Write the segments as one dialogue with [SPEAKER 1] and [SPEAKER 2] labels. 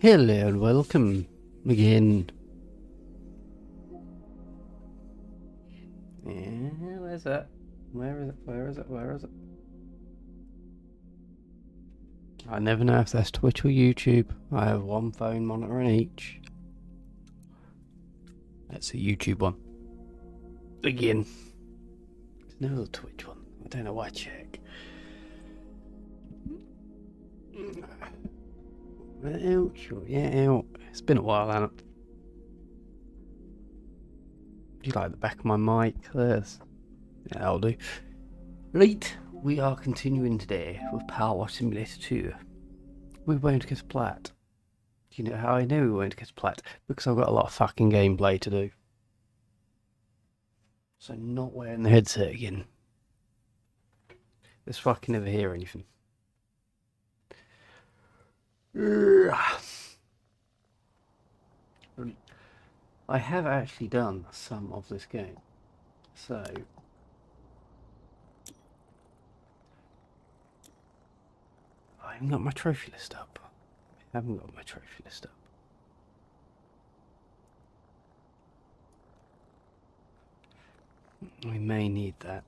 [SPEAKER 1] Hello and welcome again. Yeah, where's that? Where is it? Where is it? Where is it? I never know if that's Twitch or YouTube. I have one phone monitor in each. That's a YouTube one. Again. There's no Twitch one. I don't know why I check. Ouch. Yeah, ouch. It's been a while, hasn't it? Do you like the back of my mic? There's... Yeah, that'll do. Right, we are continuing today with Power Wash Simulator 2. We won't get plat. Do you know how I know we won't get plat? Because I've got a lot of fucking gameplay to do. So not wearing the headset again. Let's fucking never hear anything. I have actually done some of this game. So I haven't got my trophy list up. I haven't got my trophy list up. We may need that.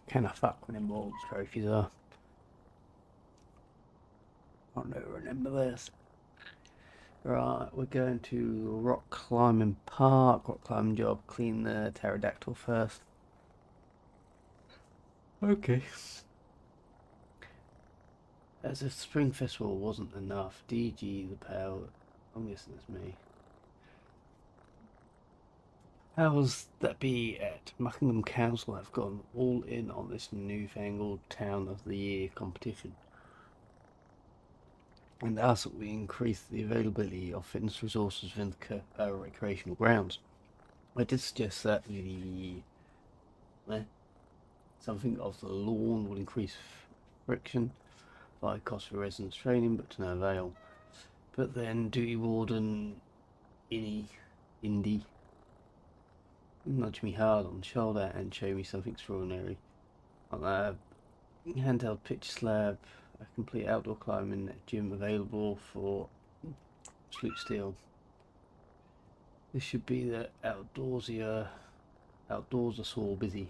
[SPEAKER 1] Can I fuck when them old trophies are? I don't remember this. Right, we're going to Rock Climbing Park, Rock Climbing Job, clean the pterodactyl first. Okay. As if Spring Festival wasn't enough, DG the power. I'm guessing it's me. Powers that be at Muckingham Council have gone all in on this newfangled Town of the Year competition. And thus we increase the availability of fitness resources within the recreational grounds. I did suggest that something of the lawn would increase friction by cost for residents training, but to no avail. But then Duty Warden Indy nudge me hard on the shoulder and show me something extraordinary. On a handheld pitch slab, a complete outdoor climbing gym available for Sloop Steel. This should be the outdoors are so busy.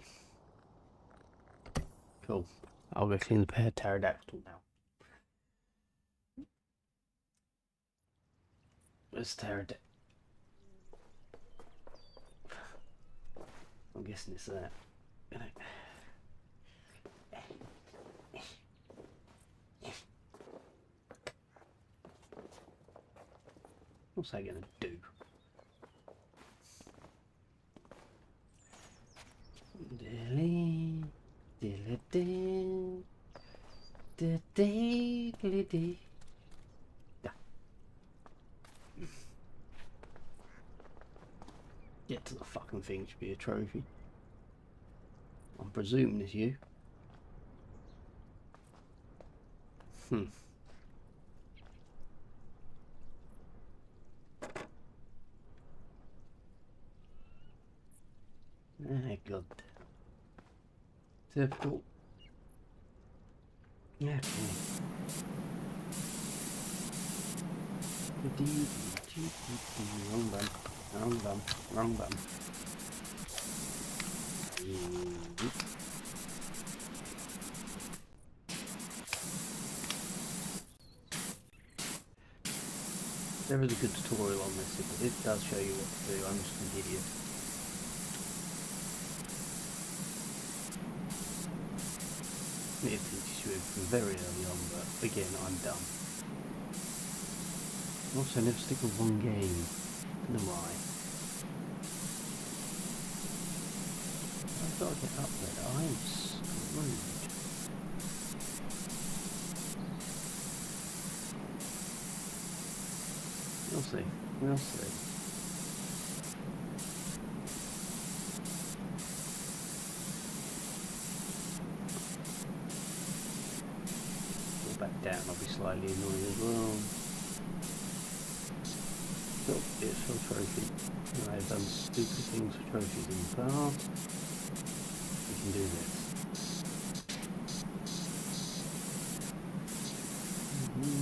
[SPEAKER 1] Cool. I'll go clean the pterodactyl now. Where's pterodactyl? I'm guessing it's that. What's that gonna do? Dilly, dilly, dilly, dilly, dilly, dilly. Get to the fucking thing, should be a trophy. I'm presuming it's you. Ah, God. Typical. Yeah, wrong button. Wrong button. Wrong button. There is a good tutorial on this. It does show you what to do. I'm just an idiot. It teaches you from very early on, but again, I'm dumb. Also, never stick with one game. I don't know why. I've got to get up there. I'm screwed. We'll see. We'll see. Go back down. I'll be slightly annoyed as well. So, it's for trophy. I've done stupid things for trophies in the past. We can do this.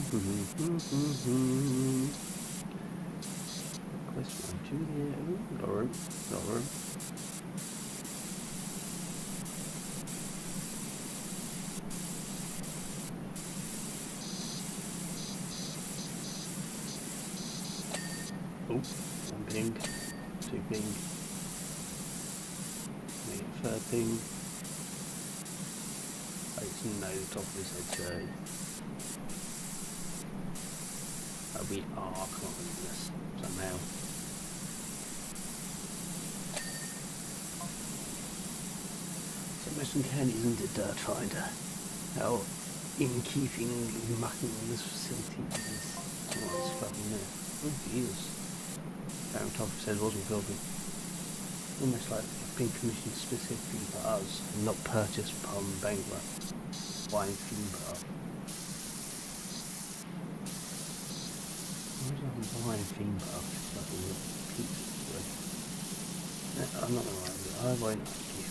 [SPEAKER 1] Question 1, 2 here. Ooh, got room. Got room. Oh, 1 ping, 2 ping. Maybe a 3rd ping. It's no top of his head 30. We are conquering this somehow. So Western County isn't a dirt finder. How in keeping mucking on this facility is it's fucking there. Oh Jesus. Down top of his head wasn't filthy. Almost like it's been commissioned specifically for us and not purchased upon bankrupt wine theme park. Wine theme park is fucking pizza. I'm not gonna lie with you, I won't like you.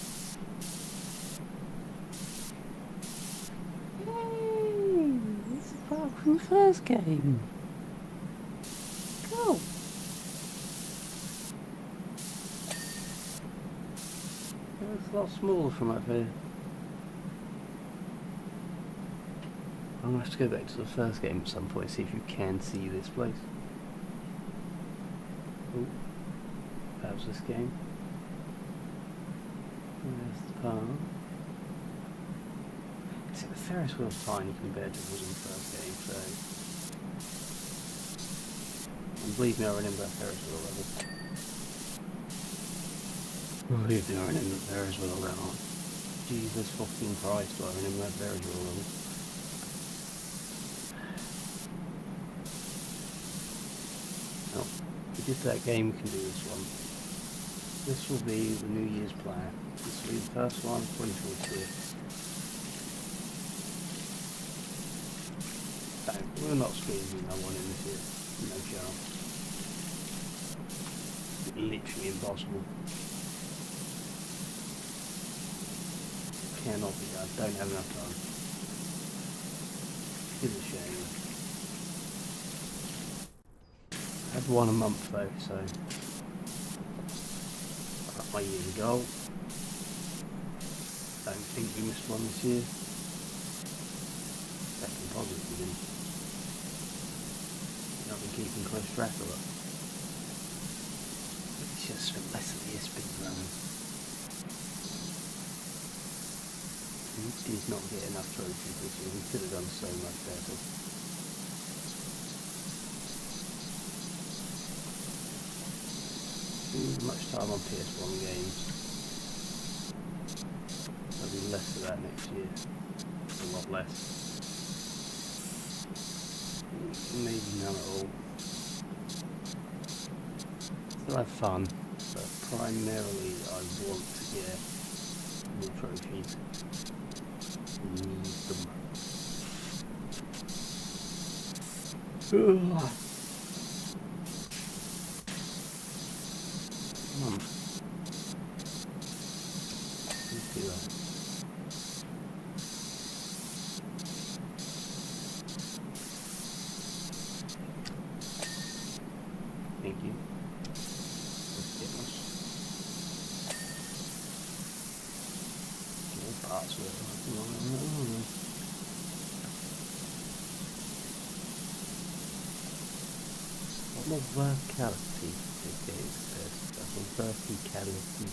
[SPEAKER 1] Hey, this is part from the first game. Go! It's a lot smaller from up here. I'm gonna have to go back to the first game at some point, see if you can see this place. Oh, how's this game? Where's the car? See, the Ferris wheel's tiny compared to what was in the first game, so... And believe me, I remember that Ferris wheel level. Believe me, I remember that Ferris wheel level. Jesus fucking Christ, do I remember that Ferris wheel level. Well, if we did that game, we can do this one. This will be the New Year's plan. This will be the first one, 2022. No, we're not squeezing no one in this year. No chance. Literally impossible. Cannot be done. Don't have enough time. It's a shame. I had one a month though, so that's my yearly goal. Don't think we missed one this year. Second positive we didn't. I've been keeping close track of it. It's just spent less of the year spin running. We did not get enough trophies this year. We could have done so much better. Much time on PS1 games. There'll be less of that next year. A lot less. Maybe none at all. Still have fun, but primarily I want to get more trophies. Need them. Ugh. Come on. Let's do that. Thank you. Let's get us. More password. What more verticality is there? Verticality.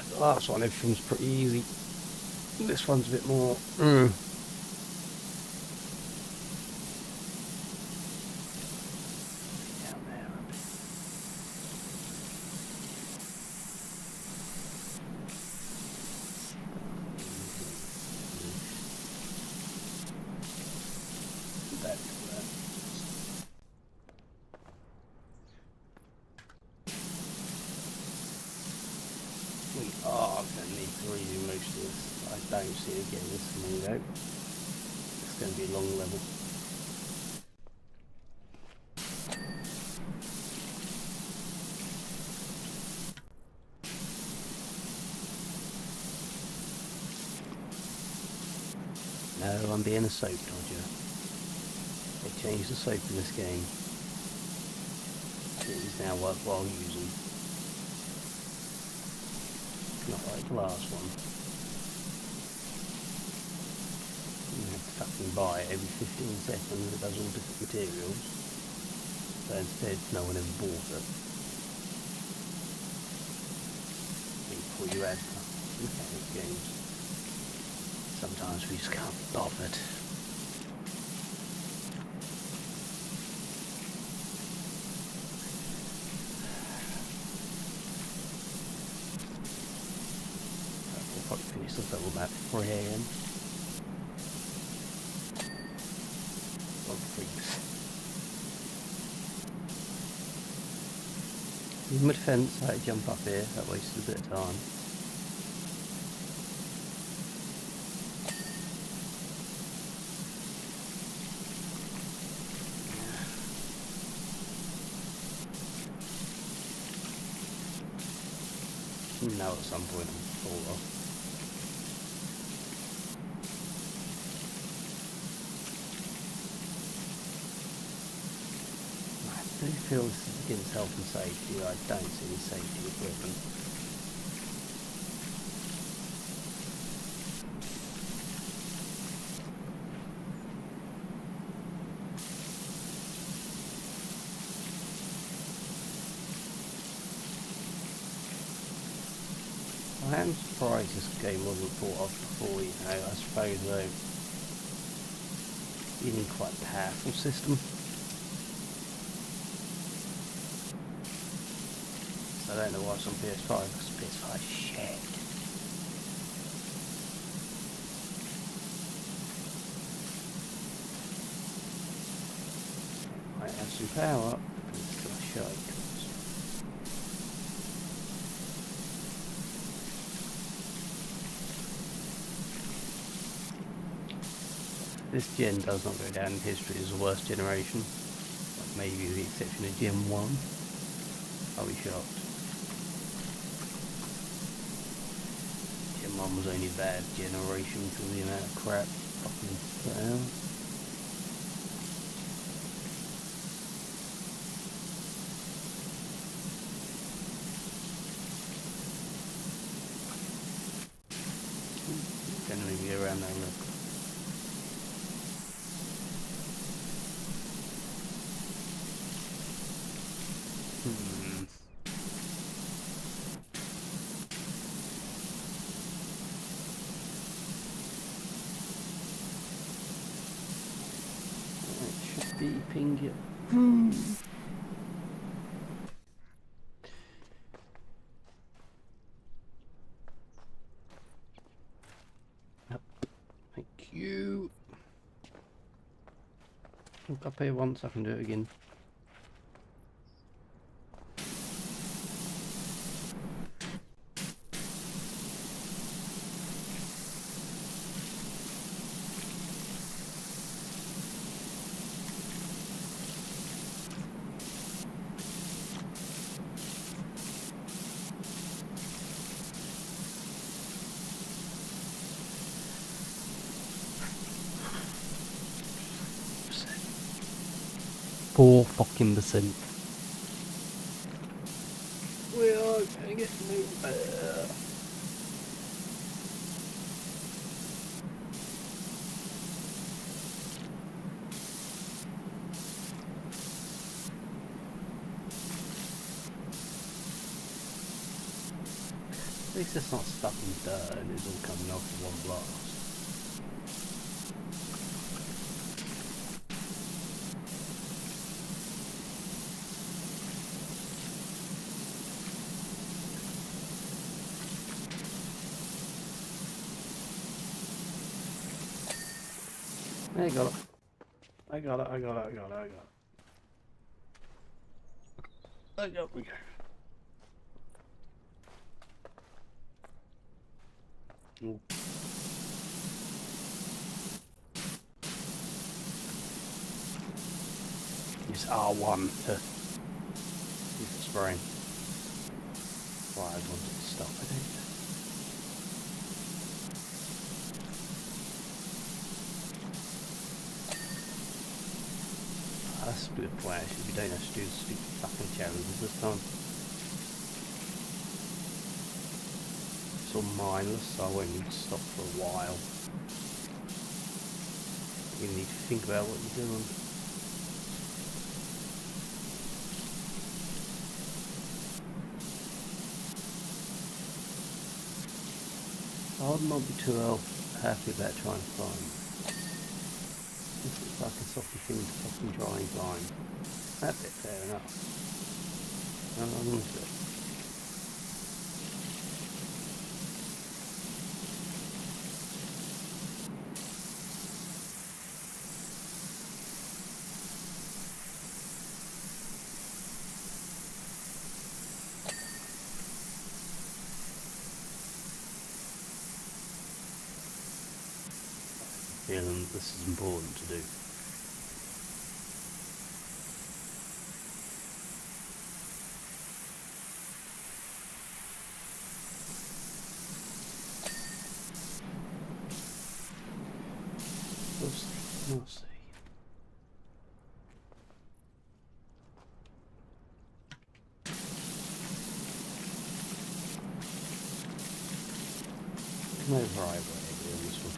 [SPEAKER 1] The last one, everything's pretty easy. This one's a bit more. Down there a bit. Back to that. We are going to need to redo most of this. I don't see it getting this many out. It's going to be a long level. No, I'm being a soap dodger. They changed the soap in this game. It is now worthwhile using. Not like the last one. You have to fucking buy it every 15 seconds. It does all different materials. So instead, no one ever bought it. Before you had mechanic games. Sometimes we just can't be bothered. We'll probably finish this level about 3 AM. In my defence, I had to jump up here, that wasted a bit of time. Now at some point I'll fall off. I do feel this is against health and safety. I don't see any safety equipment. I am surprised this game wasn't thought of before, you know. I suppose though, you need quite a powerful system. I don't know why it's on PS5, because PS5 is shit. Might have some power, but it's still shite. This gen does not go down in history as the worst generation, like maybe with the exception of Gen 1. I'll be shocked. Gen 1 was only a bad generation for the amount of crap fucking put out. Can't even get around that look. Ping it. Yep. Thank you. Look up here once, I can do it again. %. We are going to get nowhere. At least it's not stuck in dirt and it's all coming off in one blast. I got it. I got it. Ooh. Use R1 to use the spray. Why I wanted to stop, I think. good point actually. We don't have to do the stupid fucking challenges this time. It's all mindless, so I won't need to stop for a while. You need to think about what you're doing. I would not be too happy about trying to climb. This is like a softly thing to fucking try and climb. That bit fair enough. Honestly. Feeling this is important to do. We'll see. No driveway on this one.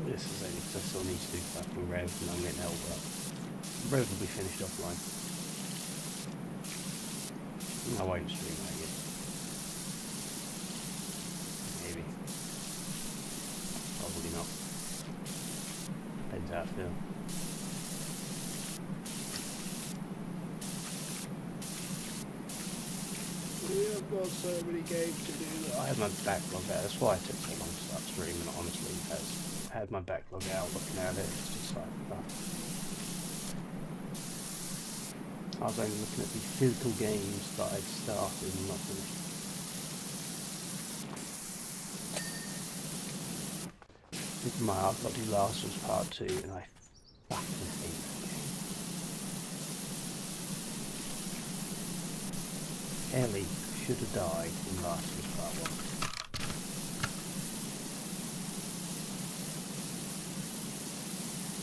[SPEAKER 1] This is only because I still need to do fucking rev and I'm getting held up. Rev will be finished offline. I won't stream that yet. Maybe. Probably not. Depends how I feel. I've got so many games to do. I had my backlog out. That's why I took so long to start streaming, honestly. I had my backlog out looking at it. It's just like, fuck. I was only looking at the physical games that I'd started and not finished. Look at my I've got the Last of Us Part 2 and I fucking hate that game. Ellie should have died in Last of Us Part 1.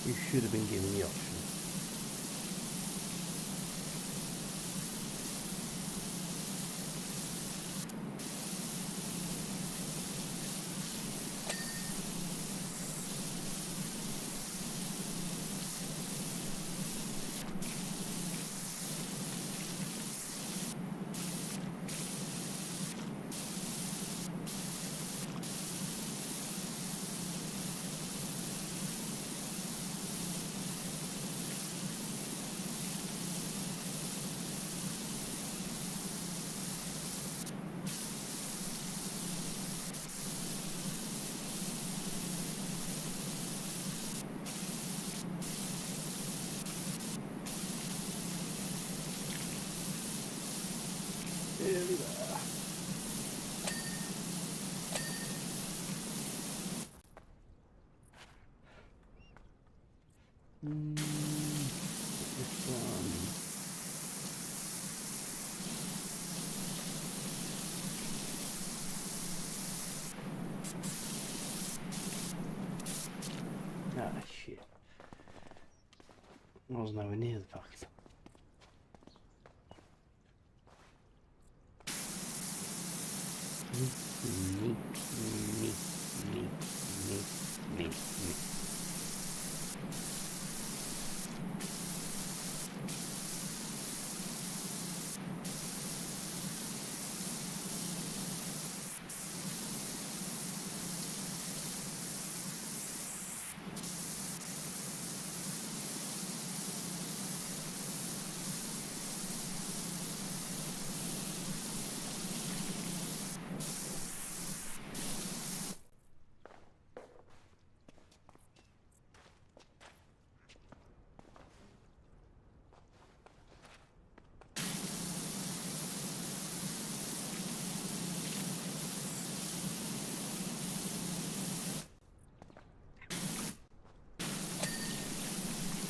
[SPEAKER 1] You should have been given the option. Ah, shit. I was nowhere near the fucking...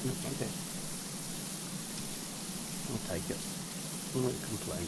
[SPEAKER 1] Okay. I'll take it. I won't complain.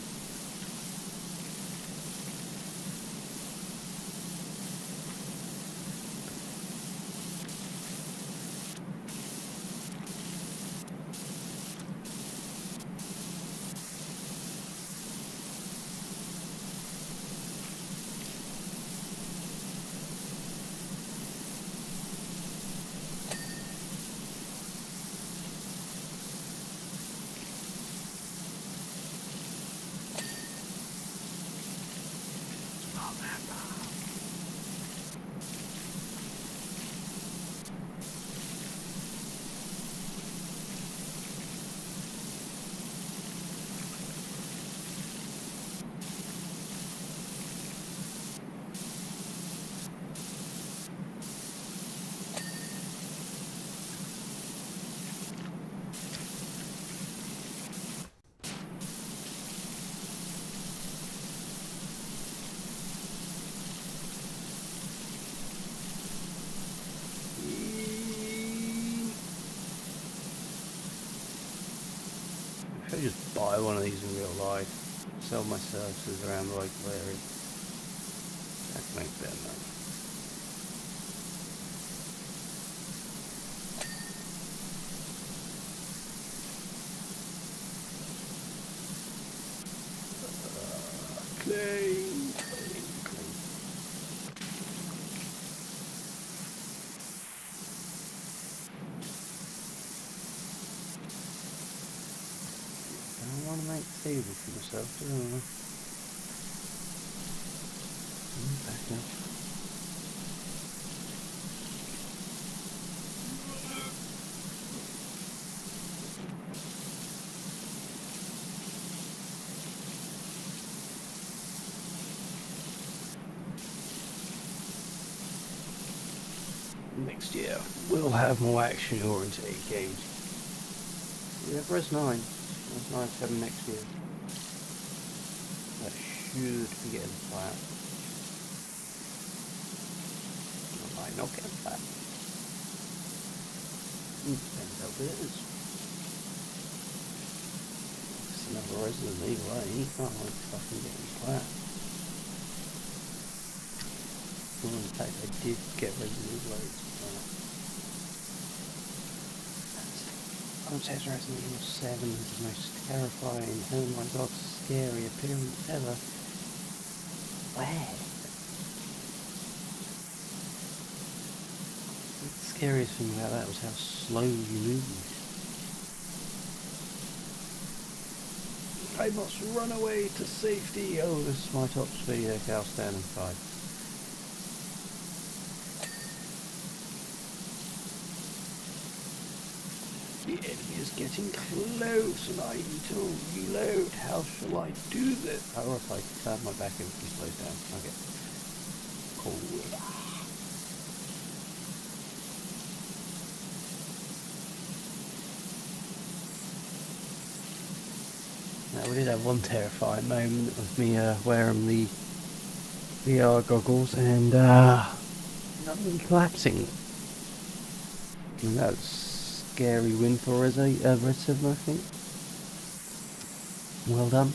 [SPEAKER 1] Should I just buy one of these in real life? Sell my services around the local area. That can make better money. Clean, clean, clean. I don't want to make table for myself, do I? Back up. Next year we'll have more action oriented games. We have Res 9. Res 9 7 next year. That should be getting flat. I might not get flat. Depends how good it is. It's another Resident Evil, eh? You can't like fucking getting flat. Well, in fact, I did get Resident Evil 8. Says Resident Evil 7 is the most terrifying, oh my god, scary appearance ever. Where? The scariest thing about that was how slow you moved. I must run away to safety. Oh, this is my top speed, okay, I'll stand and fight. The enemy is getting close and I need to reload. How shall I do this? Oh, if I turn my back, everything slows down. Okay. Cool. Now, we did have one terrifying moment of me wearing the VR goggles and nothing collapsing. And that's scary win for Res 7, I think. Well done.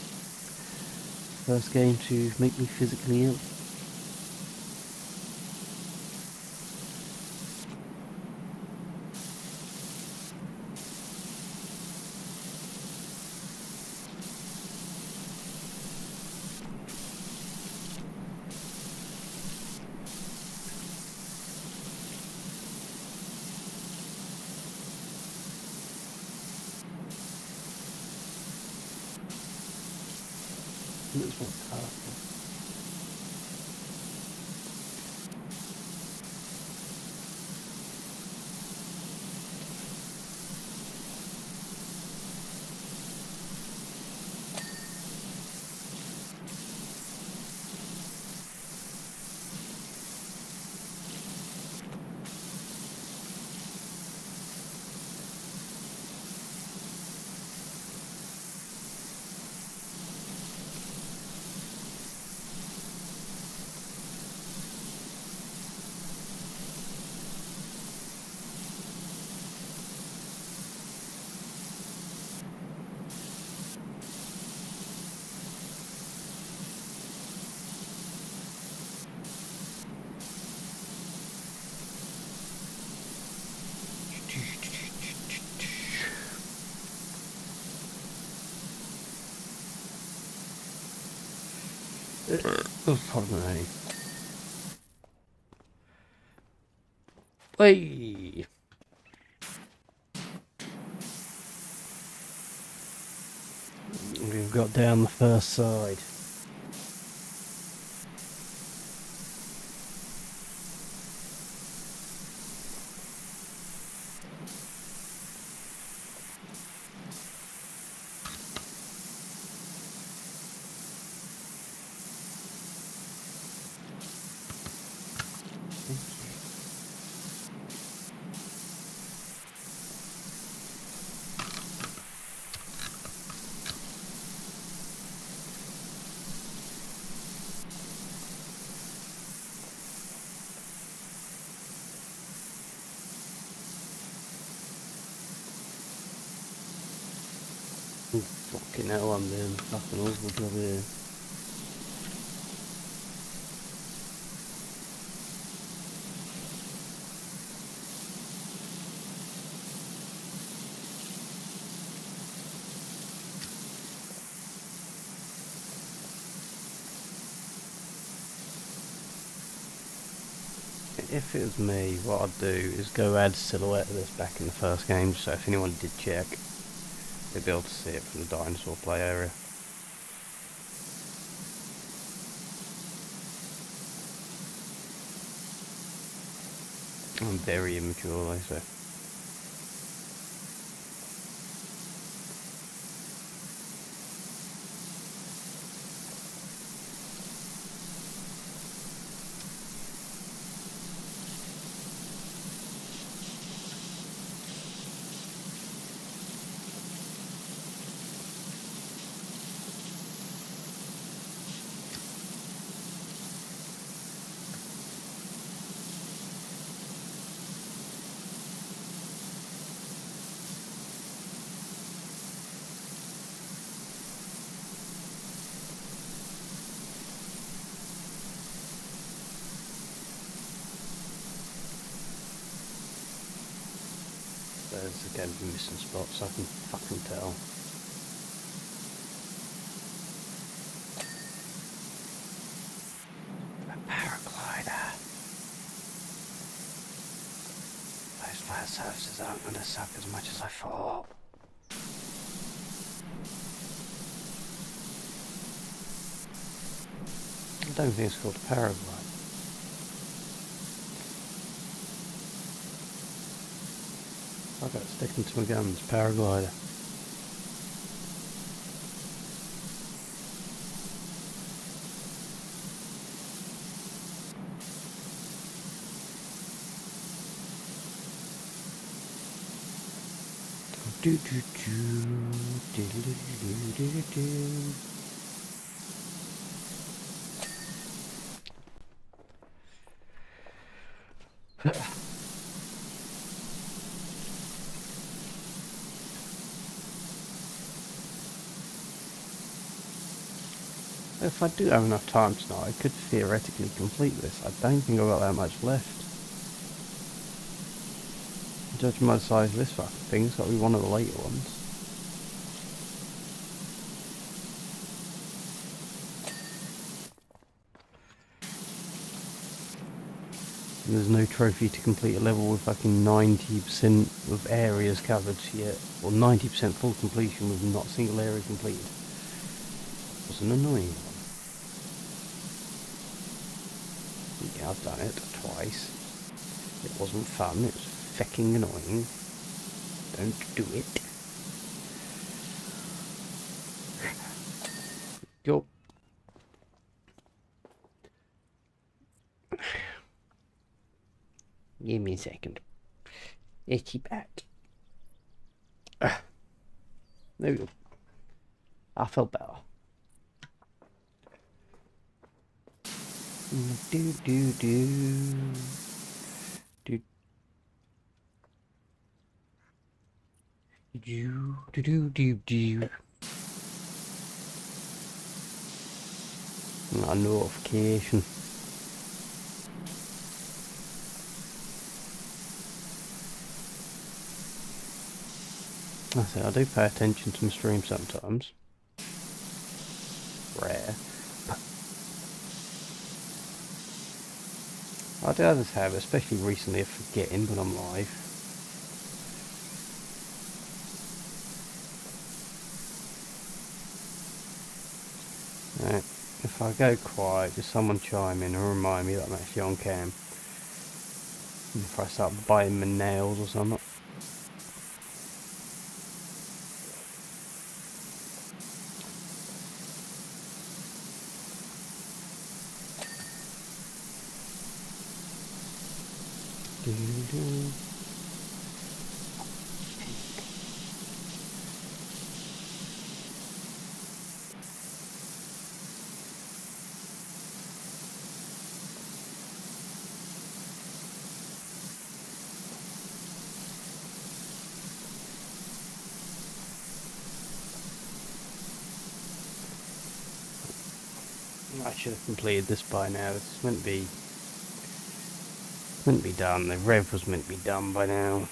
[SPEAKER 1] First game to make me physically ill. It looks more powerful. Oh, pardon me. Hey! We've got down the first side. Fucking hell, I'm doing a fucking awful job here. If it was me, what I'd do is go add silhouette of this back in the first game, so if anyone did check, they'd be able to see it from the dinosaur play area. I'm very immature, they say. There's again missing spots, I can fucking tell. A paraglider. Those fire surfaces aren't going to suck as much as I thought. I don't think it's called a paraglider. I got sticking to my guns, paraglider. Do do do do do do do do. If I do have enough time tonight, I could theoretically complete this. I don't think I've got that much left. Judging by the size of this fucking thing, it's got to be one of the later ones. And there's no trophy to complete a level with fucking 90% of areas covered yet, or 90% full completion with not a single area completed. It was an annoying one. Yeah, I've done it twice. It wasn't fun, it was fucking annoying. Don't do it. Go. Give me a second. Itchy back. There we go. I felt better. Do do do. Do do do do do do. A notification. I say I do pay attention to my stream sometimes. Rare. I do have this habit, especially recently, of forgetting when I'm live. Right. If I go quiet, just someone chime in and remind me that I'm actually on cam. If I start biting my nails or something. I should have completed this by now. This is meant to be done. The rev was meant to be done by now.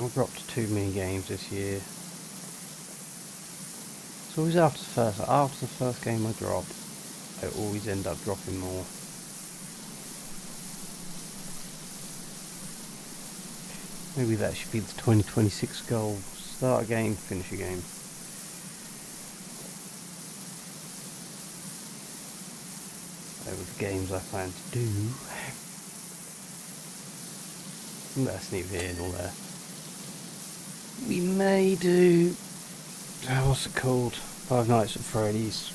[SPEAKER 1] I dropped too many games this year. It's always after the first game I drop, I always end up dropping more. Maybe that should be the 2026 goal. Start a game, finish a game. Over the games I plan to do. That's neither here nor there. We may do... what's it called? Five Nights at Freddy's.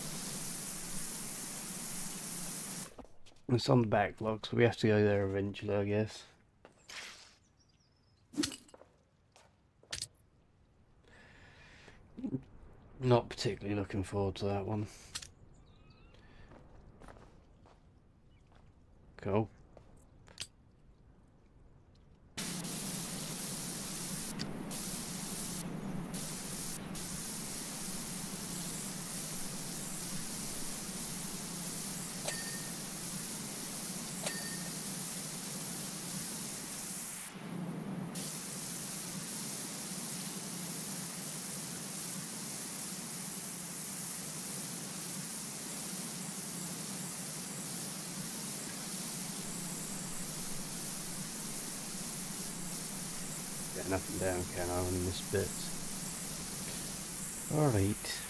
[SPEAKER 1] It's on the backlog, so we have to go there eventually, I guess. Not particularly looking forward to that one. Cool. Nothing down, can I, on this bit? Alright.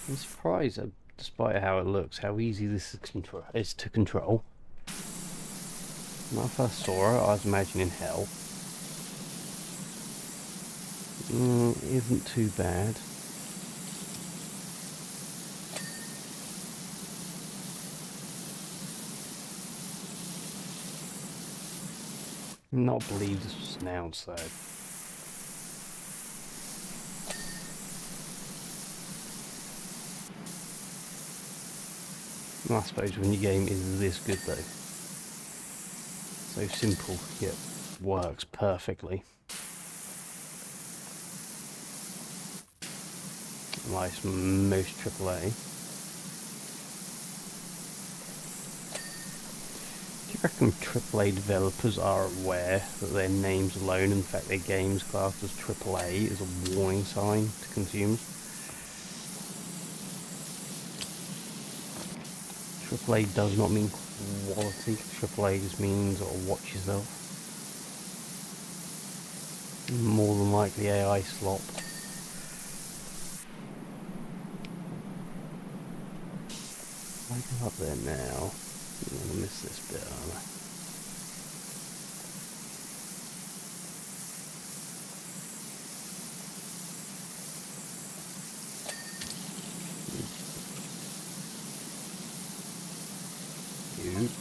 [SPEAKER 1] I'm surprised, despite how it looks, how easy this is to control. When I first saw it, I was imagining hell. Isn't too bad. Not believe this was announced though. I suppose when your game is this good though. So simple, yet works perfectly. Like most AAA. Do you reckon AAA developers are aware that their names alone, in fact their games classed as AAA, is a warning sign to consumers? AAA does not mean quality. AAA just means watch yourself. More than likely AI slop. I go up there now. I'm going to miss this bit, aren't I?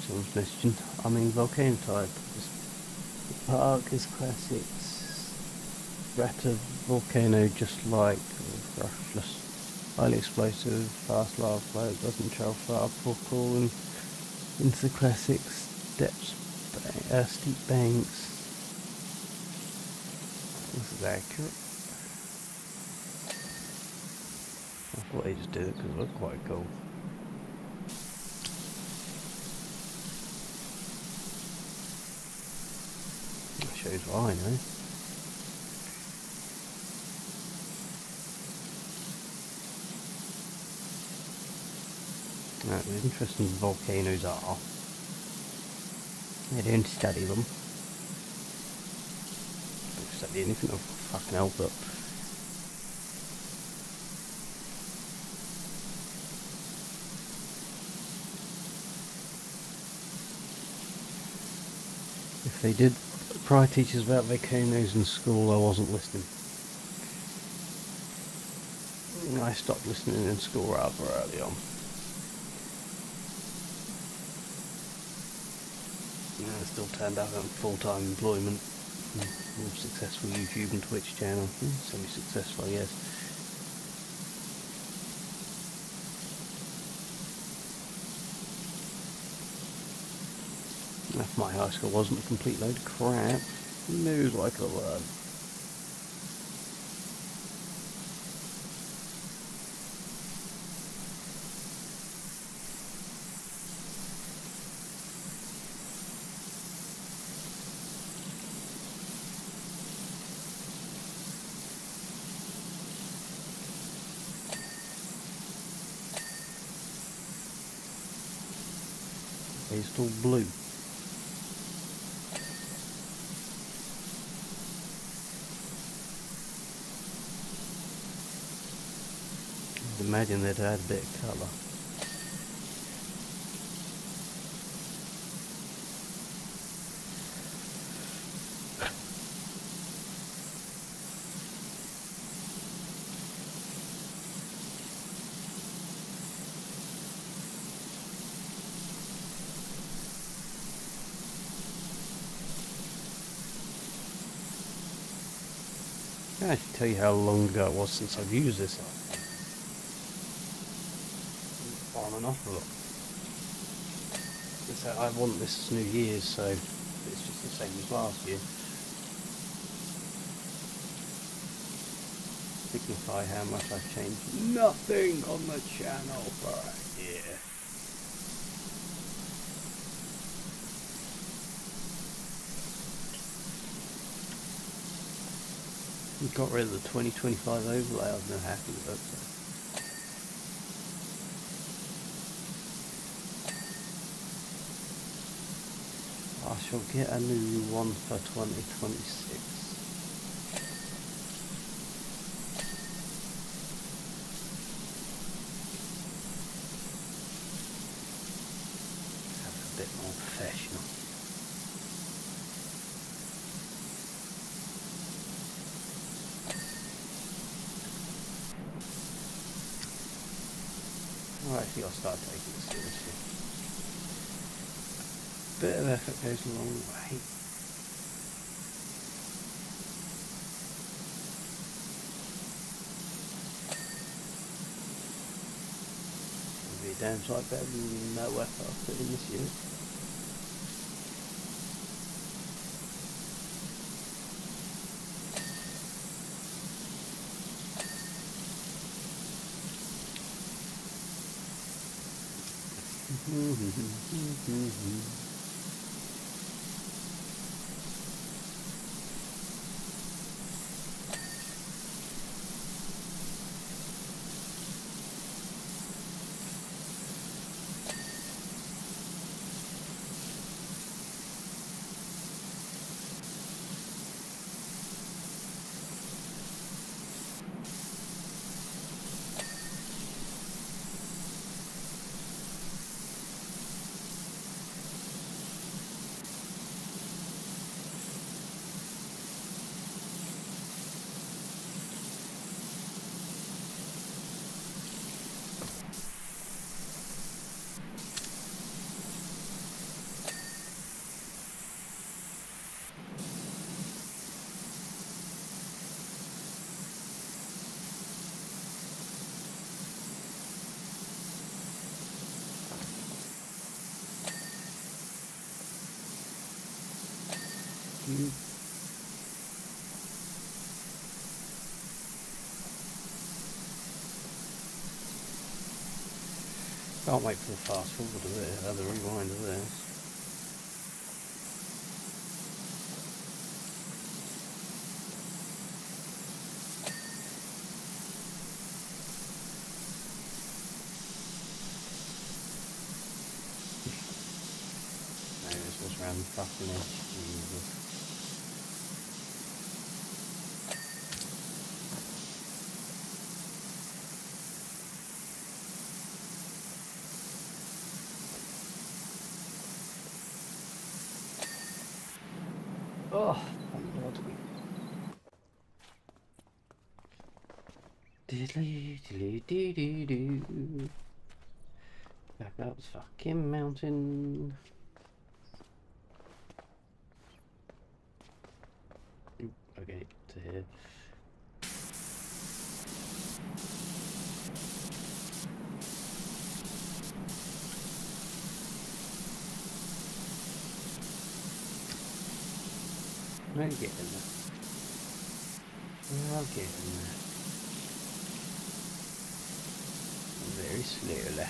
[SPEAKER 1] Someone's messaging. I mean, Volcano type. The park is classics. Raptor volcano, just like Rushless. Highly explosive, fast lava flow, doesn't travel far before falling into the classic steep banks. This is accurate. I thought they just did it because it looked quite cool. That shows what I know. Right, the interesting volcanoes are, they don't study them. Don't study anything, of fucking help it. If they did prior teachers about volcanoes in school, I wasn't listening. I stopped listening in school rather early on. I still turned out on full-time employment. With successful YouTube and Twitch channel. Semi-successful, I guess. If my high school wasn't a complete load of crap, who knows what I could have learned. It's all blue. I'd imagine they'd add a bit of colour. I can actually tell you how long ago it was since I've used this on and off a lot. I want this New Year's, so it's just the same as last year. Signify how much I've changed. Nothing on the channel for a year. We got rid of the 2025 overlay. I was not happy with that. So. I shall get a new one for 2026. Have a bit more professional. Actually, I'll start taking this seriously. Bit of effort goes a long way. It'll be a damn sight better than no effort I've put in this year. Can't wait for the fast forward of it, the rewind of this. No, this was around the fucking edge. Jesus. Oh, thank God. Diddly-diddly-dee-dee-doo. Back up this fucking mountain. Oop, okay, to here. We're getting there. We're getting there. Very slowly.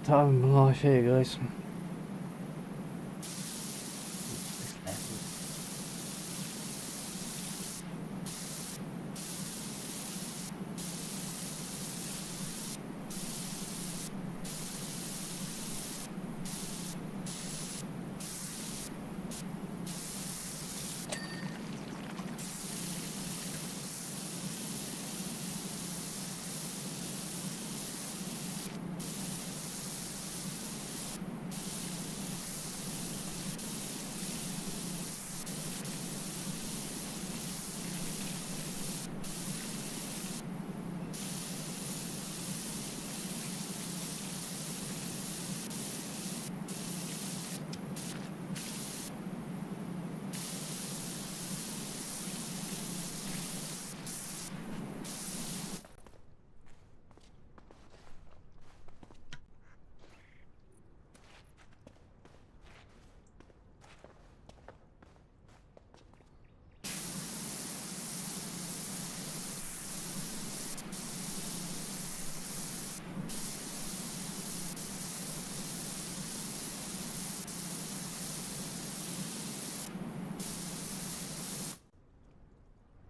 [SPEAKER 1] Time of my life here, guys.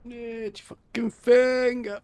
[SPEAKER 1] It's your fucking finger.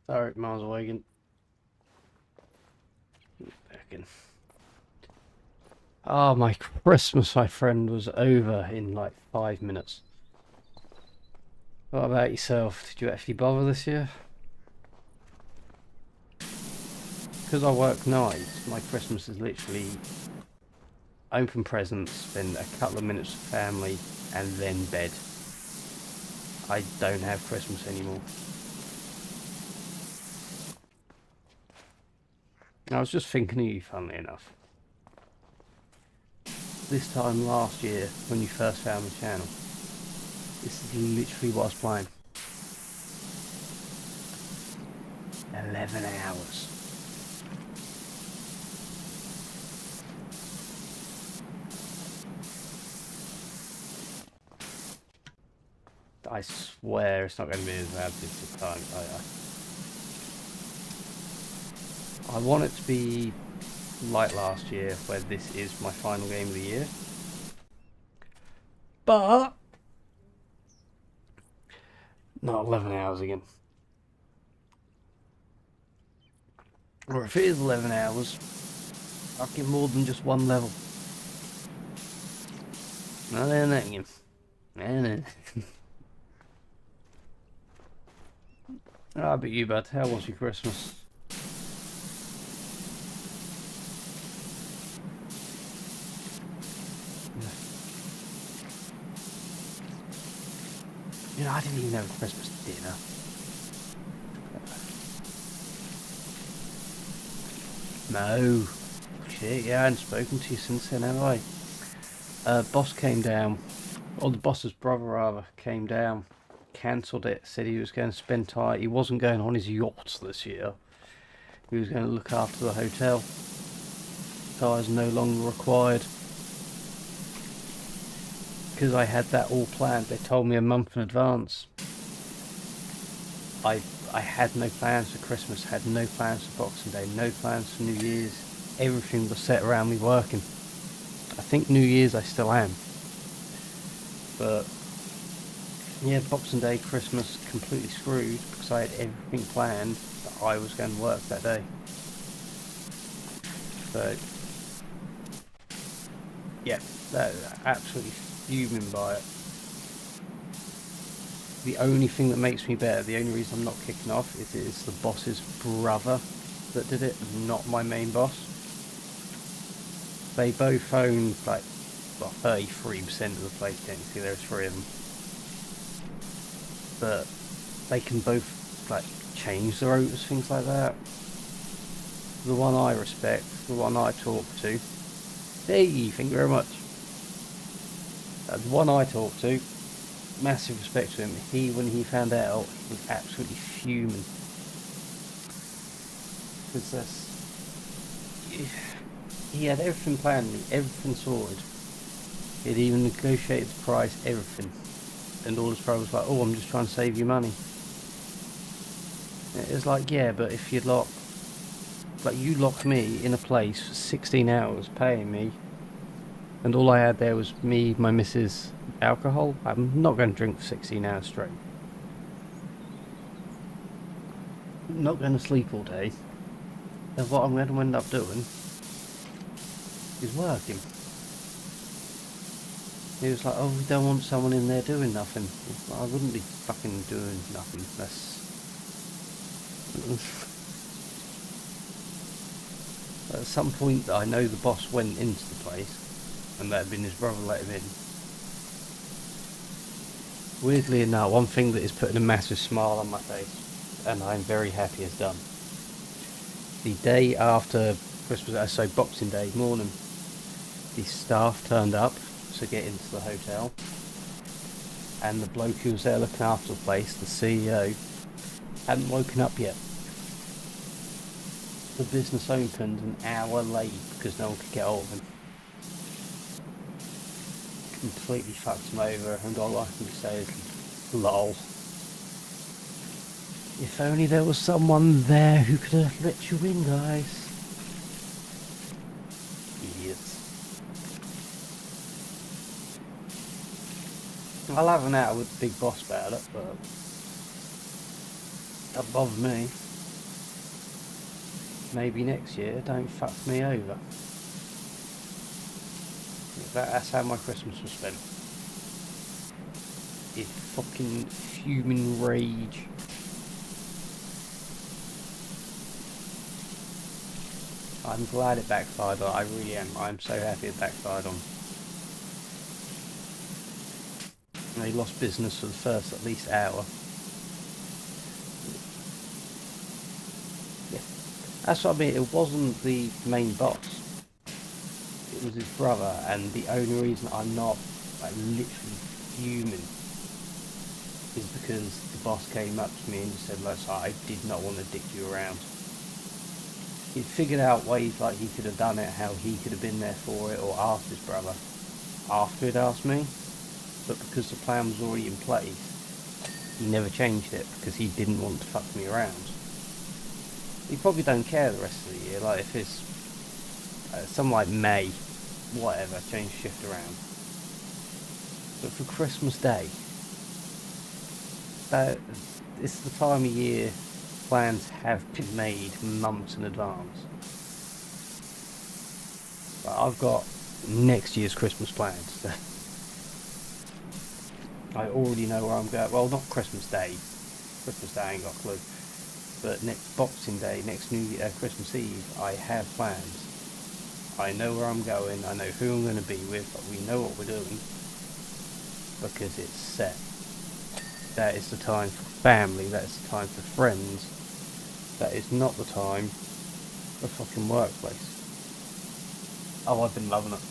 [SPEAKER 1] Sorry, Miles Wagon. Back in. Oh, my Christmas, my friend, was over in like 5 minutes. What about yourself? Did you actually bother this year? Because I work nights, my Christmas is literally open presents, spend a couple of minutes with family, and then bed. I don't have Christmas anymore. I was just thinking of you, funnily enough. This time last year, when you first found the channel, this is literally what I was playing. 11 hours. I swear it's not going to be as bad this time. I want it to be like last year, where this is my final game of the year. But not 11 hours again. Or if it is 11 hours, I'll get more than just one level. No, again. No. Ah, but you, bud, how was your Christmas? You know, I didn't even have a Christmas dinner. No. Shit, yeah, I haven't spoken to you since then, have I? Boss came down, or the boss's brother rather, came down, cancelled it, said he was going to spend time, he wasn't going on his yacht this year. He was going to look after the hotel. Tires no longer required. Because I had that all planned, they told me a month in advance. I had no plans for Christmas, had no plans for Boxing Day, no plans for New Year's. Everything was set around me working. I think New Year's I still am. But yeah, Boxing Day, Christmas, completely screwed because I had everything planned that I was going to work that day. So yeah, that absolutely fuming by it. The only thing that makes me better, the only reason I'm not kicking off, is it's the boss's brother that did it, not my main boss. They both own like 33% of the place, technically there's 3 of them. But they can both like change the rotors, things like that. The one I respect, the one I talk to. Hey, thank you very much. The one I talk to, massive respect to him. When he found out, he was absolutely fuming. Because he had everything planned, everything sorted. He'd even negotiated the price, everything. And all his brother was like, oh, I'm just trying to save you money. It was like, yeah, but if you'd you locked me in a place for 16 hours paying me, and all I had there was me, my missus, alcohol. I'm not going to drink for 16 hours straight. I'm not going to sleep all day. And what I'm going to end up doing is working. He was like, oh, we don't want someone in there doing nothing. I wouldn't be fucking doing nothing. That's... At some point, I know the boss went into the place, and that had been his brother let him in. Weirdly enough, one thing that is putting a massive smile on my face, and I'm very happy is done. The day after Christmas, so Boxing Day morning, the staff turned up to get into the hotel, and the bloke who was there looking after the place, the CEO, hadn't woken up yet. The business opened an hour late because no one could get hold of him. Completely fucked him over, and all I can say is, lol. If only there was someone there who could have let you in, guys. Idiots. I'll have an hour with the big boss about it, but doesn't bother me. Maybe next year, don't fuck me over. That's how my Christmas was spent. In fucking fuming rage. I'm glad it backfired on. I really am. I'm so happy it backfired on. They lost business for the first at least hour. Yeah, that's what I mean. It wasn't the main boss. It was his brother, and the only reason I'm not like literally fuming is because the boss came up to me and just said, "Look, I did not want to dick you around." He'd figured out ways like he could have done it, how he could have been there for it, or asked his brother after he'd asked me. But because the plan was already in place, he never changed it because he didn't want to fuck me around. He probably don't care the rest of the year. Like if it's something like May, whatever, change shift around. But for Christmas Day, it's the time of year plans have been made months in advance. Like I've got next year's Christmas plans. I already know where I'm going. Well, not Christmas Day. Christmas Day I ain't got a clue. But next Boxing Day, next Christmas Eve, I have plans. I know where I'm going. I know who I'm going to be with. But we know what we're doing because it's set. That is the time for family. That is the time for friends. That is not the time for fucking workplace. Oh, I've been loving it.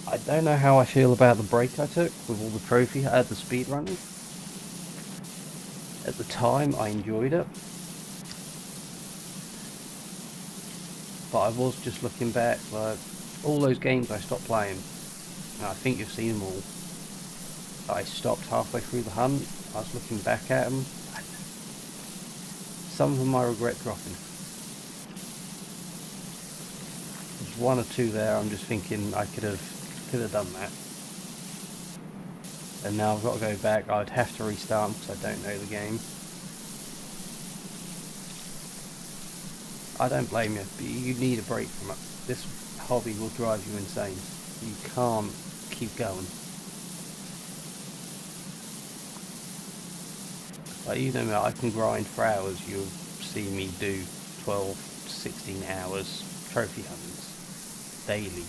[SPEAKER 1] I don't know how I feel about the break I took with all the trophy. I had the speed running. At the time, I enjoyed it. But I was just looking back, like, all those games I stopped playing, and I think you've seen them all. I stopped halfway through the hunt. I was looking back at them. Some of them I regret dropping. There's one or two there I'm just thinking I could have done that. And now I've got to go back. I'd have to restart because I don't know the game. I don't blame you, but you need a break from it. This hobby will drive you insane. You can't keep going. Like, you know, I can grind for hours. You'll see me do 12, 16 hours trophy hunts daily.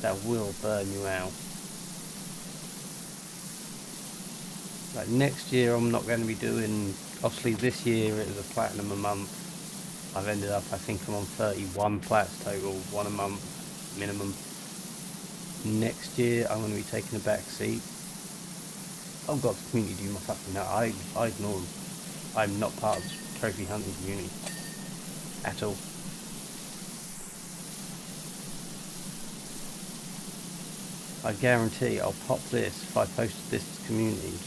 [SPEAKER 1] That will burn you out. Like next year I'm not going to be doing, obviously this year it was a platinum a month. I've ended up, I think I'm on 31 plats total, one a month minimum. Next year I'm going to be taking a back seat. I've got the community do my fucking no, I ignore them. I'm not part of the trophy hunting community at all. I guarantee I'll pop this if I posted this to community.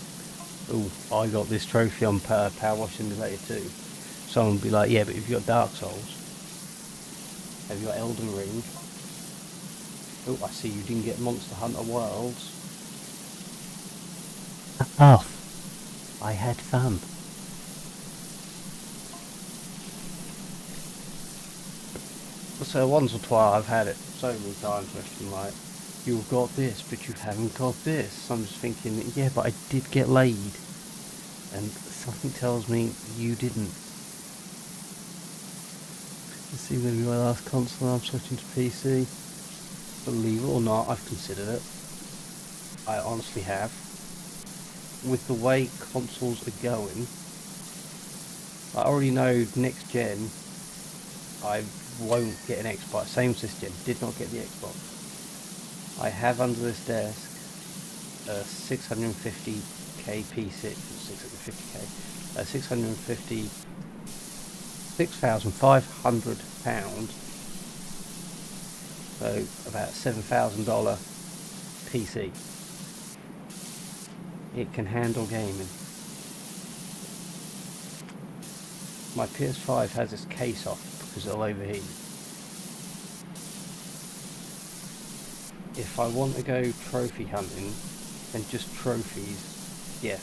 [SPEAKER 1] Oh, I got this trophy on Power Wash Simulator 2. Someone will be like, yeah, but if you've got Dark Souls, have you got Elden Ring? Oh, I see you didn't get Monster Hunter Worlds. Oh, I had fun. So once or twice I've had it so many times where I'm like, you've got this, but you haven't got this. I'm just thinking, yeah, but I did get laid. And something tells me you didn't. This is going to be my last console. I'm switching to PC. Believe it or not, I've considered it. I honestly have. With the way consoles are going, I already know next gen I won't get an Xbox. Same as this gen, did not get the Xbox. I have under this desk a 650k PC, 650k, 650, £6,500, so about $7,000 PC. It can handle gaming. My PS5 has this case off because it'll overheat. If I want to go trophy hunting and just trophies, yeah.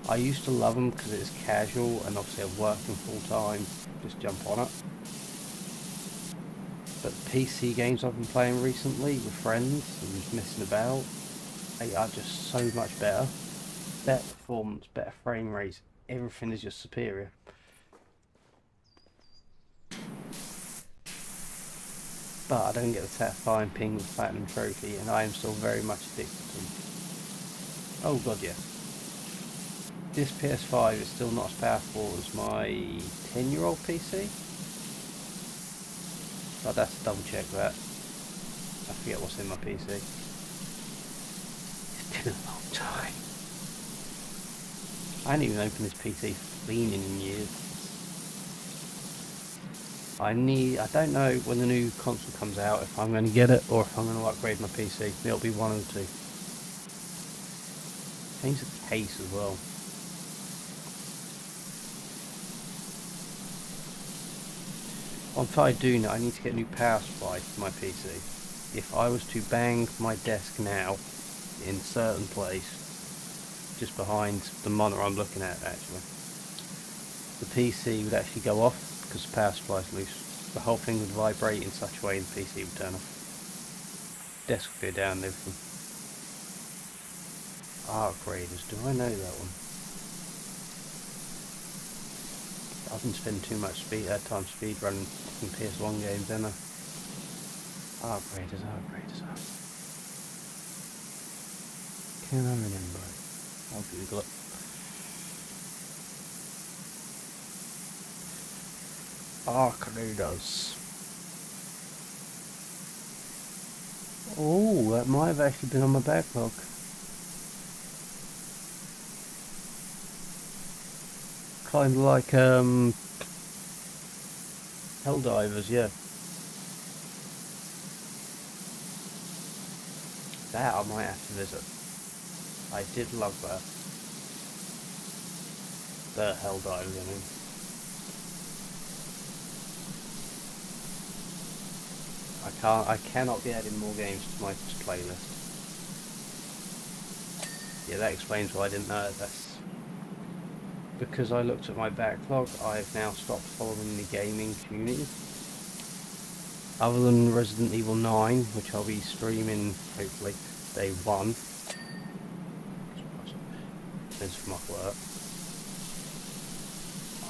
[SPEAKER 1] I used to love them because it's casual and obviously I'm working full time, just jump on it. But PC games I've been playing recently with friends and just messing about, they are just so much better. Better performance, better frame rates, everything is just superior. but I don't get the satisfying ping with Platinum Trophy, and I am still very much addicted to them. Oh god, yes. This PS5 is still not as powerful as my 10-year-old PC. I'd have to double check that. I forget what's in my PC. It's been a long time. I haven't even opened this PC for cleaning in years. I don't know when the new console comes out if I'm going to get it or if I'm going to upgrade my PC. It'll be one of the two. Change the case as well. If I do know, I need to get a new power supply for my PC. If I was to bang my desk now in a certain place, just behind the monitor I'm looking at actually, the PC would actually go off because the power supply is loose. The whole thing would vibrate in such a way the PC would turn off. Desk would go down and everything. Arc Raiders, do I know that one? I didn't spend too much time speed running in PS1 games, then. Arc Raiders. Can I remember it? I'll Google it. Arc Raiders. Oh, that might have actually been on my backlog. Kind of like Helldivers, yeah. That I might have to visit. I did love that. The Helldivers, I mean. I cannot be adding more games to my playlist. Yeah, that explains why I didn't know it. That's because I looked at my backlog. I've now stopped following the gaming community. Other than Resident Evil 9, which I'll be streaming hopefully day 1. Depends from my work.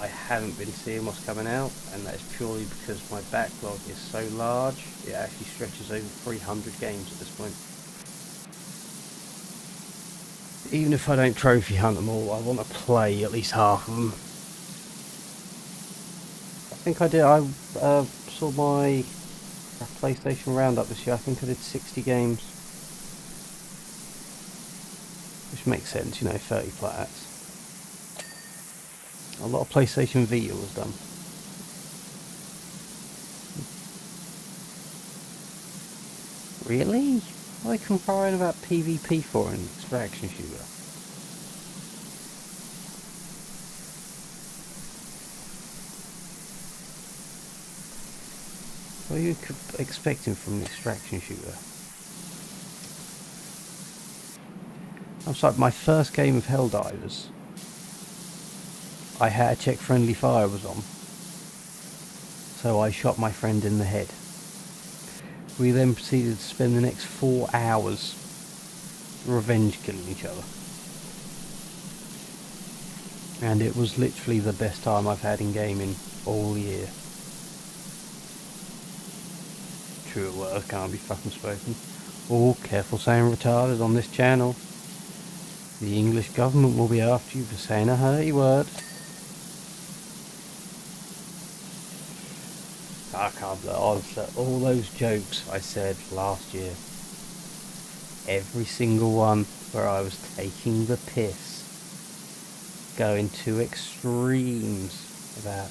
[SPEAKER 1] I haven't been seeing what's coming out, and that is purely because my backlog is so large. It actually stretches over 300 games at this point. Even if I don't trophy hunt them all, I want to play at least half of them. I think I did. I saw my PlayStation Roundup this year. I think I did 60 games, which makes sense, you know, 30 plats. A lot of PlayStation Vita was done. Really? What are they crying about PvP for an extraction shooter? What are you expecting from an extraction shooter? I'm sorry, my first game of Helldivers, I had to check friendly fire was on, so I shot my friend in the head. We then proceeded to spend the next 4 hours revenge killing each other. And it was literally the best time I've had in gaming all year. True words can't be fucking spoken. Oh, careful saying retarded on this channel. The English government will be after you for saying a hurty word. I can't believe all those jokes I said last year. Every single one where I was taking the piss. Going to extremes about,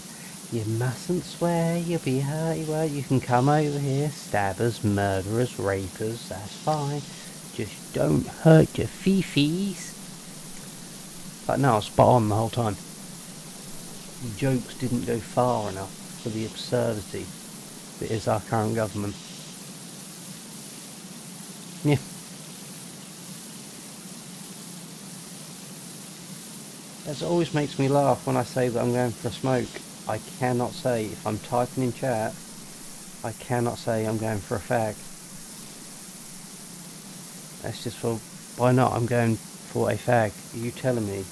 [SPEAKER 1] you mustn't swear, you'll be hurty word, you can come over here, stabbers, murderers, rapers, that's fine. Just don't hurt your fifis. But no, I was spot on the whole time. The jokes didn't go far enough for the absurdity that is our current government. Yeah. It always makes me laugh when I say that I'm going for a smoke. I cannot say, if I'm typing in chat, I cannot say I'm going for a fag. That's just for, why not? I'm going for a fag. Are you telling me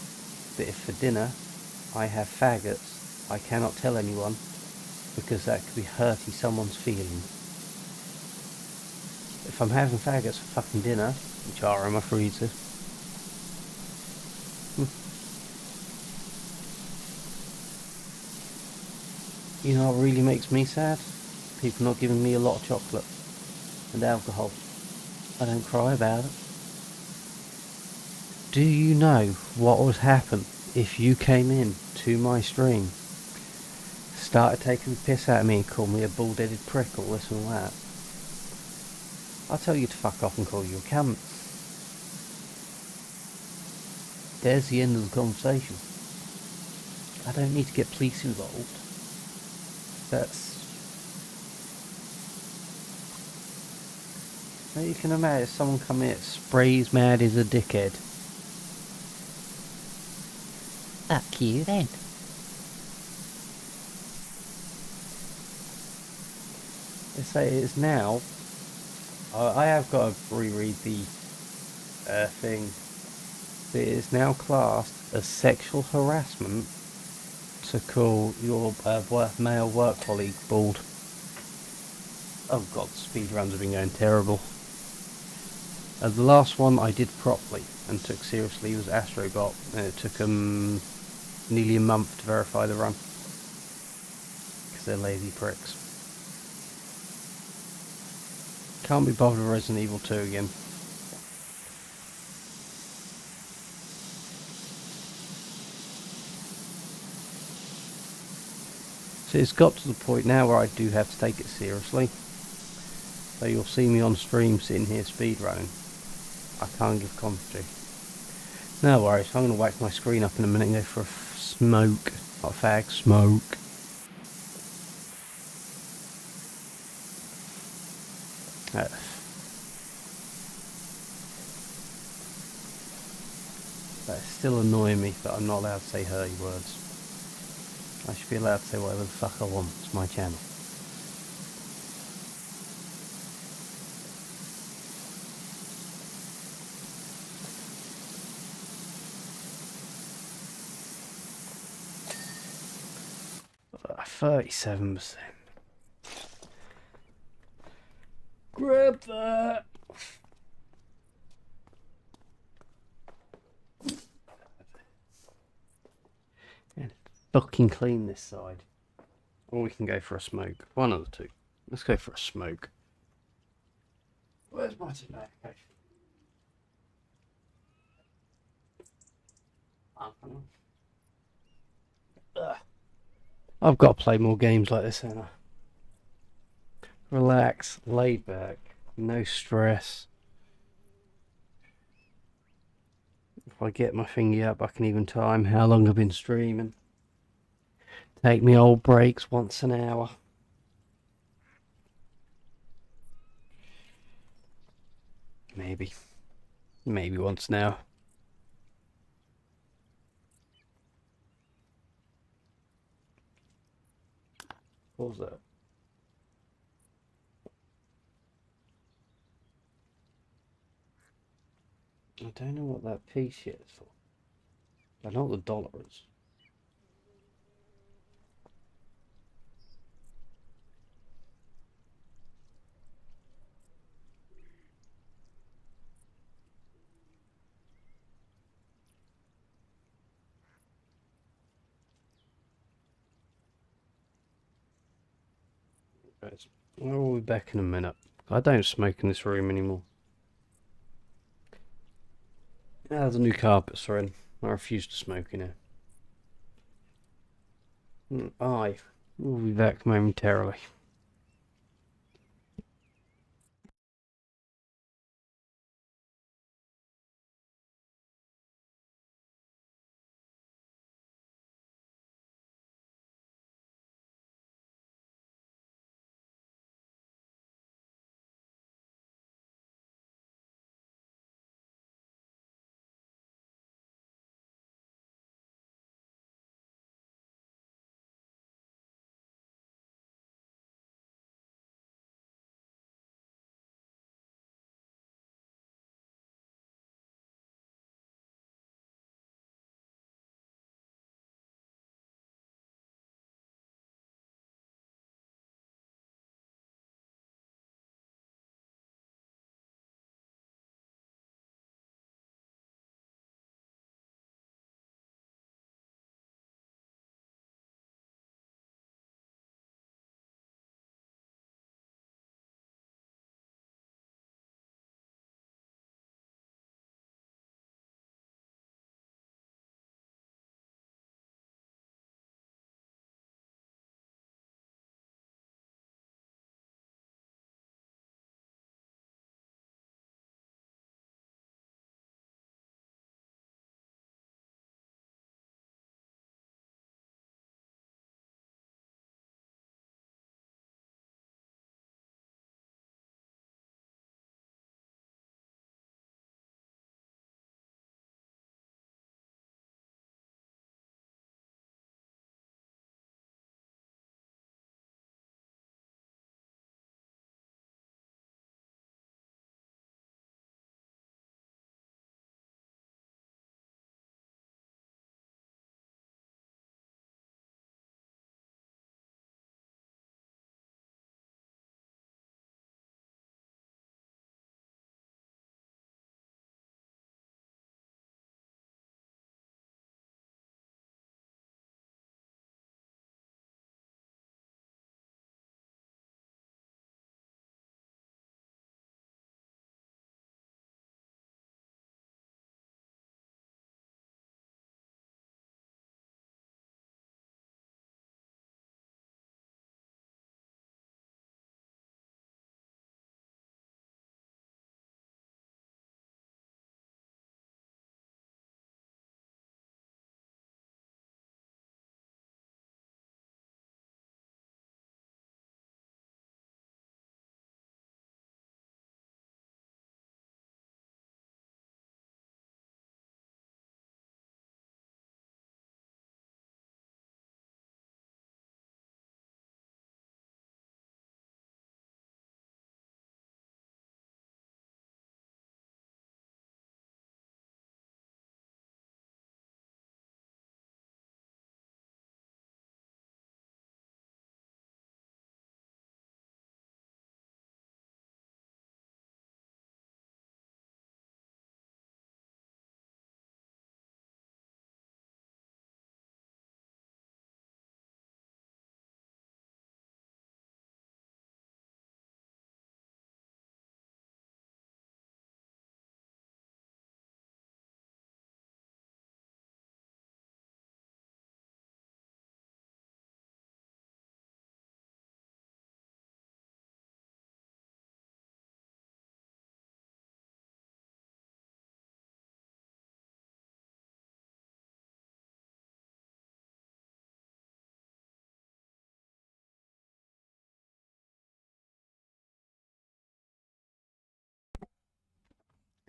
[SPEAKER 1] that if for dinner I have faggots, I cannot tell anyone because that could be hurting someone's feelings? If I'm having faggots for fucking dinner, which are in my freezer, you know what really makes me sad? People not giving me a lot of chocolate and alcohol. I don't cry about it. Do you know what would happen if you came in to my stream, started taking the piss out of me, called me a bald-headed prick, all this and all that? I'll tell you to fuck off and call you a cunt. There's the end of the conversation. I don't need to get police involved. That's... Now you can imagine someone come in, sprays mad as a dickhead. Fuck you then. They say it's now... I have got to reread the thing. It is now classed as sexual harassment to call your male work colleague bald. Oh god, speedruns have been going terrible. The last one I did properly and took seriously was Astrobot, and it took them nearly a month to verify the run. Because they're lazy pricks. Can't be bothered with Resident Evil 2 again. So it's got to the point now where I do have to take it seriously. So you'll see me on stream sitting here speedrunning. I can't give commentary. No worries, I'm going to whack my screen up in a minute and go for a smoke. Not a fag, smoke. That's still annoying me that I'm not allowed to say hurty words. I should be allowed to say whatever the fuck I want. It's my channel. Uh, 37%. Grab that! And fucking clean this side. Or we can go for a smoke. One of the two. Let's go for a smoke. Where's my tobacco? I've got to play more games like this, Anna. Relax, laid back, no stress. If I get my thingy up, I can even time how long I've been streaming. Take me old breaks once an hour. Maybe once an hour. What was that? I don't know what that piece yet is for. I know what the dollar is. Right. I'll be back in a minute. I don't smoke in this room anymore. Now the new carpets are in. I refuse to smoke in here. I will be back momentarily.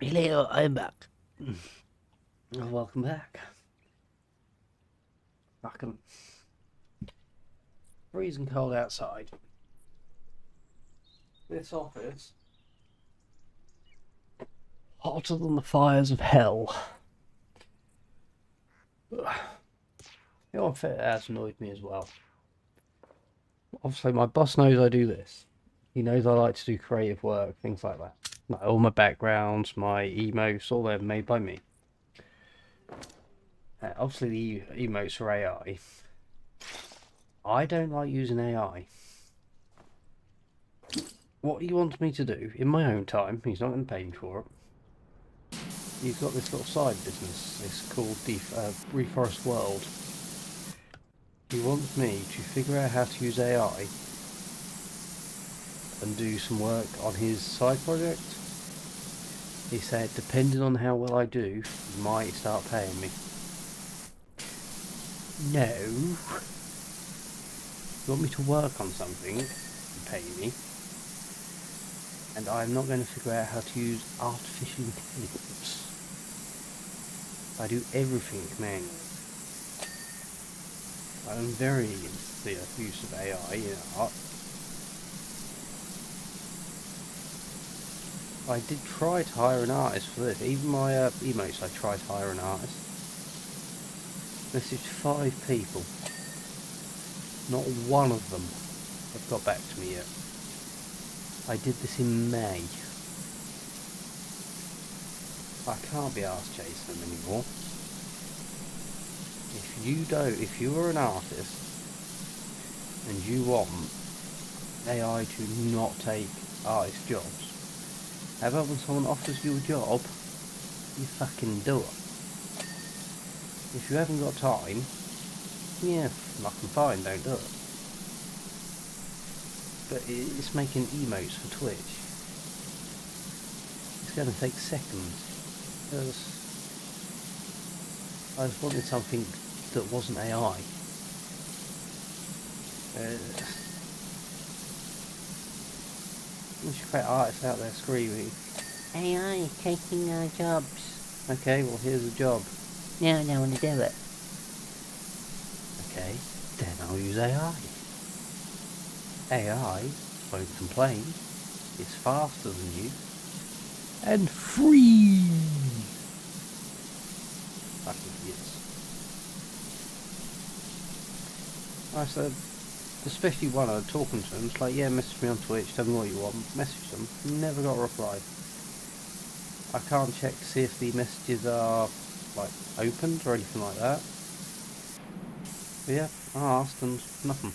[SPEAKER 1] Hello, I'm back. Oh, welcome back. Fucking freezing cold outside. This office hotter than the fires of hell. You know what has annoyed me as well? Obviously, my boss knows I do this. He knows I like to do creative work, things like that. Like all my backgrounds, my emotes, all they're made by me. Obviously, the emotes are AI. I don't like using AI. What he wants me to do in my own time, he's not going to pay me for it. He's got this little side business. It's called the Reforest World. He wants me to figure out how to use AI and do some work on his side project. He said, depending on how well I do, he might start paying me. No. You want me to work on something and pay me, and I'm not going to figure out how to use artificial intelligence. I do everything manually. I'm very against the use of AI in art. I did try to hire an artist for this. Even my emotes, I tried to hire an artist. Messaged 5 people. Not one of them have got back to me yet. I did this in May. I can't be arsed chasing them anymore. If you are an artist and you want AI to not take artist jobs, how about when someone offers you a job, you fucking do it. If you haven't got time, yeah, fucking fine, don't do it. But it's making emotes for Twitch. It's going to take seconds. Because I just wanted something that wasn't AI. You should create artists out there screaming, AI taking our jobs. Okay, well here's a job. No, I don't want to do it. Okay, then I'll use AI. AI won't complain. It's faster than you. And free! Fucking idiots. I said, especially when I was talking to them, it's like, yeah, message me on Twitch, tell me what you want, message them. Never got a reply. I can't check to see if the messages are, like, opened or anything like that. But yeah, I asked and nothing.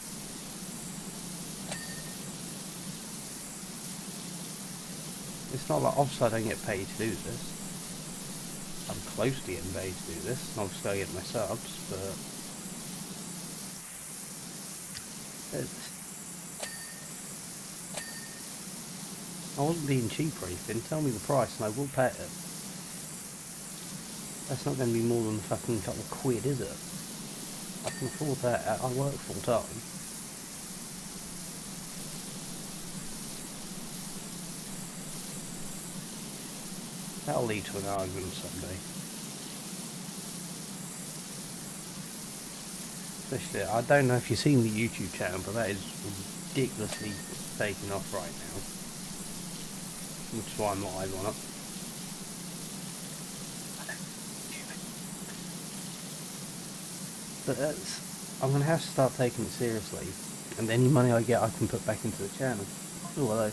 [SPEAKER 1] It's not like, obviously I don't get paid to do this. I'm close to getting paid to do this, and obviously I get my subs, but I wasn't being cheap or anything. Tell me the price and I will pay it. That's not going to be more than a fucking couple of quid, is it? I can afford that. I work full time. That'll lead to an argument someday. Especially, I don't know if you've seen the YouTube channel, but that is ridiculously taking off right now. Which is why I'm live on it. But I'm going to have to start taking it seriously. And any money I get, I can put back into the channel. Oh, hello.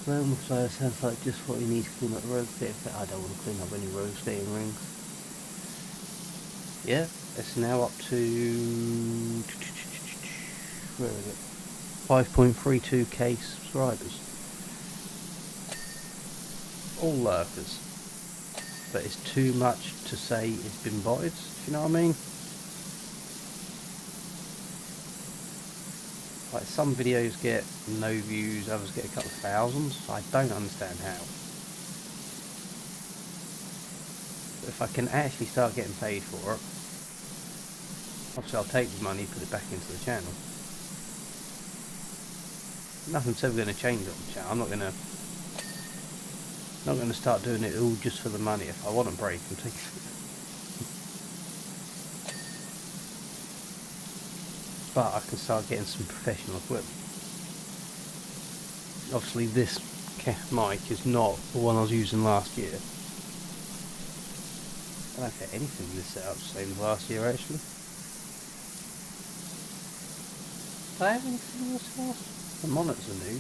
[SPEAKER 1] Realm Flare sounds like just what you need to clean up the road skating. I don't want to clean up any road skating rings. Yeah, it's now up to... where is it? 5.32k subscribers. All lurkers. But it's too much to say it's been botted, do you know what I mean? Like some videos get no views, others get a couple of thousands. I don't understand how. But if I can actually start getting paid for it, obviously I'll take the money, put it back into the channel. Nothing's ever going to change on the channel. I'm not going to Not going to start doing it all just for the money. If I want a break, I'm taking it. But I can start getting some professional equipment. Obviously this mic is not the one I was using last year. I don't think anything in this setup's the same as last year actually. Do I have anything in this house? The monitors are new.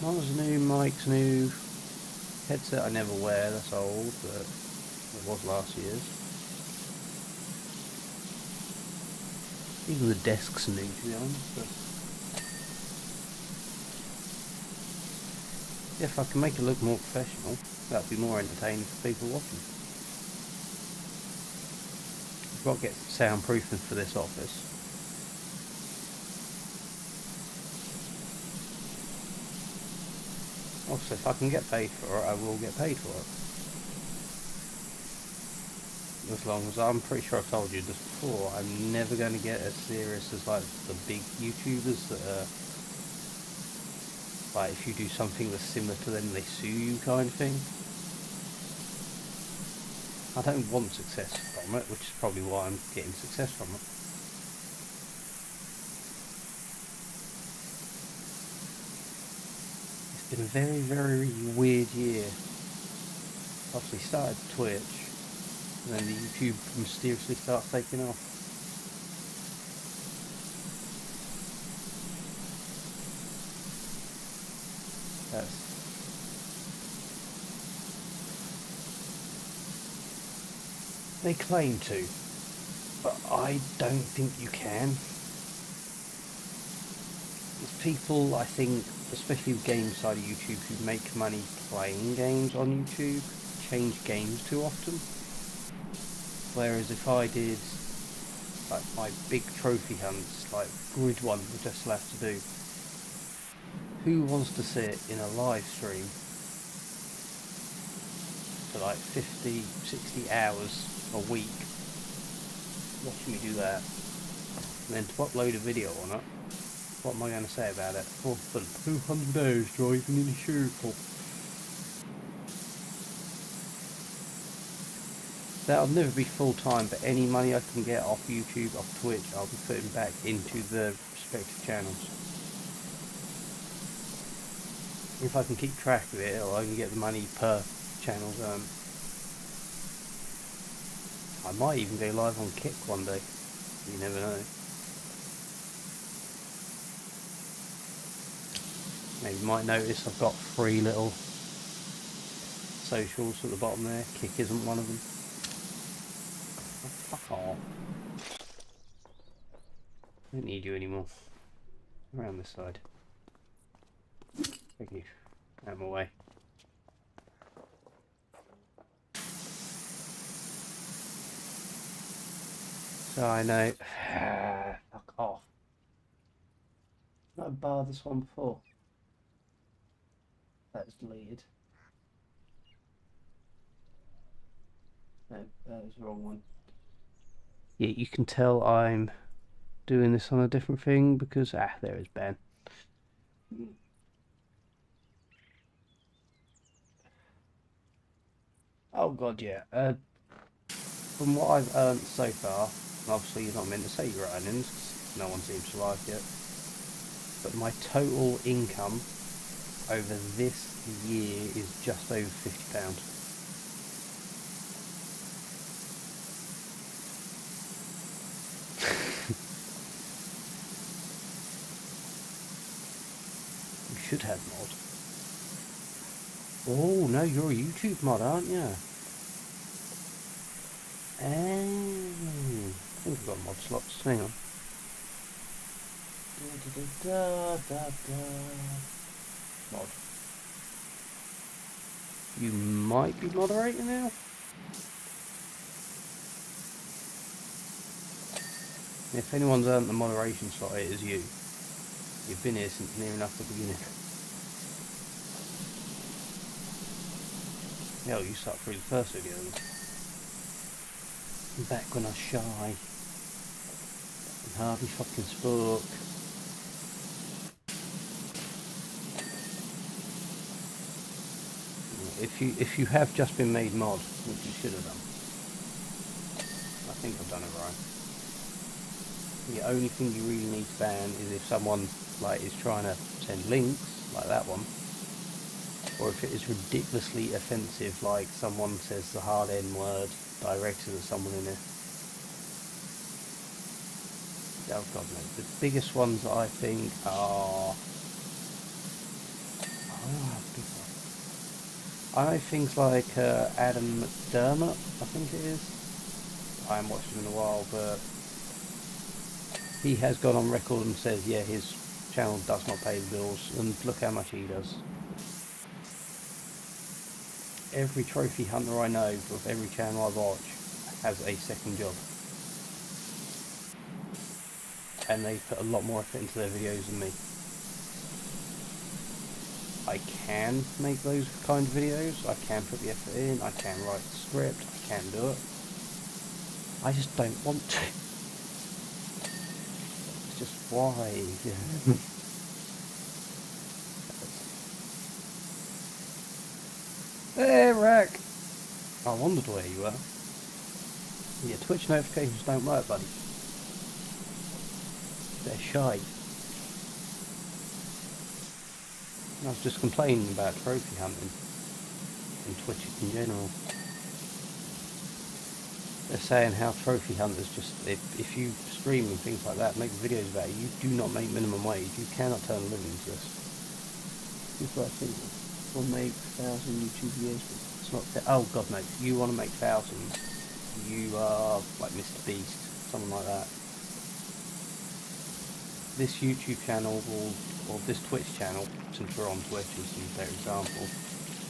[SPEAKER 1] Monitors are new, mic's new. Headset I never wear, that's old, but it was last year's. Even the desk's new, to be honest. But yeah, if I can make it look more professional, that'll be more entertaining for people watching. I've got to get soundproofing for this office. Also, if I can get paid for it, I will get paid for it. As long as, I'm pretty sure I've told you this before, I'm never going to get as serious as like the big YouTubers that are like, if you do something that's similar to them, they sue you kind of thing. I don't want success from it, which is probably why I'm getting success from it. It's been a very, very weird year. Obviously started Twitch, and then the YouTube mysteriously starts taking off. They claim to, but I don't think you can. There's people, I think, especially the game side of YouTube, who make money playing games on YouTube, change games too often. Whereas if I did like my big trophy hunts, like grid one, which I still have to do, who wants to sit in a live stream for like 50, 60 hours a week watching me do that, and then to upload a video on it? What am I going to say about it? Oh, for 200 days driving in a circle. That'll never be full time, but any money I can get off YouTube, off Twitch, I'll be putting back into the respective channels. If I can keep track of it, or I can get the money per channel earned. I might even go live on Kick one day. You never know. Now you might notice I've got 3 little socials at the bottom there. Kick isn't one of them. Oh, fuck off. I don't need you anymore. Around this side. Thank you. Out of my way. So I know. Fuck off. Did I bar this one before? That's deleted. No, that was the wrong one. Yeah, you can tell I'm doing this on a different thing because there is Ben. Oh god, yeah. From what I've earned so far, and obviously you're not meant to say your earnings because no one seems to like it, but my total income over this year is just over £50. You should have mod. Oh no, you're a YouTube mod, aren't you? Oh, I think I've got mod slots. Hang on. Mod. You might be moderating now. If anyone's earned the moderation slot, it is you. You've been here since near enough the beginning. Hell, you sat through the first video. Back when I was shy and hardly fucking spoke. if you have just been made mod, which you should have done, I think I've done it right. The only thing you really need to ban is if someone like is trying to send links like that one, or if it is ridiculously offensive, like someone says the hard N word directed at someone in it. Oh god no. The biggest ones I think are I know things like Adam McDermott, I think it is. I haven't watched him in a while, but he has gone on record and says, yeah, his channel does not pay the bills, and look how much he does. Every trophy hunter I know of every channel I watch has a second job. And they put a lot more effort into their videos than me. I can make those kind of videos, I can put the effort in, I can write the script, I can do it. I just don't want to. It's just why. Hey, Rack! I wondered where you were. Your Twitch notifications don't work, buddy. They're shy. I was just complaining about trophy hunting and Twitch in general. They're saying how trophy hunters just, if you stream and things like that, make videos about it, you do not make minimum wage. You cannot turn a living into this. People I think will make 1,000 YouTube videos. It's not. Oh god no! You want to make thousands? You are like Mr. Beast, something like that. This YouTube channel will, or this Twitch channel, since we're on Twitch as a better example,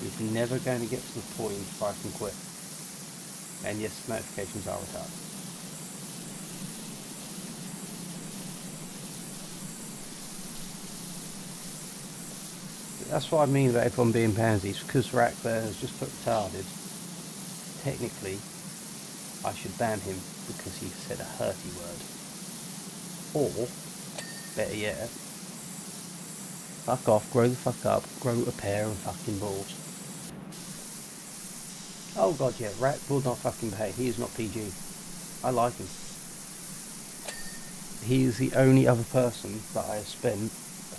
[SPEAKER 1] is never going to get to the point where I can quit. And yes, notifications are retarded. That's what I mean about everyone being pansies, because Rack there has just put retarded. Technically, I should ban him because he said a hurty word. Or, better yet, fuck off, grow the fuck up, grow a pair of fucking balls. Oh god yeah, Rack will not fucking pay, he is not PG. I like him. He is the only other person that I have spent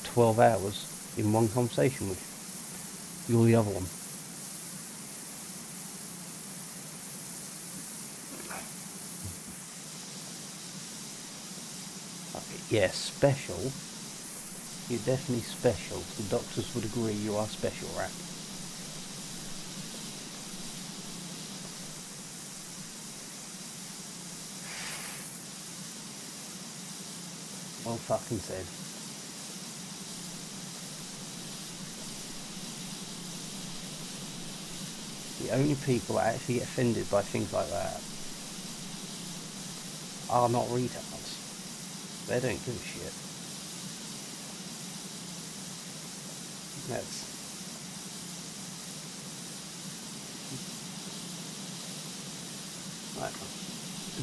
[SPEAKER 1] 12 hours in one conversation with. You're the other one. Yeah, special. You're definitely special. The doctors would agree you are special, Rack. Well fucking said. The only people that actually get offended by things like that are not retards. They don't give a shit. That's...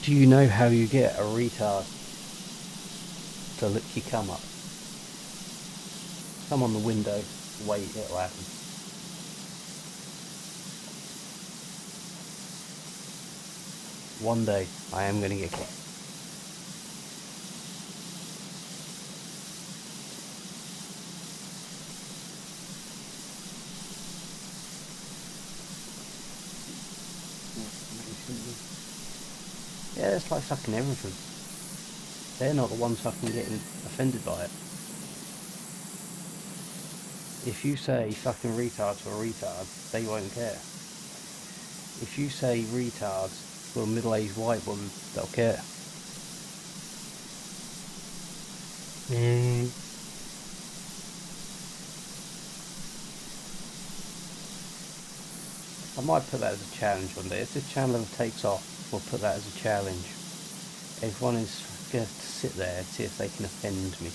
[SPEAKER 1] Do you know how you get a retard to lick your cum up? Come on the window, wait, it'll happen. One day, I am going to get caught. Yeah, it's like fucking everything. They're not the ones fucking getting offended by it. If you say fucking retard to a retard, they won't care. If you say retard to a middle-aged white woman, they'll care. I might put that as a challenge one day. If this channel ever takes off, we'll put that as a challenge. Everyone is going to sit there and see if they can offend me.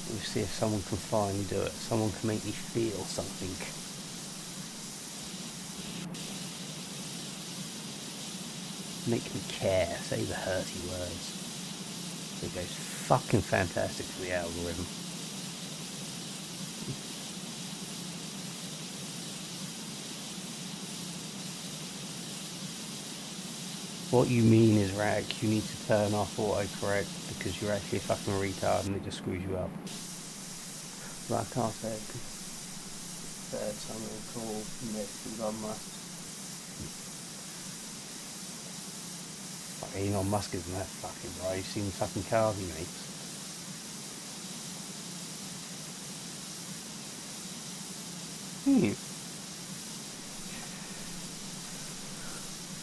[SPEAKER 1] We'll see if someone can finally do it. Someone can make me feel something. Make me care. Say the hurty words. So it goes fucking fantastic for the algorithm. What you mean is, Rag, you need to turn off autocorrect because you're actually a fucking retard and it just screws you up. Like I said, something called Elon Musk. Fuck, Elon Musk isn't that fucking right. You've seen the fucking cars he makes.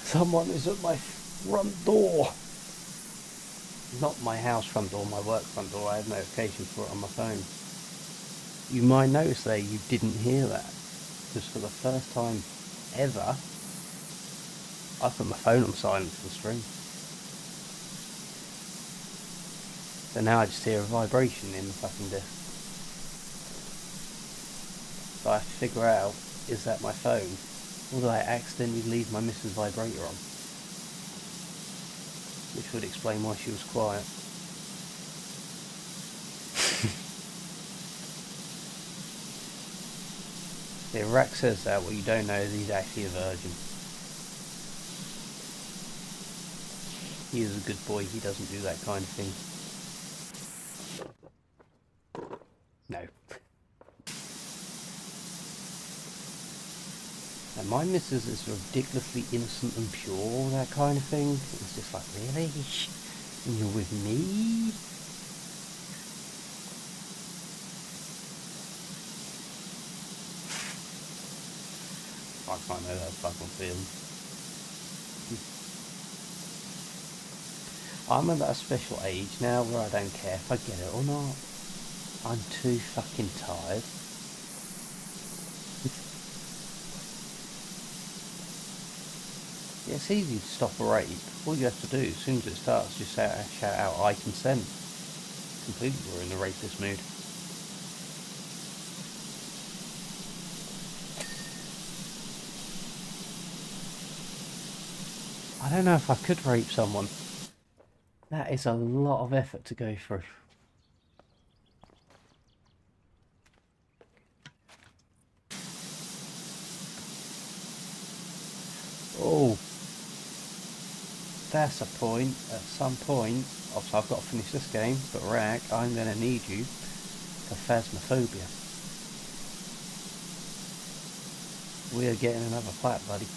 [SPEAKER 1] Someone is at my front door. Not my house front door, my work front door. I have notifications for it on my phone. You might notice there you didn't hear that. Because for the first time ever, I put my phone on silent for the stream. So now I just hear a vibration in the fucking desk. So I have to figure out, is that my phone? Or did I accidentally leave my missus' vibrator on? Which would explain why she was quiet. Yeah, Rack says that. What you don't know is he's actually a virgin. He is a good boy. He doesn't do that kind of thing. No. And my missus is ridiculously innocent and pure, that kind of thing. It's just like, really? And you're with me? I can't know that fucking feeling. I'm at that special age now where I don't care if I get it or not. I'm too fucking tired. Yeah, it's easy to stop a rape. All you have to do, as soon as it starts, just shout out, I consent. Completely, we're in the rapist mood. I don't know if I could rape someone. That is a lot of effort to go through. Oh, that's a point. At some point, obviously I've got to finish this game, but Rag, I'm going to need you for Phasmophobia. We are getting another plat, buddy.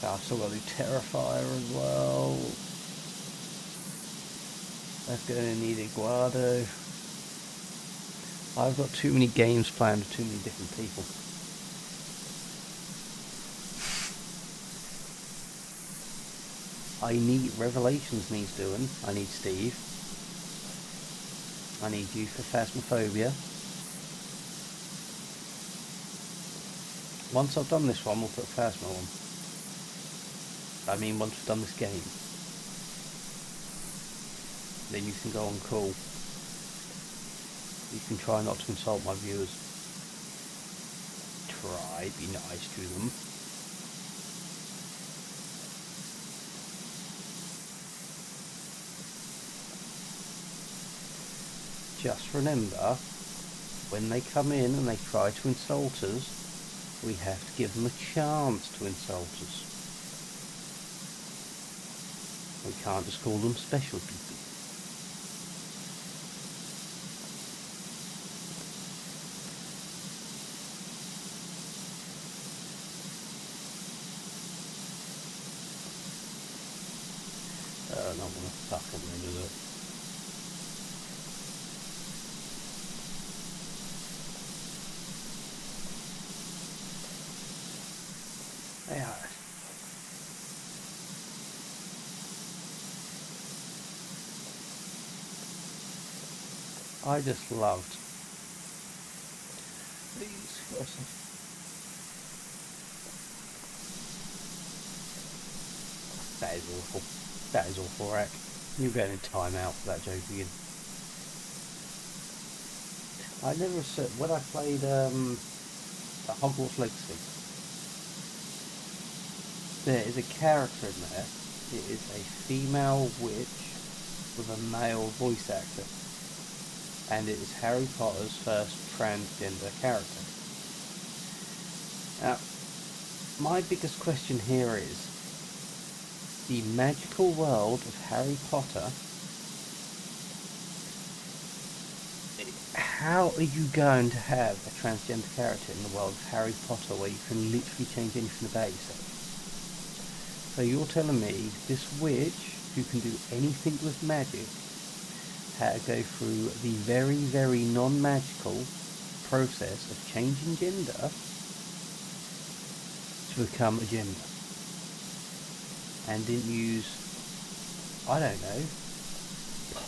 [SPEAKER 1] I've still got to do Terrifier as well. That's going to need Iguado. I've got too many games planned with too many different people. I need Revelations needs doing. I need Steve. I need you for Phasmophobia. Once I've done this one, we'll put Phasma on. I mean, once we've done this game, then you can go on call. You can try not to insult my viewers. Try, be nice to them. Just remember, when they come in and they try to insult us, we have to give them a chance to insult us. We can't just call them special people. I don't want to fucking remember that. Yeah. I just loved these. That is awful. That is awful, Rack. You're getting time out for that joke again. I never said when I played Hogwarts Legacy. There is a character in there. It is a female witch with a male voice actor. And it is Harry Potter's first transgender character. Now, my biggest question here is the magical world of Harry Potter. How are you going to have a transgender character in the world of Harry Potter where you can literally change anything about yourself? So you're telling me this witch who can do anything with magic had to go through the very, very non-magical process of changing gender to become a gender, and didn't use, I don't know,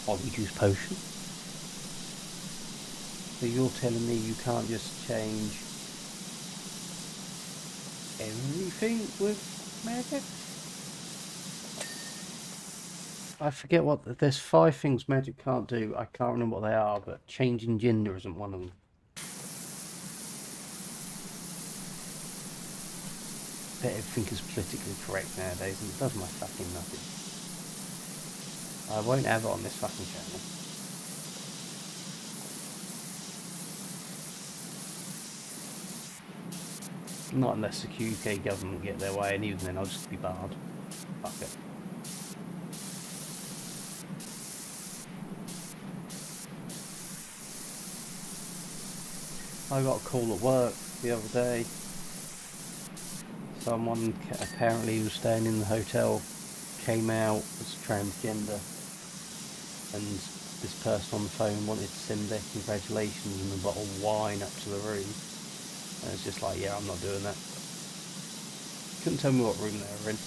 [SPEAKER 1] polyjuice potion? So you're telling me you can't just change everything with magic? I forget what, there's 5 things magic can't do. I can't remember what they are, but changing gender isn't one of them. But everything is politically correct nowadays, and it does my fucking nothing. I won't have it on this fucking channel. Not unless the UK government get their way, and even then I'll just be barred. Fuck it. I got a call at work the other day. Someone apparently who was staying in the hotel came out as transgender, and this person on the phone wanted to send their congratulations and a bottle of wine up to the room. And it's just like, yeah, I'm not doing that. Couldn't tell me what room they were in.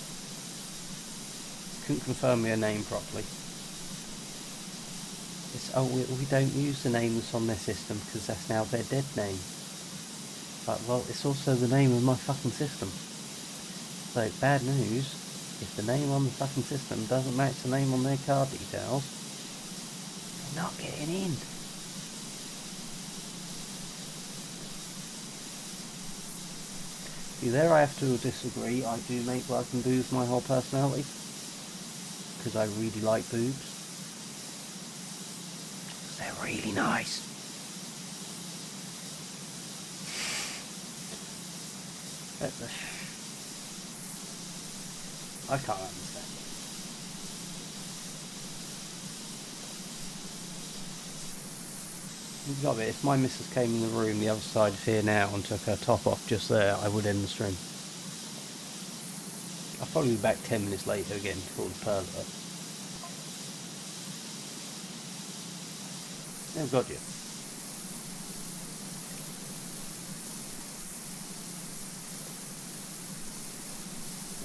[SPEAKER 1] Couldn't confirm me a name properly. It's, oh, we don't use the name that's on their system because that's now their dead name. But, well, it's also the name of my fucking system. So, bad news, if the name on the fucking system doesn't match the name on their card details, they're not getting in. See, there I have to disagree. I do make work and boobs my whole personality, because I really like boobs. They're really nice. I can't understand it. You've got it. If my missus came in the room the other side of here now and took her top off just there, I would end the stream. I'll probably be back 10 minutes later again to call the pervert. Oh, got you.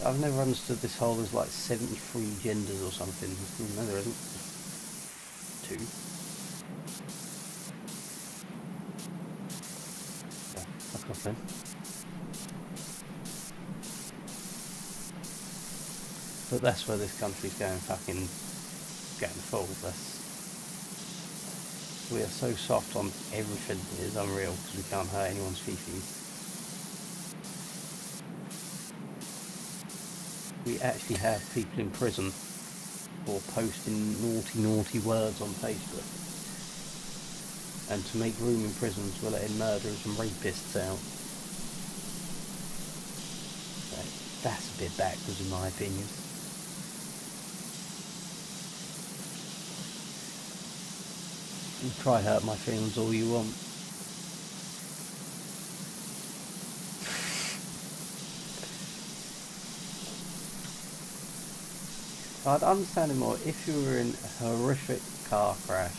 [SPEAKER 1] I've never understood this whole, there's like 73 genders or something. No, there isn't. 2. Yeah, fuck off then. But that's where this country's going fucking getting full. We are so soft on everything, it is unreal, because we can't hurt anyone's feces. We actually have people in prison for posting naughty words on Facebook. And to make room in prisons, we're letting murderers and rapists out. So that's a bit backwards in my opinion. You try hurt my feelings all you want. I'd understand it more if you were in a horrific car crash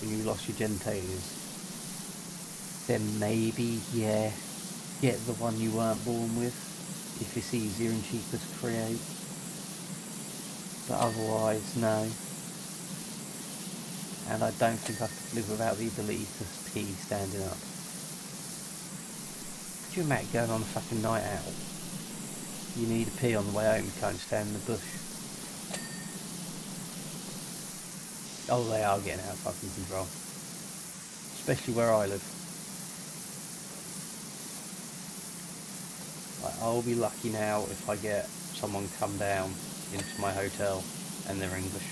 [SPEAKER 1] and you lost your genitalias. Then maybe, yeah, get the one you weren't born with, if it's easier and cheaper to create. But otherwise, no. And I don't think I could live without the ability to pee standing up. Could you imagine going on a fucking night out? You need a pee on the way home, you can't stand in the bush. Oh, they are getting out of fucking control. Especially where I live. Like, I'll be lucky now if I get someone come down into my hotel and they're English.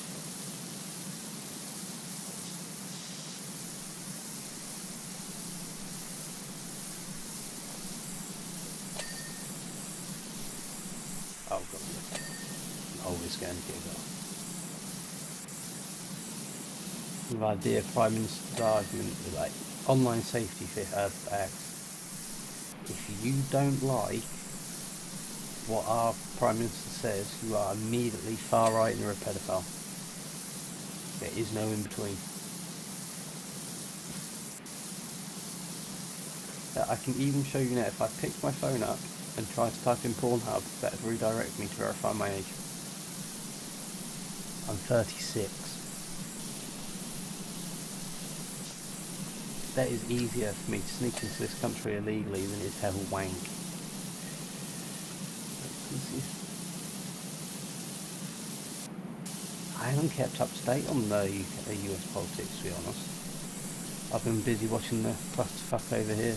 [SPEAKER 1] Oh god, always going to get off. The idea Prime Minister's argument with like online safety act. If you don't like what our Prime Minister says, you are immediately far right and you're a pedophile. There is no in between. I can even show you now, if I pick my phone up and try to type in Pornhub, that would redirect me to verify my age. I'm 36. That is easier for me to sneak into this country illegally than it is to have a wank. I haven't kept up to date on the US politics, to be honest. I've been busy watching the clusterfuck over here.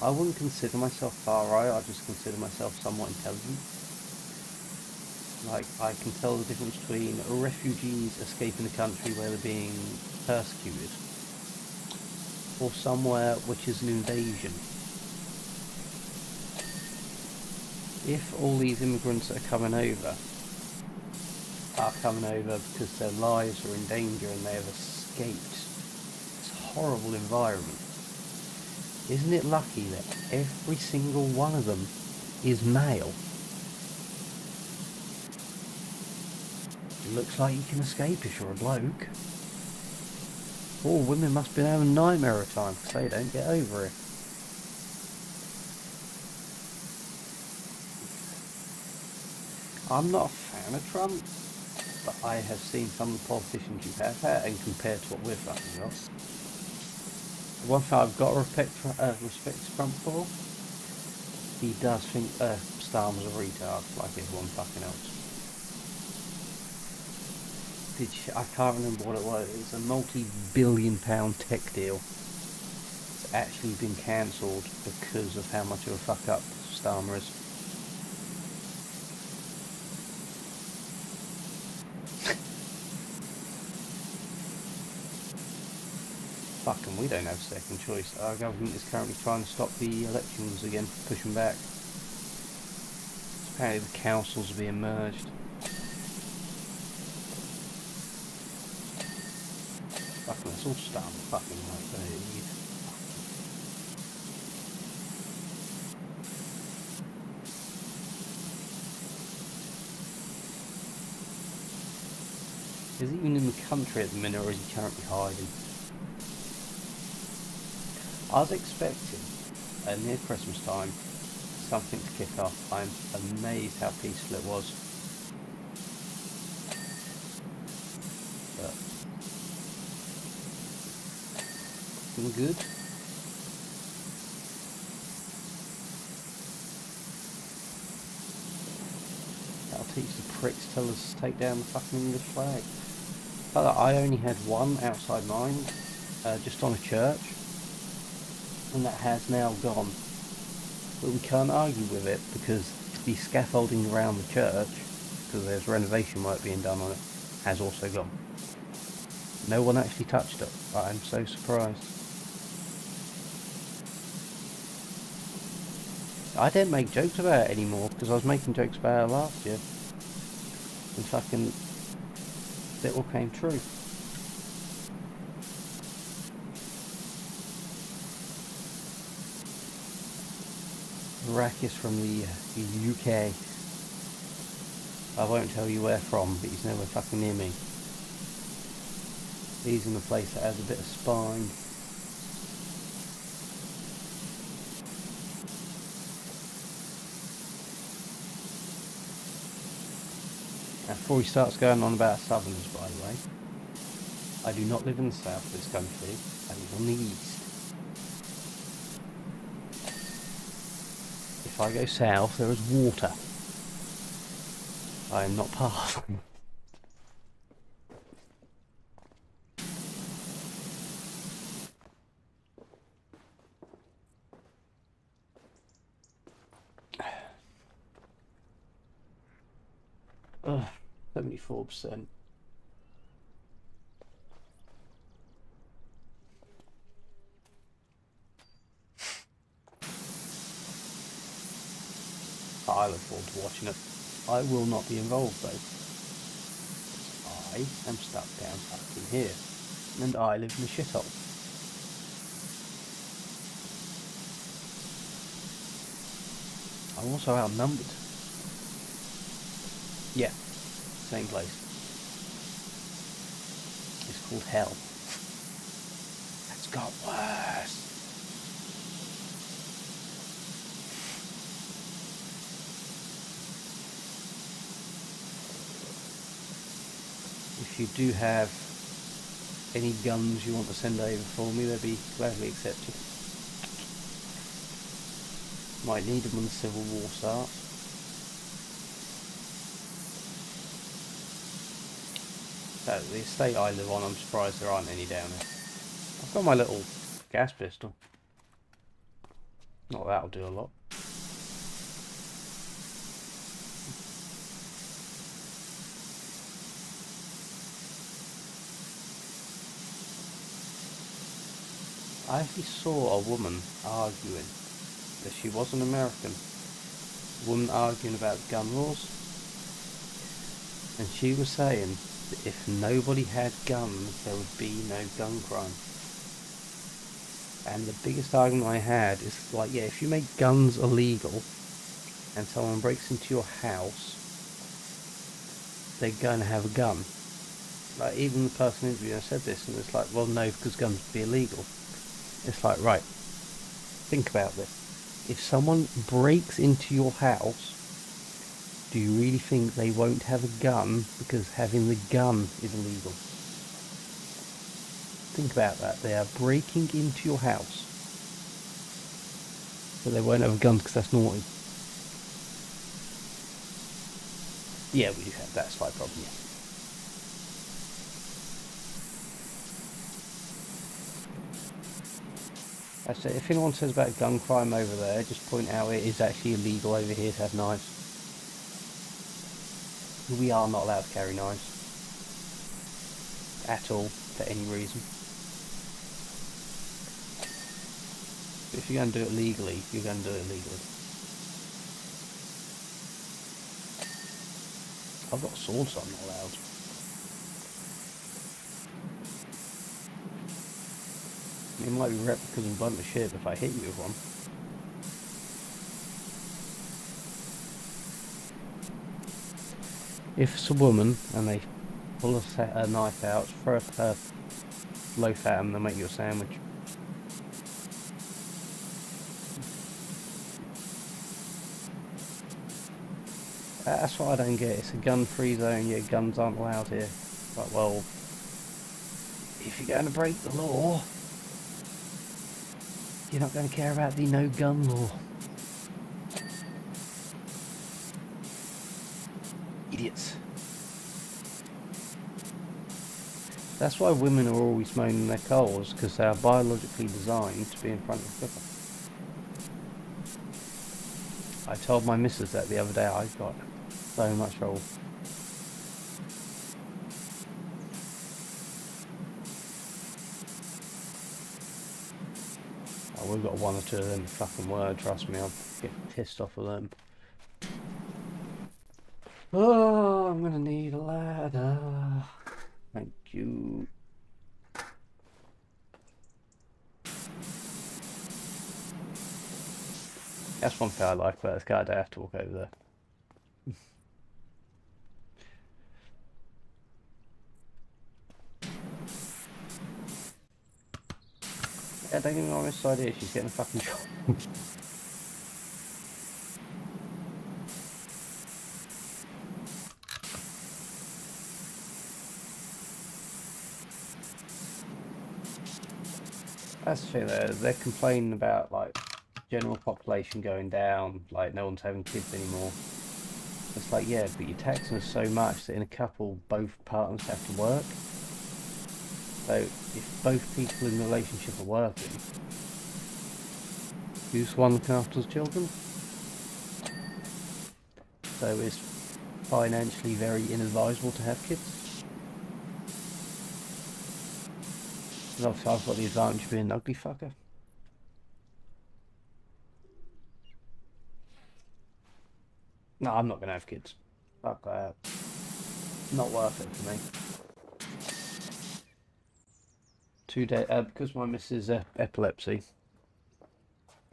[SPEAKER 1] I wouldn't consider myself far right, I just consider myself somewhat intelligent. Like, I can tell the difference between refugees escaping the country where they're being persecuted, or somewhere which is an invasion. If all these immigrants that are coming over because their lives are in danger and they have escaped this horrible environment, isn't it lucky that every single one of them is male? It looks like you can escape if you're a bloke. Poor women must be having a nightmare of time because they don't get over it. I'm not a fan of Trump, but I have seen some of the politicians you have had and compared to what we're fucking got. The one thing I've got to respect Trump for, he does think Starmer's a retard like everyone fucking else. I can't remember what it was. It was a multi-billion-pound tech deal. It's actually been cancelled because of how much of a fuck up Starmer is. Fucking, we don't have a second choice. Our government is currently trying to stop the elections again, push them back. Apparently the councils are being merged. Fucking, it's all starting fucking like that. Is he even in the country at the minute, or is he currently hiding? I was expecting, near Christmas time, something to kick off. I'm amazed how peaceful it was. But, looking good. That'll teach the pricks to tell us to take down the fucking English flag. But I only had one outside mine, just on a church, and that has now gone. But we can't argue with it because the scaffolding around the church, because there's renovation work being done on it, has also gone. No one actually touched it. I'm so surprised. I didn't make jokes about it anymore because I was making jokes about it last year. And fucking, it all came true. Rack is from the UK. I won't tell you where from, but he's nowhere fucking near me. He's in a place that has a bit of spine. Now, before he starts going on about Southerners, by the way, I do not live in the south of this country. I live on the east. If I go south, there is water. I am not part of it. Ugh, 74%. I look forward to watching it. I will not be involved though. I am stuck down fucking here. And I live in a shithole. I'm also outnumbered. Yeah, same place. It's called hell. It's got worse. If you do have any guns you want to send over for me, they'll be gladly accepted. Might need them when the Civil War starts. So the estate I live on, I'm surprised there aren't any down there. I've got my little gas pistol. Not that'll do a lot. I actually saw a woman arguing, that she was an American, a woman arguing about gun laws, and she was saying that if nobody had guns, there would be no gun crime. And the biggest argument I had is like, yeah, if you make guns illegal and someone breaks into your house, they're going to have a gun. Like, even the person interviewing said this, and it's like, well, no, because guns would be illegal. It's like, right, think about this. If someone breaks into your house, do you really think they won't have a gun because having the gun is illegal? Think about that. They are breaking into your house, but they won't have a gun because that's naughty. Yeah, we do have that slight problem, yeah. I say, if anyone says about gun crime over there, just point out it is actually illegal over here to have knives. We are not allowed to carry knives. At all, for any reason. But if you're going to do it legally, you're going to do it legally. I've got swords, so I'm not allowed. It might be replicas and blunt as shit if I hit you with one. If it's a woman and they pull a knife out, throw a loaf at them, they'll make you a sandwich. That's what I don't get. It's a gun-free zone, yet guns aren't allowed here. But, well, if you're going to break the law, you're not going to care about the no-gun law. Idiots. That's why women are always moaning their coals, because they are biologically designed to be in front of the cooker. I told my missus that the other day. I got so much trouble. Oh, we've got one or two of them fucking word, trust me, I'll get pissed off of them. Oh, I'm gonna need a ladder. Thank you. That's one thing I like about this guy, I don't have to walk over there. Yeah, don't get me wrong, this idea, she's getting a fucking job. That's the thing, they're complaining about, like, general population going down, like, no one's having kids anymore. It's like, yeah, but you're taxing us so much that in a couple, both partners have to work. So, if both people in the relationship are working, who's the one looking after the children? So it's financially very inadvisable to have kids. And obviously I've got the advantage of being an ugly fucker. No, I'm not going to have kids. Fuck that. Not worth it for me. 2 days, because my missus epilepsy.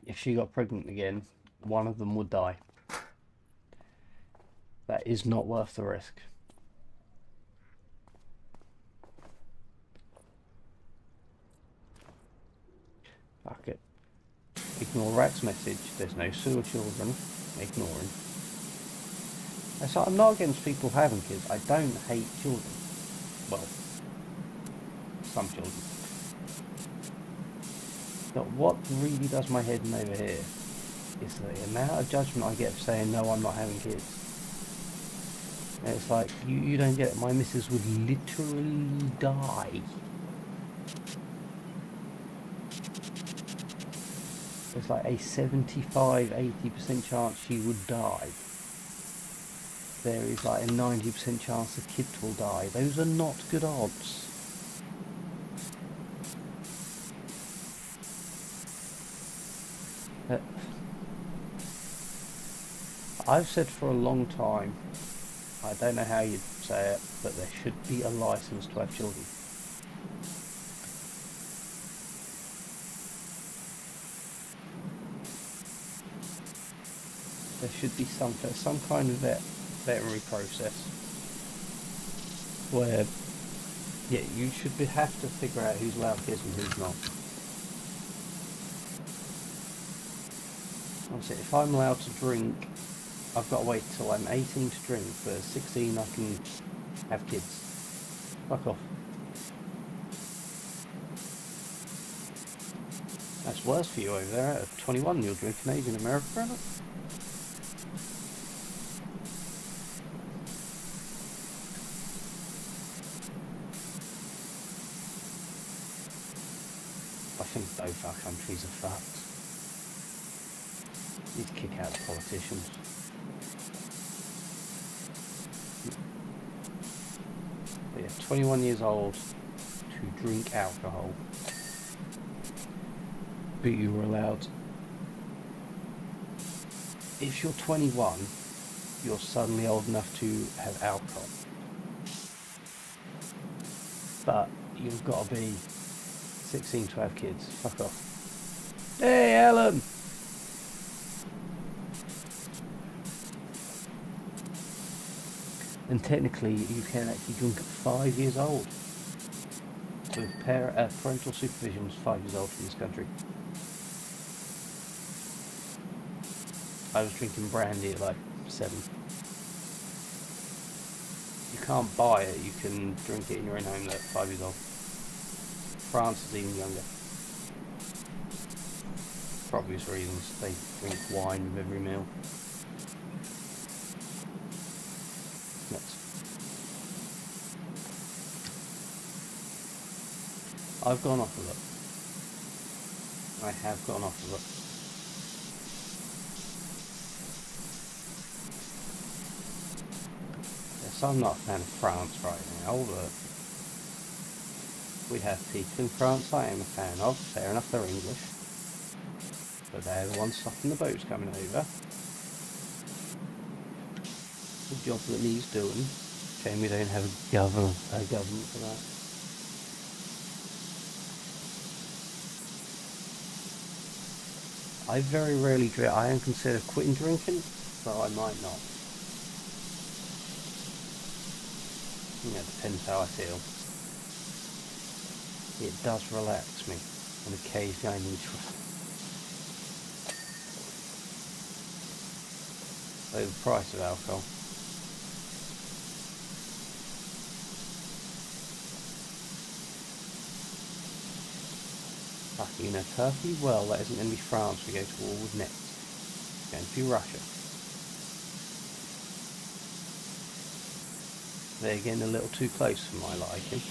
[SPEAKER 1] If she got pregnant again, one of them would die. That is not worth the risk. Fuck it. Ignore Rack's message. There's no sewer children. Ignoring. So I'm not against people having kids. I don't hate children. Well, some children. But what really does my head in over here is the amount of judgment I get for saying no, I'm not having kids. And it's like, you don't get it. My missus would literally die. There's like a 75-80% chance she would die. There is like a 90% chance the kid will die. Those are not good odds. I've said for a long time, I don't know how you'd say it, but there should be a license to have children. There should be some kind of veterinary process where, yeah, you should have to figure out who's allowed kids and who's not. Honestly, if I'm allowed to drink, I've got to wait till I'm 18 to drink, but at 16 I can have kids. Fuck off. That's worse for you over there. At 21 you'll drink Canadian American. I think both our countries are fucked. Need to kick out the politicians. But yeah, 21 years old to drink alcohol. But you were allowed. If you're 21, you're suddenly old enough to have alcohol. But you've got to be 16 to have kids. Fuck off. Hey, Alan! And technically, you can actually drink at 5 years old. With parental supervision is 5 years old in this country. I was drinking brandy at like 7. You can't buy it, you can drink it in your own home at 5 years old. France is even younger. For obvious reasons, they drink wine with every meal. Nuts. I've gone off of it. I have gone off of it. Yes, I'm not a fan of France right now, but we have people in France I am a fan of. Fair enough, they're English. But they're the ones stopping the boats coming over. The job that needs doing. Shame we don't have a government for that. I very rarely drink. I am considered quitting drinking, but I might not. You know, it depends how I feel. It does relax me, and occasionally I need to. So the price of alcohol. Fuck, you know perfectly well that isn't going to be France we go to war with next. It's going to be Russia. They're getting a little too close for my liking.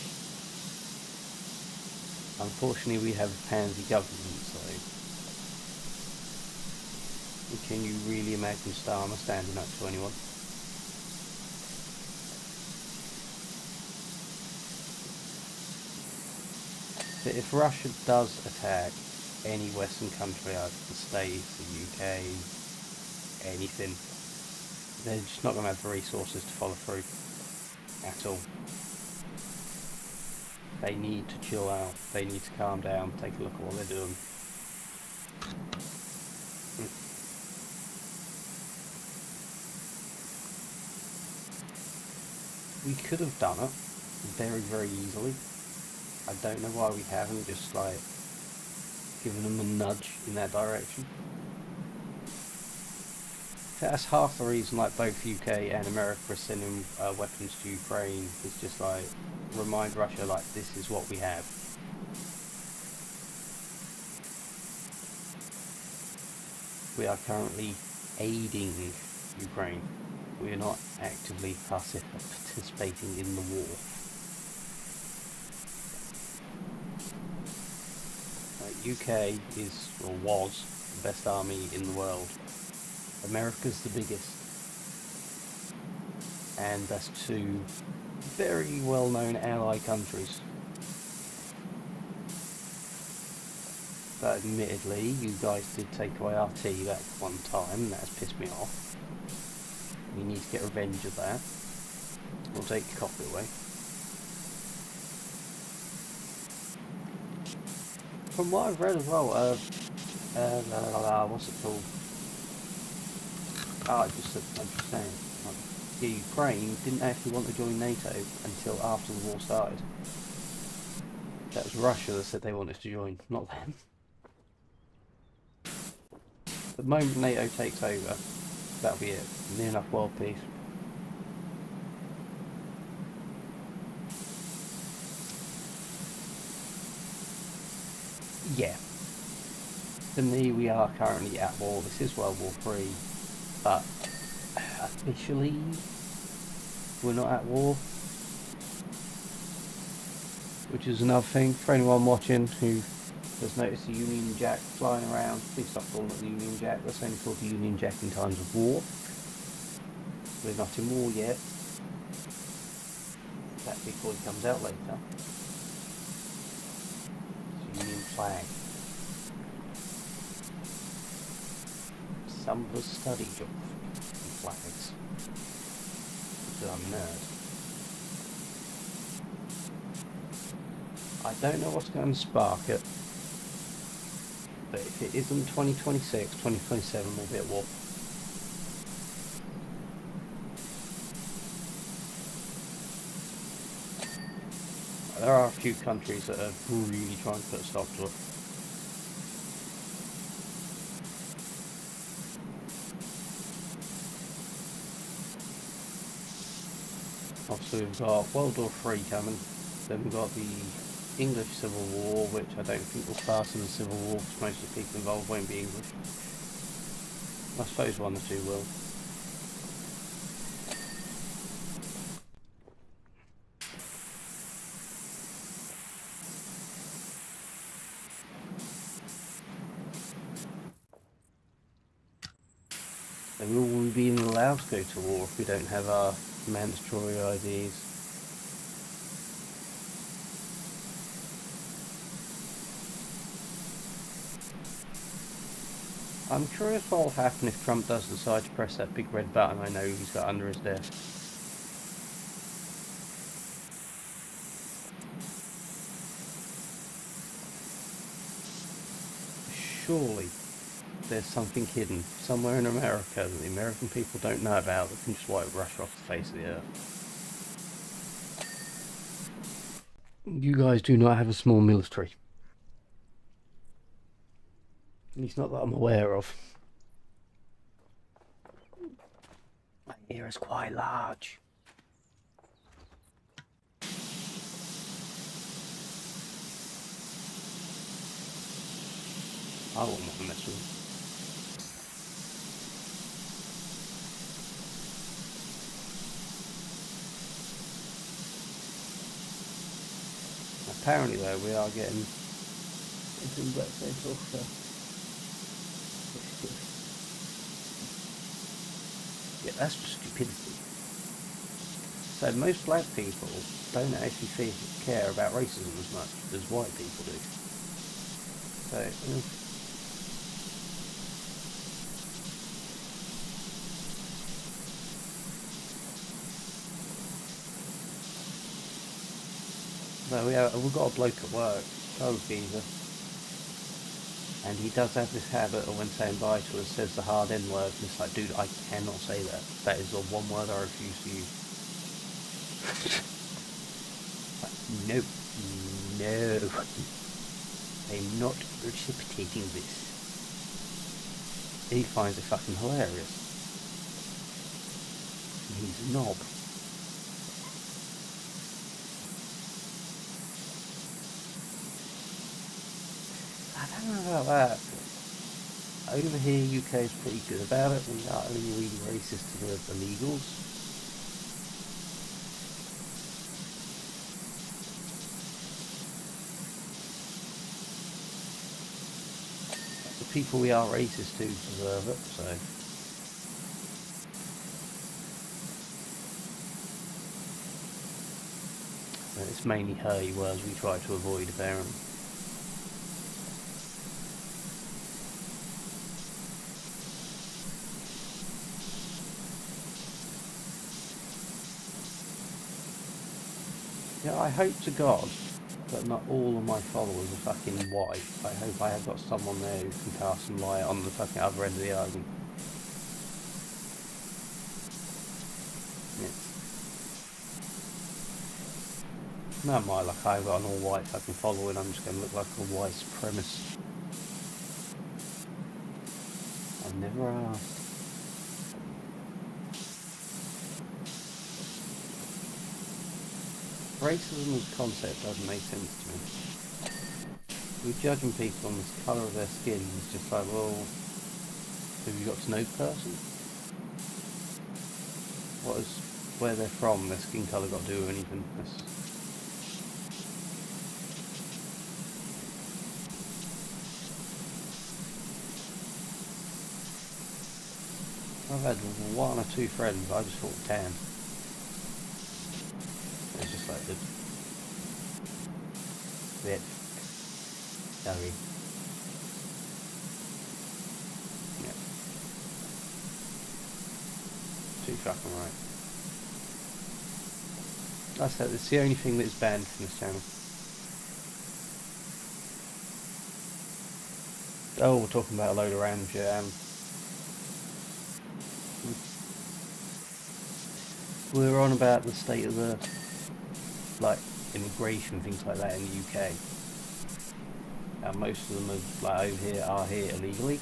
[SPEAKER 1] Unfortunately, we have a pansy government, so can you really imagine Starmer standing up to anyone? But if Russia does attack any Western country, like the States, the UK, anything, They're just not going to have the resources to follow through at all. They need to chill out. They need to calm down, take a look at what they're doing. We could have done it very, very easily. I don't know why we haven't just like given them a nudge in that direction. That's half the reason like both UK and America are sending weapons to Ukraine. It's just like remind Russia like this is what we have. We are currently aiding Ukraine. We are not actively participating in the war. UK is, or was, the best army in the world. America's the biggest. And that's two very well-known ally countries. But admittedly, you guys did take away our tea that one time, and that's pissed me off. We need to get revenge of that. We'll take your coffee away. From what I've read as well, what's it called? I'm just saying. Yeah, Ukraine didn't actually want to join NATO until after the war started. That was Russia that said they wanted to join, not them. The moment NATO takes over, that'll be it. Near enough world peace. Yeah. To me, we are currently at war. This is World War III, but officially, we're not at war. Which is another thing for anyone watching who has noticed the Union Jack flying around. Please stop calling it the Union Jack. That's only called the Union Jack in times of war. We're not in war yet. That big boy comes out later. Union flag. Some of us study geography and flags. Because I'm a nerd. I don't know what's going to spark it. But if it isn't 2026, 2027 will be at war. There are a few countries that are really trying to put a stop to it. Obviously we've got World War III coming, then we've got the English Civil War, which I don't think will pass in the Civil War because most of the people involved won't be English. I suppose one or two will. And will we be even allowed to go to war if we don't have our mandatory IDs? I'm curious what will happen if Trump does decide to press that big red button I know he's got under his desk. Surely there's something hidden somewhere in America that the American people don't know about that can just wipe Russia off the face of the earth. You guys do not have a small military. At least not that I'm aware of. My ear is quite large. I wouldn't want to mess with them. Apparently though, we are getting into black face. Yeah, that's just stupidity. So most black people don't actually care about racism as much as white people do. So, No, we've got a bloke at work, Charles Geezer, and he does have this habit of when saying bye to us, says the hard N word, and it's like, dude, I cannot say that. That is the one word I refuse to use. Like, no, I'm not reciprocating this. He finds it fucking hilarious. He's a knob. I don't know about that. Over here, UK is pretty good about it. We are only really racist to the illegals. The people we are racist to deserve it, so. And it's mainly her words we try to avoid apparently. Yeah, I hope to God that not all of my followers are fucking white. I hope I have got someone there who can cast some light on the fucking other end of the argument. No, my luck, I've got an all-white fucking following, I'm just going to look like a white supremacist. I've never asked. Racism as a concept doesn't make sense to me. We're judging people on the colour of their skin, it's just like, well, have you got to know the person? What is where they're from, their skin colour got to do with anything? I've had one or two friends I just thought tan. It's just like the bit sorry. Yeah. Too fucking right. I said it's the only thing that's banned from this channel. Oh, we're talking about a load of random shit. We were on about the state of the, like, immigration, things like that in the UK. And most of them are, like, over here, are here illegally.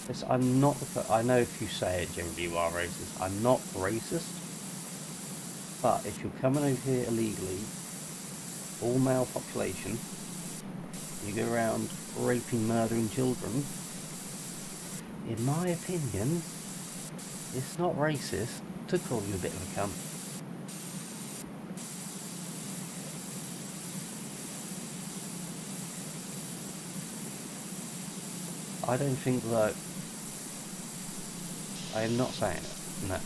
[SPEAKER 1] Yes, I'm not, I know if you say it, generally you are racist. I'm not racist. But if you're coming over here illegally, all male population, you go around raping, murdering children, in my opinion, it's not racist to call you a bit of a cunt. I don't think that... I am not saying it, no.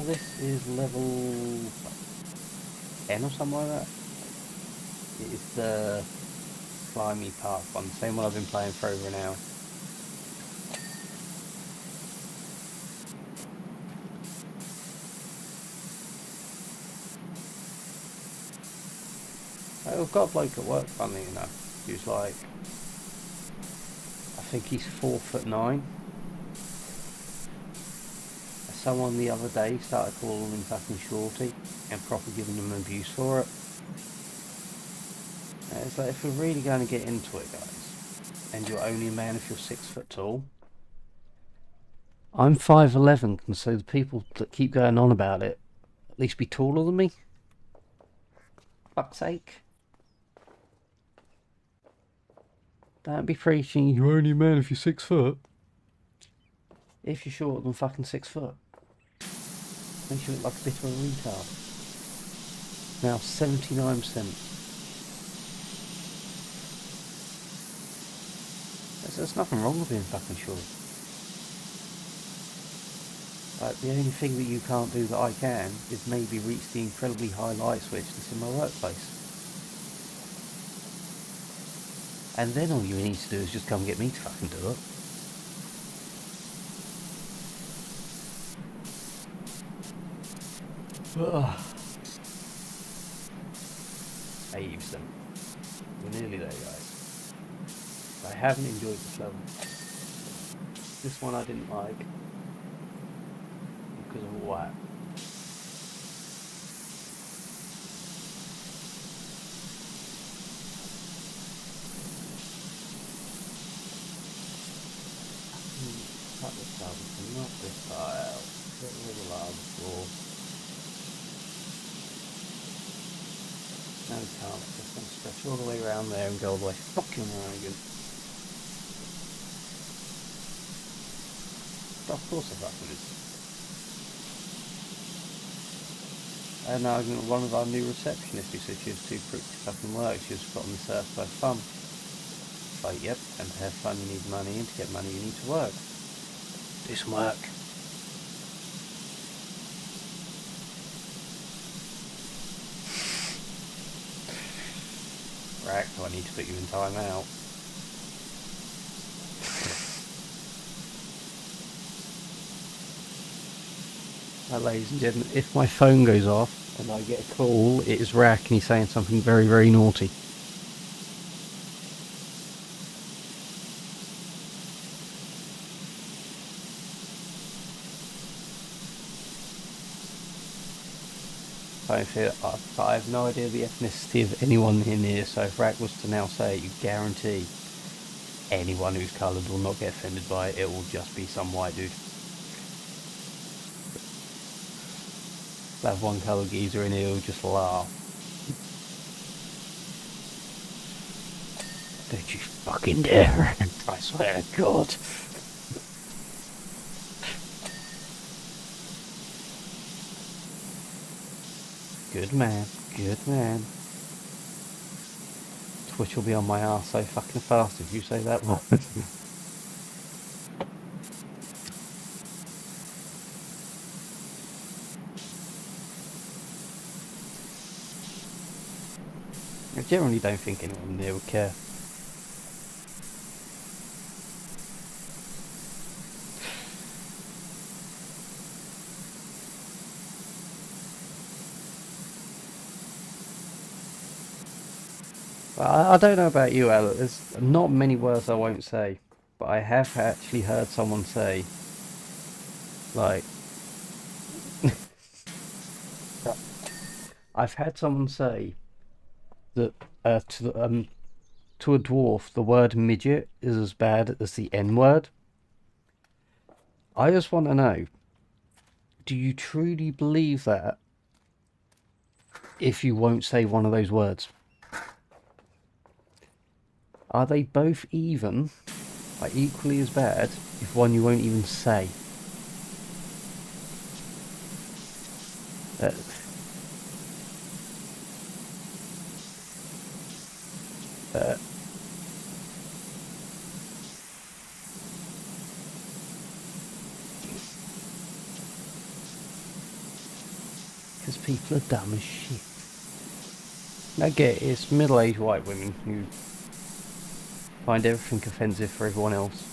[SPEAKER 1] This is level 10 or something like that. It is the Slimy Park one, same one I've been playing for over an hour. I've got a bloke at work, funnily enough, who's like, I think he's 4'9". Someone the other day started calling him fucking shorty and proper giving him abuse for it. And it's like, if we're really going to get into it, guys, and you're only a man if you're 6 foot tall, I'm 5'11", and so the people that keep going on about it at least be taller than me. Fuck's sake. Don't be preaching you're only a man if you're 6 foot. If you're shorter than fucking 6 foot. Makes you look like a bit of a retard. Now 79%. There's nothing wrong with being fucking short. Like, the only thing that you can't do that I can is maybe reach the incredibly high light switch that's in my workplace. And then all you need to do is just come get me to fucking do it. 80%. We're nearly there, guys. I haven't enjoyed this level. This one I didn't like because of what? Cut this out, not this tile. Get rid of the lava floor. No, we can't. Just going to stretch all the way around there and go all the way fucking around again. Of course I've happened. I had an argument with one of our new receptionists who said she was too prick to fucking work. She was put on this earth by fun. Like, yep, and to have fun you need money, and to get money you need to work. Do some work. Right, so I need to put you in time out. Ladies and gentlemen, if my phone goes off and I get a call, it is Rack and he's saying something very, very naughty. I have no idea the ethnicity of anyone in here, so if Rack was to now say it, you guarantee anyone who's coloured will not get offended by it, it will just be some white dude. I'll have one coloured geezer in here who'll just laugh. Don't you fucking dare, I swear to God. Good man, good man. Twitch will be on my arse so fucking fast if you say that word. I generally don't think anyone there would care. I don't know about you, Ella. There's not many words I won't say, but I have actually heard someone say, like, I've had someone say that to a dwarf the word midget is as bad as the N word. I just want to know, do you truly believe that if you won't say one of those words? Are they both even, like equally as bad, if one you won't even say? Because people are dumb as shit. I get it, it's middle-aged white women who find everything offensive for everyone else.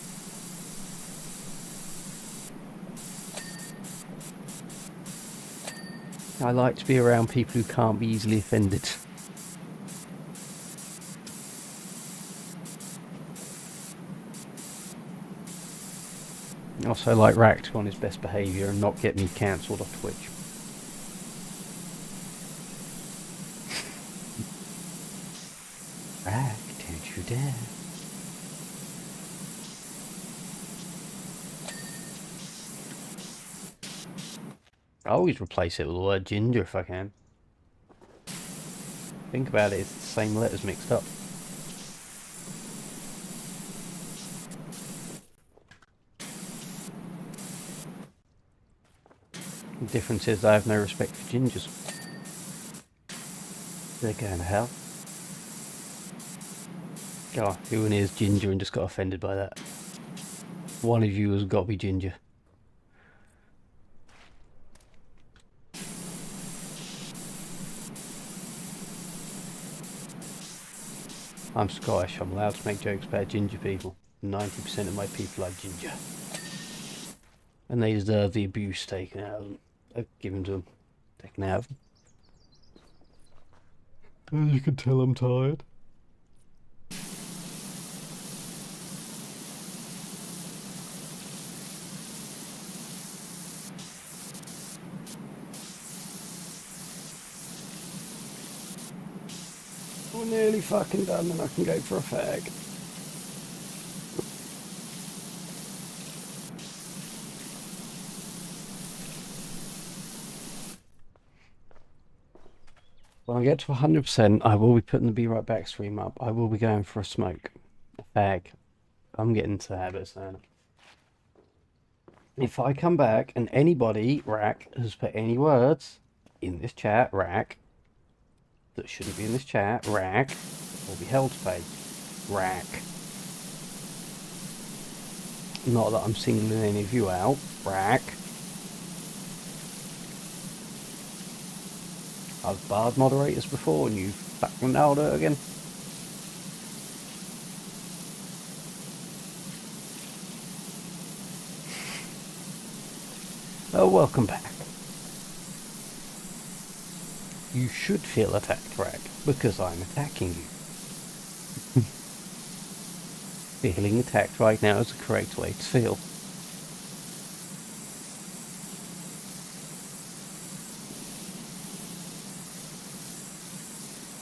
[SPEAKER 1] I like to be around people who can't be easily offended. Also like Rack to go on his best behaviour and not get me cancelled off Twitch. Rack, don't you dare. I always replace it with the word ginger if I can. Think about it, it's the same letters mixed up. The difference is I have no respect for gingers. They're going to hell. God, who in here is ginger and just got offended by that? One of you has got to be ginger. I'm Scottish, I'm allowed to make jokes about ginger people. 90% of my people are ginger. And they deserve the abuse taken out of them, given to them. Take a nap. As you can tell, I'm tired. We're nearly fucking done, and I can go for a fag. When I get to 100%, I will be putting the Be Right Back stream up. I will be going for a smoke. A fag. I'm getting into habits now. If I come back and anybody, Rack, has put any words in this chat, Rack, that shouldn't be in this chat, Rack, will be held to pay. Rack. Not that I'm singling any of you out. Rack. I've barred moderators before and you fucking nailed it again. Oh, welcome back. You should feel attacked, Rack, because I'm attacking you. Feeling attacked right now is the correct way to feel.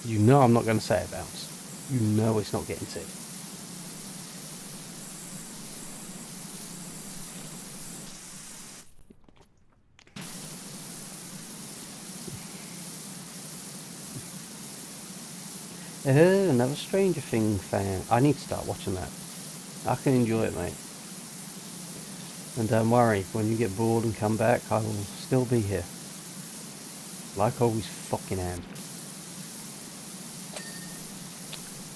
[SPEAKER 1] You know I'm not going to say it bounce. You know it's not getting said. Another Stranger Things fan. I need to start watching that. I can enjoy it, mate. And don't worry, when you get bored and come back, I will still be here. Like always fucking am.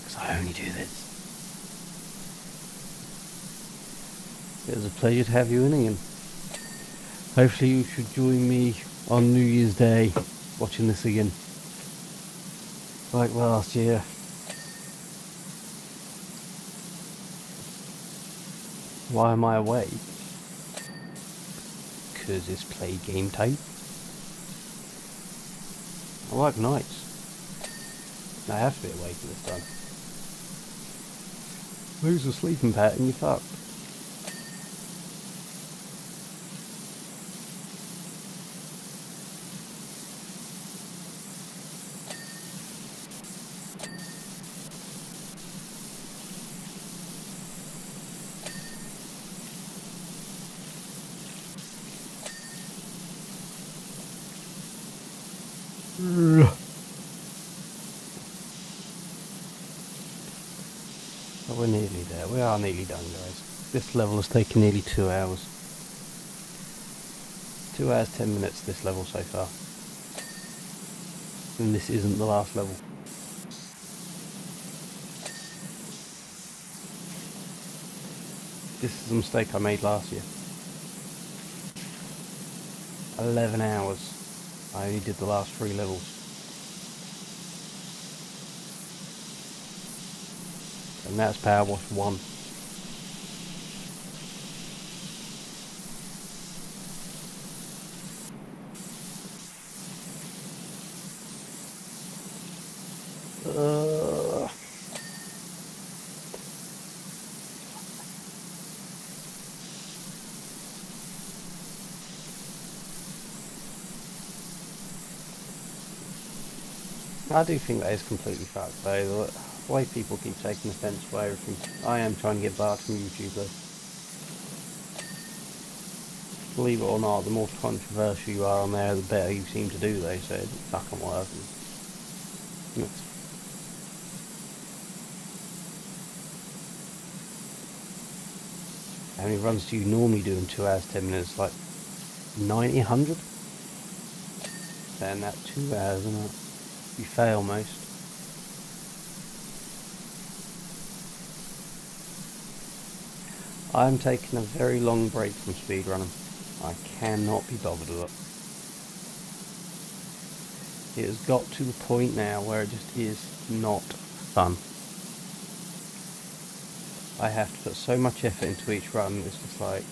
[SPEAKER 1] Because I only do this. It was a pleasure to have you in again. Hopefully you should join me on New Year's Day watching this again. Like last year. Why am I away? Because it's play game time. I like nights. I have to be awake at this time. Lose a sleeping pattern, you're fucked. But we're nearly there. We are nearly done, guys. This level has taken nearly 2 hours. 2 hours, 10 minutes this level so far. And this isn't the last level. This is a mistake I made last year. 11 hours. I only did the last 3 levels. And that's Power Wash 1. I do think that is completely fucked though. The way people keep taking offence by everything. I am trying to get barred from YouTube though. Believe it or not, the more controversial you are on there, the better you seem to do, they said. It's fucking working. How many runs do you normally do in 2 hours, 10 minutes? Like 90, 100? Then that's 2 hours, isn't it? You fail most. I'm taking a very long break from speedrunning. I cannot be bothered with it. It has got to the point now where it just is not fun. I have to put so much effort into each run, it's just like...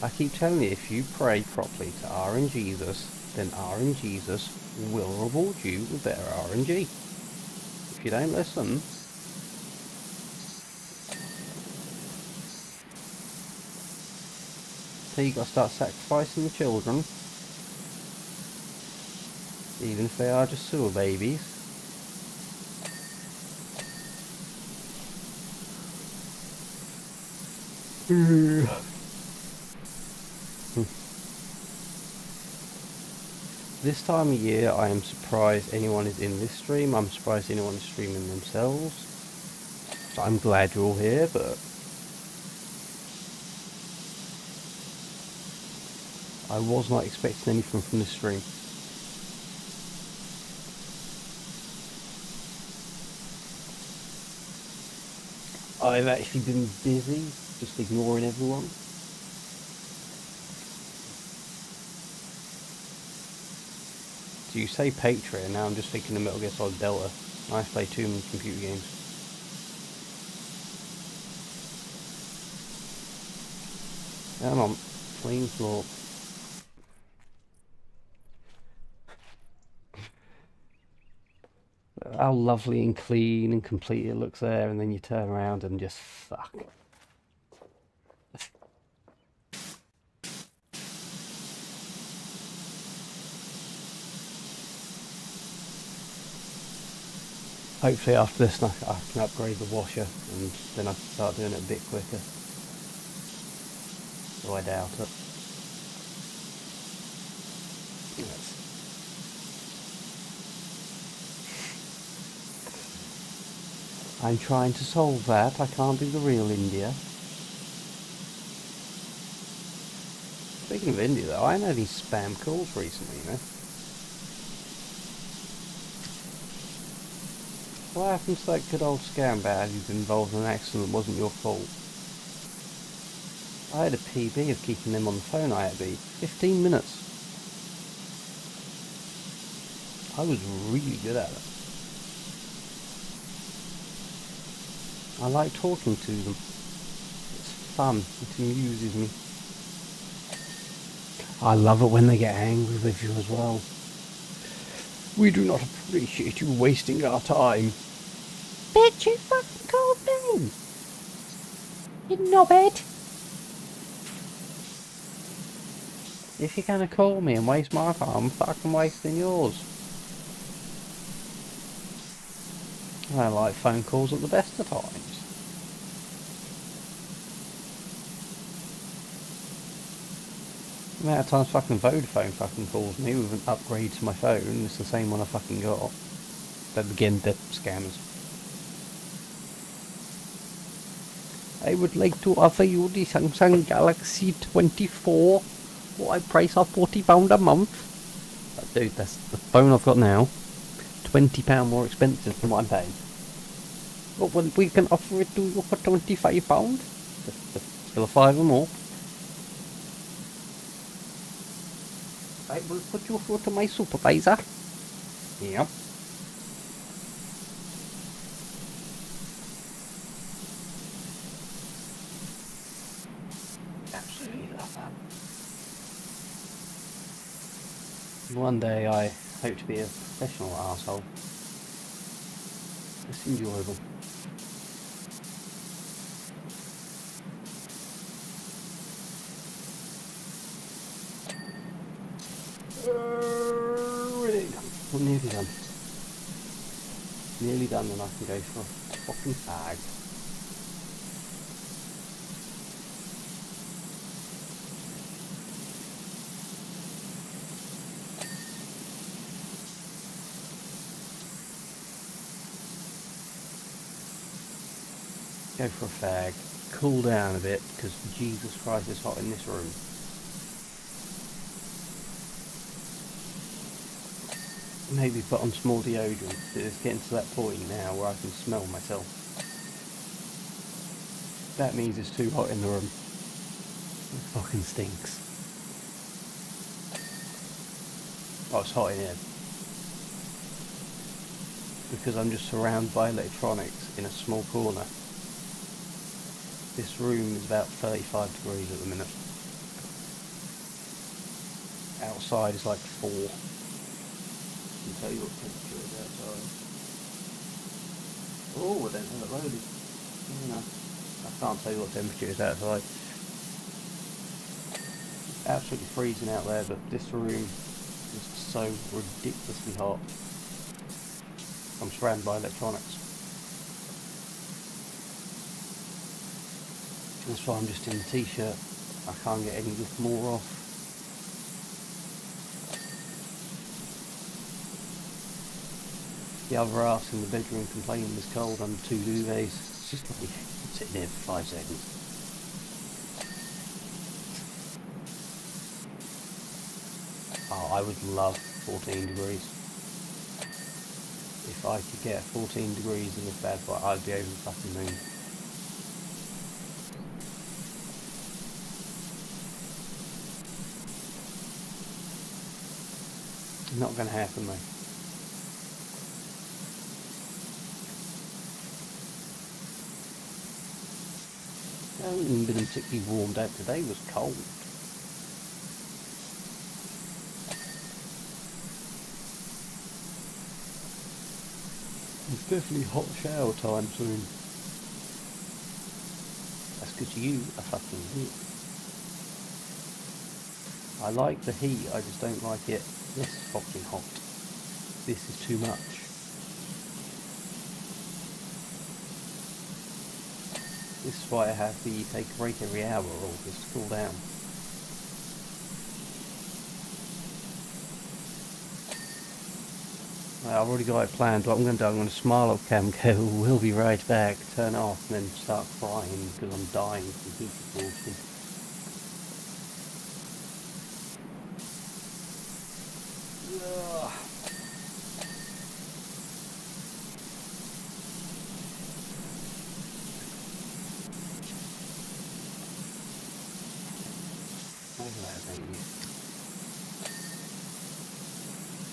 [SPEAKER 1] I keep telling you, if you pray properly to RNGesus, then RNGesus will reward you with better RNG. If you don't listen, so you got to start sacrificing the children, even if they are just sewer babies. This time of year, I am surprised anyone is in this stream. I'm surprised anyone is streaming themselves. So I'm glad you're all here, but I was not expecting anything from this stream. I've actually been busy, just ignoring everyone. So you say Patreon, now I'm just thinking of Metal Gear Solid Delta. I play too many computer games. Come on, clean floor. How lovely and clean and complete it looks there, and then you turn around and just fuck. Hopefully after this I can upgrade the washer and then I can start doing it a bit quicker. Though I doubt it. Yes. I'm trying to solve that. I can't do the real India. Speaking of India though, I know these spam calls recently, you know. What happens to that good old scam bag who's involved in an accident that wasn't your fault? I had a PB of keeping them on the phone. I had to be 15 minutes. I was really good at it. I like talking to them. It's fun. It amuses me. I love it when they get angry with you as well. We do not appreciate you wasting our time. Bitch, you fucking called me! You knobhead! If you're gonna call me and waste my time, I'm fucking wasting yours. I like phone calls at the best of times. The amount of times fucking Vodafone fucking calls me with an upgrade to my phone, it's the same one I fucking got. But again, they're scammers. I would like to offer you the Samsung Galaxy 24. What I price of £40 a month. Dude, that's the phone I've got now. £20 more expensive than what I'm paying. But well, we can offer it to you for £25. Still a fiver more. I will put you through to my supervisor. Yep. Absolutely love that. One day I hope to be a professional arsehole. It's enjoyable. We're nearly done. Nearly done, and I can go for a fucking fag. Go for a fag. Cool down a bit, because Jesus Christ it's hot in this room. Maybe put on small deodorant. It's getting to that point now where I can smell myself. That means it's too hot in the room. It fucking stinks. Oh, it's hot in here. Because I'm just surrounded by electronics in a small corner. This room is about 35 degrees at the minute. outside is like 4. I can tell you what temperature it is outside. Oh, I don't have it loaded. No, I can't tell you what temperature it is outside. It's absolutely freezing out there, but this room is so ridiculously hot. I'm surrounded by electronics. That's why I'm just in the t-shirt. I can't get any more off. The other half's in the bedroom complaining it's cold under 2 duvets. It's just like sitting there for 5 seconds. Oh, I would love 14 degrees. If I could get 14 degrees in this bad boy, I'd be over the fucking moon. Not going to happen though. I haven't even been particularly warmed out. Today was cold. It's definitely hot shower time soon. That's because you are fucking weak. I like the heat, I just don't like it this fucking hot. This is too much. This is why I have the take a break every hour rule, just to cool down. I've already got it planned. What I'm going to do, I'm going to smile at cam, go, we'll be right back, turn off, and then start crying because I'm dying from heat exhaustion.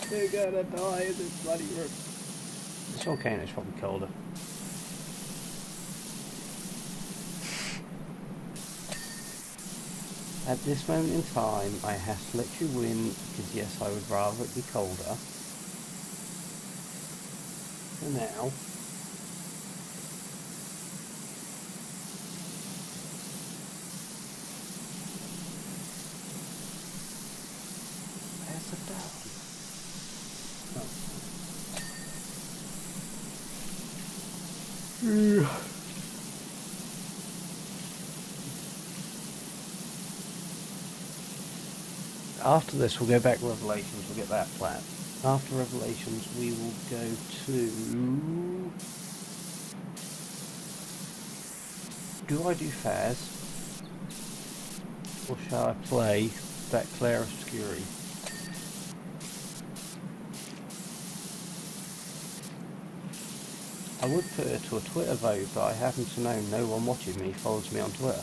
[SPEAKER 1] They're gonna die in this bloody room. It's okay, it's probably colder. At this moment in time, I have to let you win, because yes, I would rather it be colder. For now. Where's the dog? After this, we'll go back to Revelations, we'll get that flat. After Revelations, we will go to... Do I do Faz? Or shall I play that Claire Obscuri? I would put it to a Twitter vote, but I happen to know no one watching me follows me on Twitter.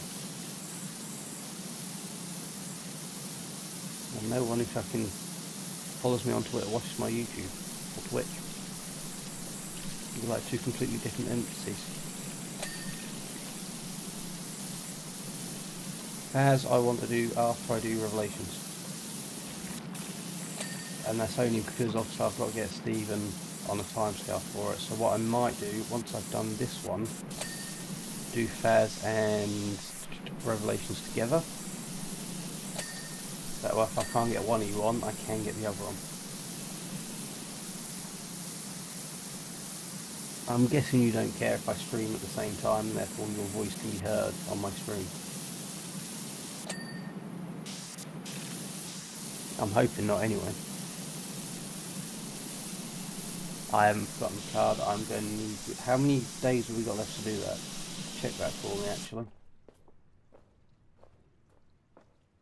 [SPEAKER 1] And no one who fucking follows me on Twitter watches my YouTube or Twitch. They're like 2 completely different entities. As I want to do after I do Revelations. And that's only because obviously I've got to get Stephen on a timescale for it. So what I might do, once I've done this one, do Faz and Revelations together. That way if I can't get one of you on, I can get the other on. I'm guessing you don't care if I stream at the same time, and therefore your voice can be heard on my stream. I'm hoping not anyway. I haven't forgotten the card. I'm going to need... How many days have we got left to do that? Check that for me actually.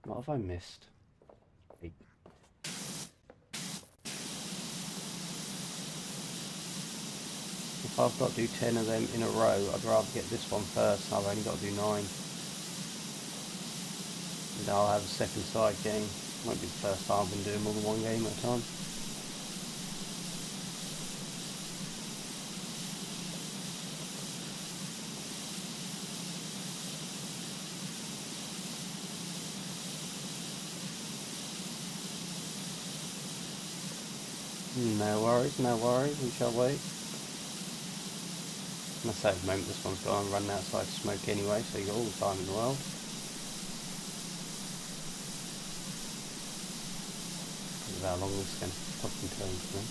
[SPEAKER 1] What have I missed? 8. If I've got to do 10 of them in a row, I'd rather get this one first, and I've only got to do 9. And I'll have a second side game. Won't be the first time I've been doing more than one game at a time. No worries, no worries, we shall wait. And I say at the moment this one's gone and run outside to smoke anyway, so you got all the time in the world. Look at how long this can fucking turn for me.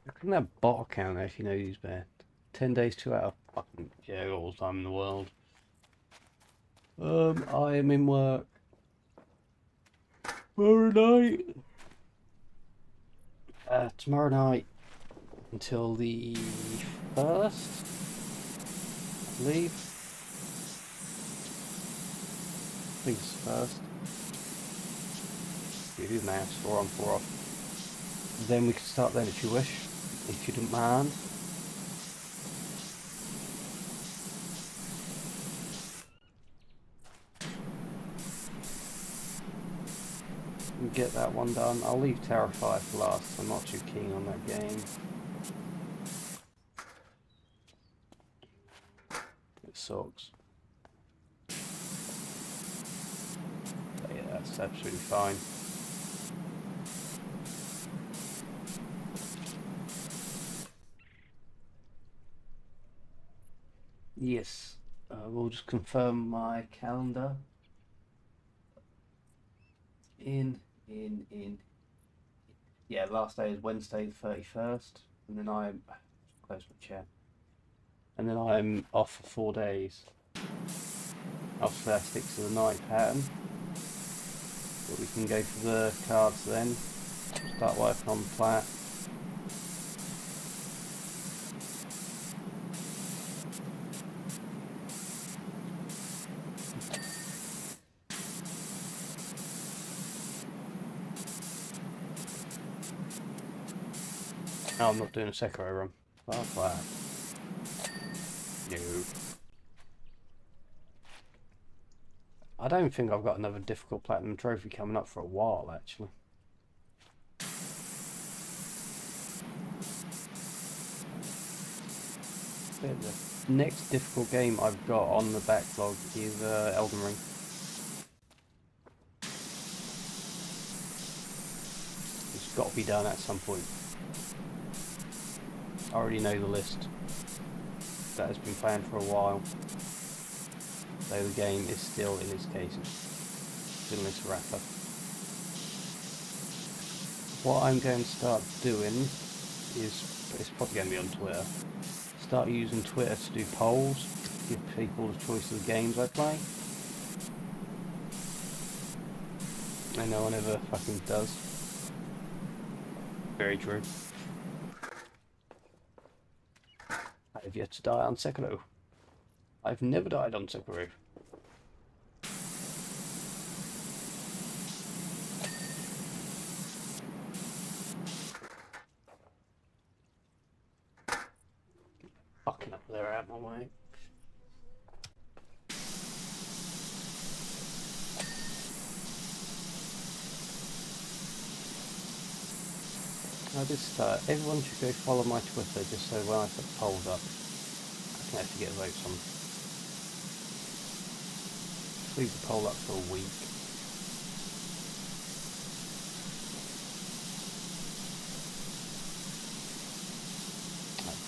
[SPEAKER 1] Look at that bot count if you know who's bad. 10 days, 2 out of fucking, yeah, all the time in the world. I am in work. Tomorrow night. Tomorrow night until the 1st, I believe. I think it's the 1st. You do the maths, 4 on, 4 off. Then we can start then if you wish, if you don't mind. And get that one done. I'll leave Tower 5 for last, I'm not too keen on that game. It sucks. But yeah, that's absolutely fine. Yes, we'll just confirm my calendar. Yeah, last day is Wednesday the 31st, and then I'm close my chair. And then I'm off for 4 days. Obviously that sticks to the night pattern. But we can go for the cards then. Start working on the plat. No, I'm not doing a Sekiro run. Fuck that. No. I don't think I've got another difficult platinum trophy coming up for a while, actually. The next difficult game I've got on the backlog is Elden Ring. It's got to be done at some point. I already know the list. That has been planned for a while. So the game is still in its cases. Still in its wrapper. What I'm going to start doing is, it's probably going to be on Twitter. Start using Twitter to do polls, give people the choice of the games I play. And no one ever fucking does. Very true. I have yet to die on Sekiro. I've never died on Sekiro. Fucking up there out my way. Now just everyone should go follow my Twitter just so when I put polls up I can actually get votes on. Leave the poll up for a week.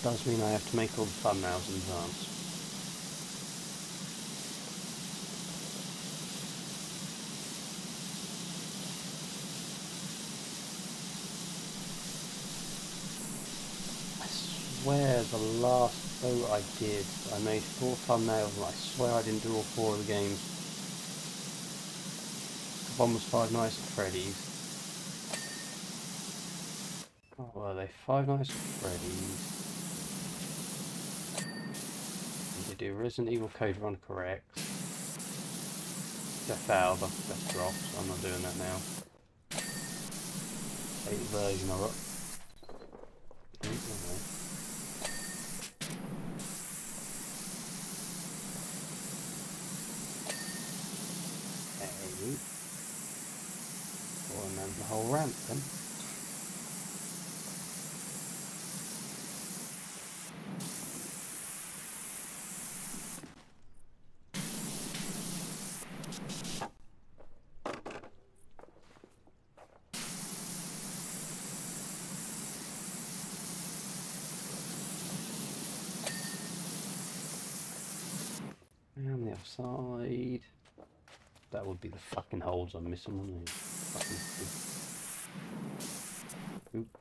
[SPEAKER 1] Does mean I have to make all the thumbnails in advance. I swear the last boat I did, I made 4 thumbnails and I swear I didn't do all 4 of the games. One was Five Nights at Freddy's. What were they? Five Nights at Freddy's. And they do Resident Evil Code Run Correct. Death Alba, that's dropped, so I'm not doing that now. 8 version of it. Or remember the whole ramp then. And the other side. That would be the fucking holes I'm missing, wouldn't it? Fucking. Oop.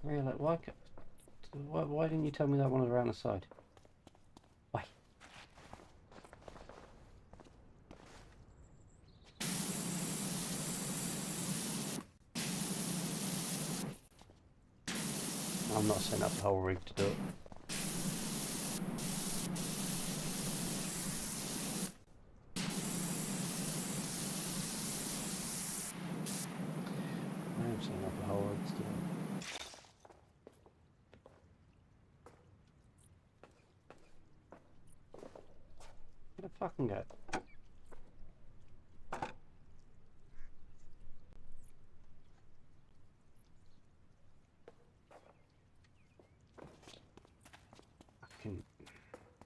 [SPEAKER 1] Really? Why didn't you tell me that one was around the side? Why? I'm not setting up the whole rig to do it. I'm setting up the whole rig to do it. Where the fucking go?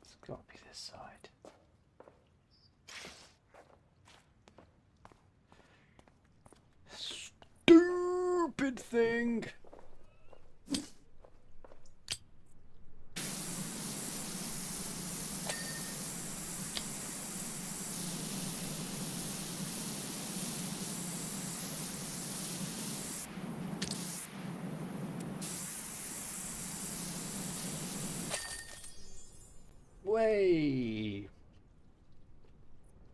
[SPEAKER 1] It's got to be this side. Stupid thing! Way!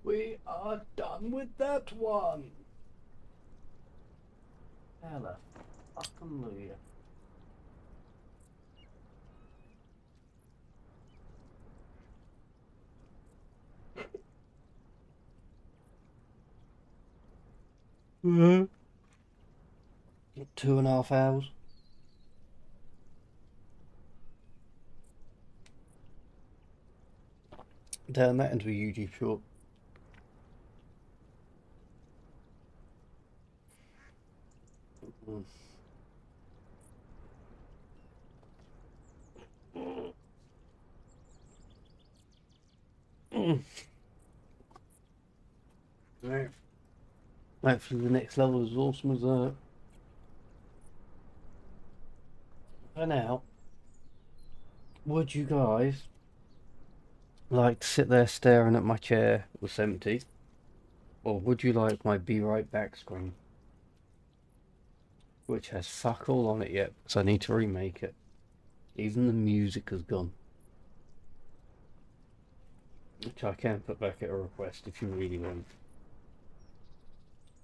[SPEAKER 1] We are done with that one! Hallelujah. Mm-hmm. 2.5 hours. Turn that into a YouTube short. Right. Hopefully the next level is as awesome as that. For now, would you guys like to sit there staring at my chair that's empty? Or would you like my Be Right Back screen? Which has fuck all on it yet, because I need to remake it. Even the music has gone. Which I can put back at a request if you really want.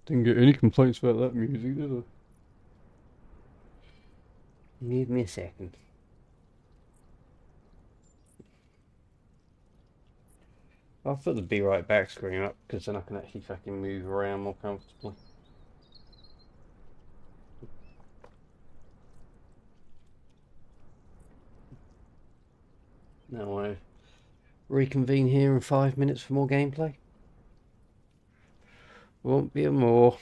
[SPEAKER 1] Didn't get any complaints about that music, did I? Give me a second. I'll put the Be Right Back screen up, because then I can actually fucking move around more comfortably. Now I reconvene here in 5 minutes for more gameplay. Won't be a more.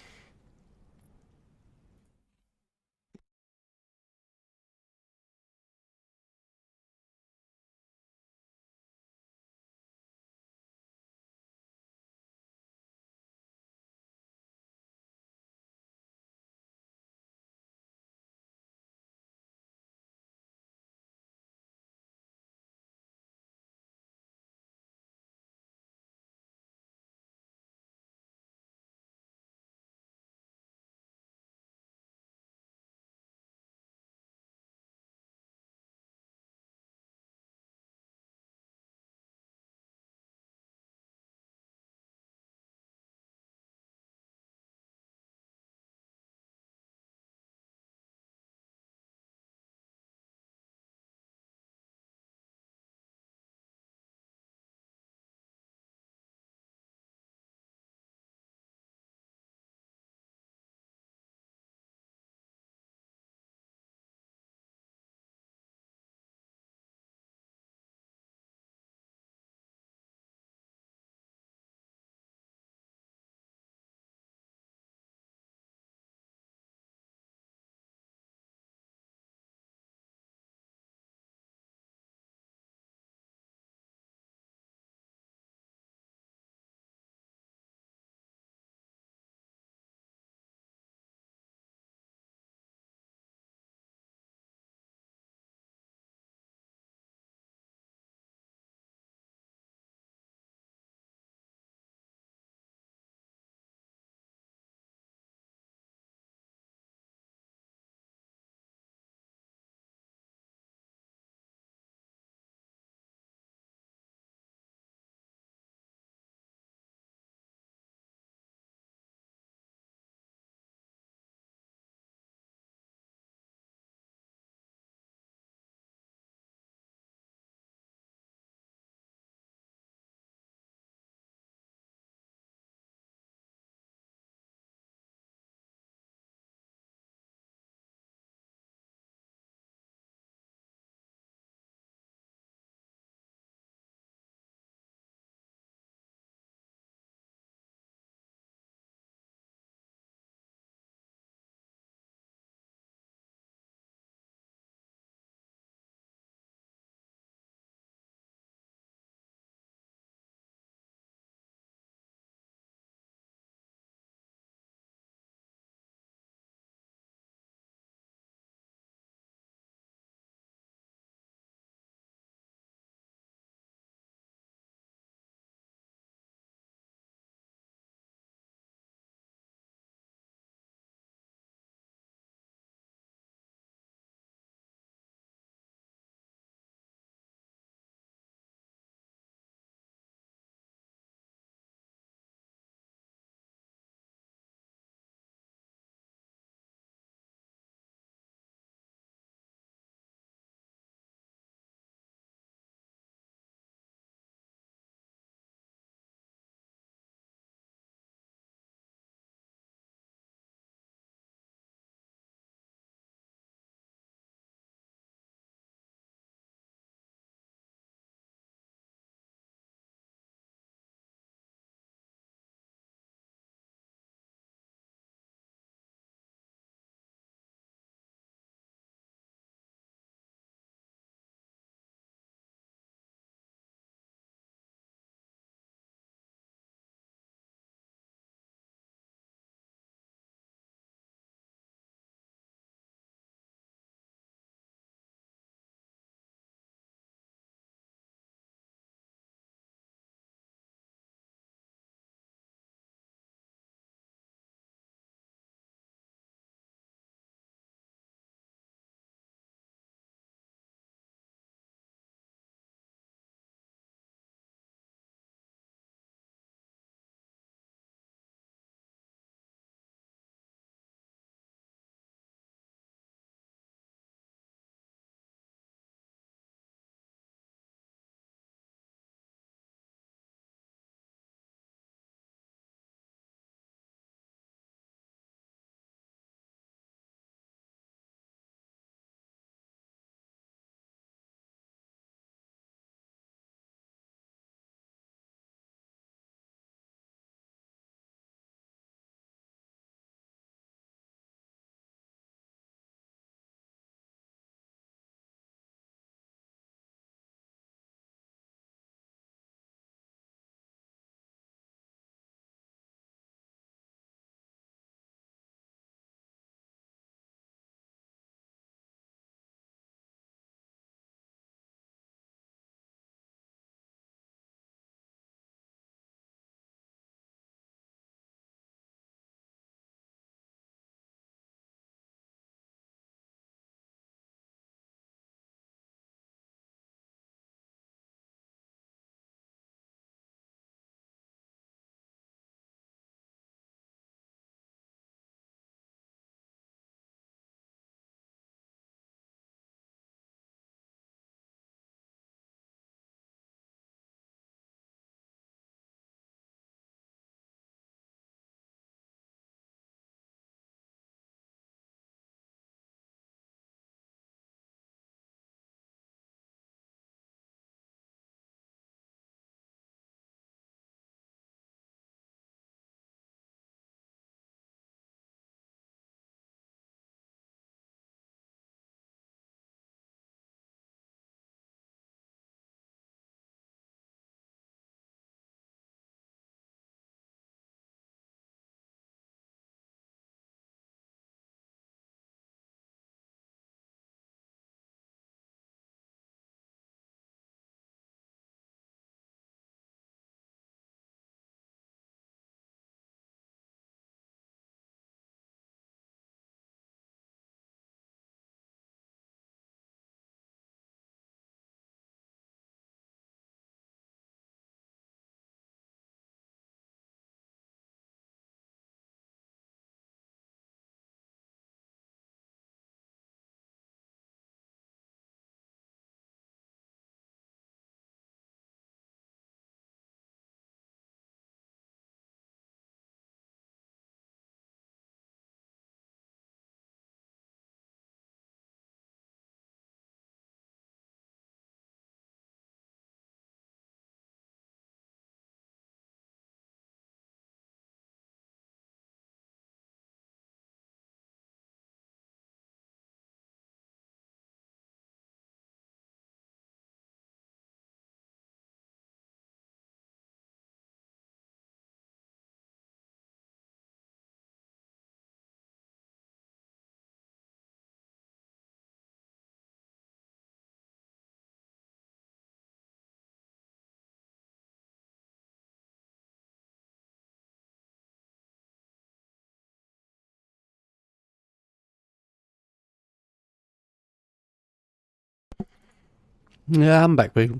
[SPEAKER 1] Yeah, I'm back, people.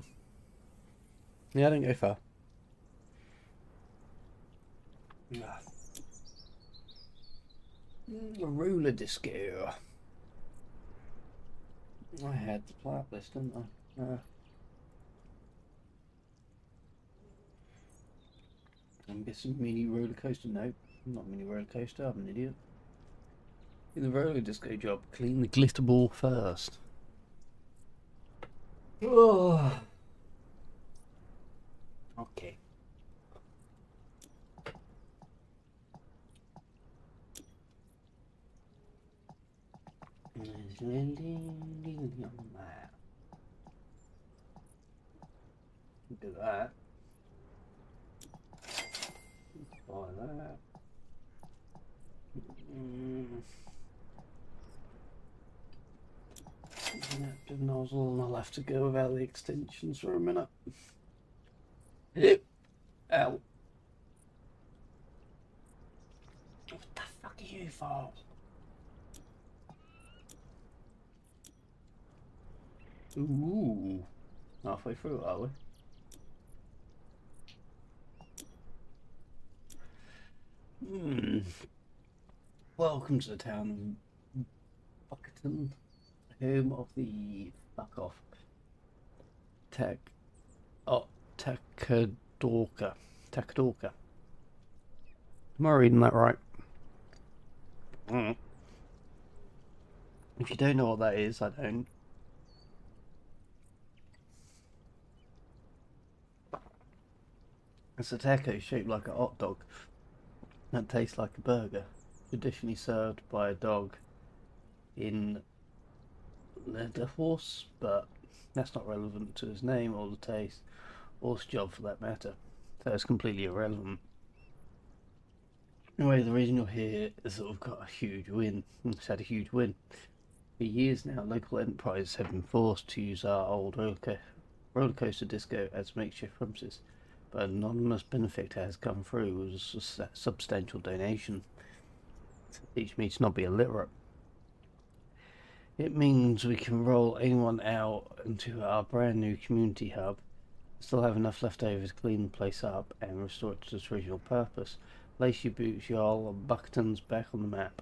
[SPEAKER 1] Yeah, I didn't go far. Roller disco. I had the playlist, didn't I? I'm guessing mini roller coaster. No, not mini roller coaster. I'm an idiot. In the roller disco job, clean the glitter ball first. Oh. Okay. Do that. Buy that. Active nozzle, and I'll have to go without the extensions for a minute. Ow. What the fuck are you for? Ooh. Halfway through, are we? Welcome to the town of Buckerton, home of the fuck off Takadorka. Takadorka. Am I reading that right? If you don't know what that is, I don't. It's a taco shaped like a hot dog that tastes like a burger, traditionally served by a dog in Leatherhorse, but that's not relevant to his name or the taste or his job for that matter. So it's completely irrelevant. Anyway, the reason you're here is that we've got a huge win. It's had a huge win. For years now, local enterprises have been forced to use our old roller coaster disco as makeshift premises, but an anonymous benefactor has come through with a substantial donation to teach me to not be illiterate. It means we can roll anyone out into our brand new community hub, still have enough left over to clean the place up and restore it to its original purpose. Lace your boots, y'all, and Buckerton's back on the map.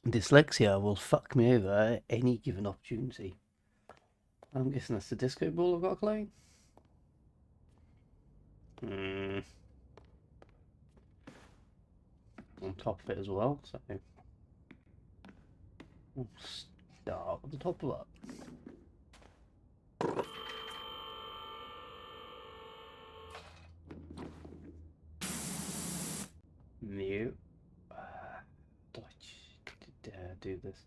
[SPEAKER 1] Dyslexia will fuck me over at any given opportunity. I'm guessing that's the disco ball I've got to clean. On top of it as well, so we'll start at the top of that. No. Did I do this?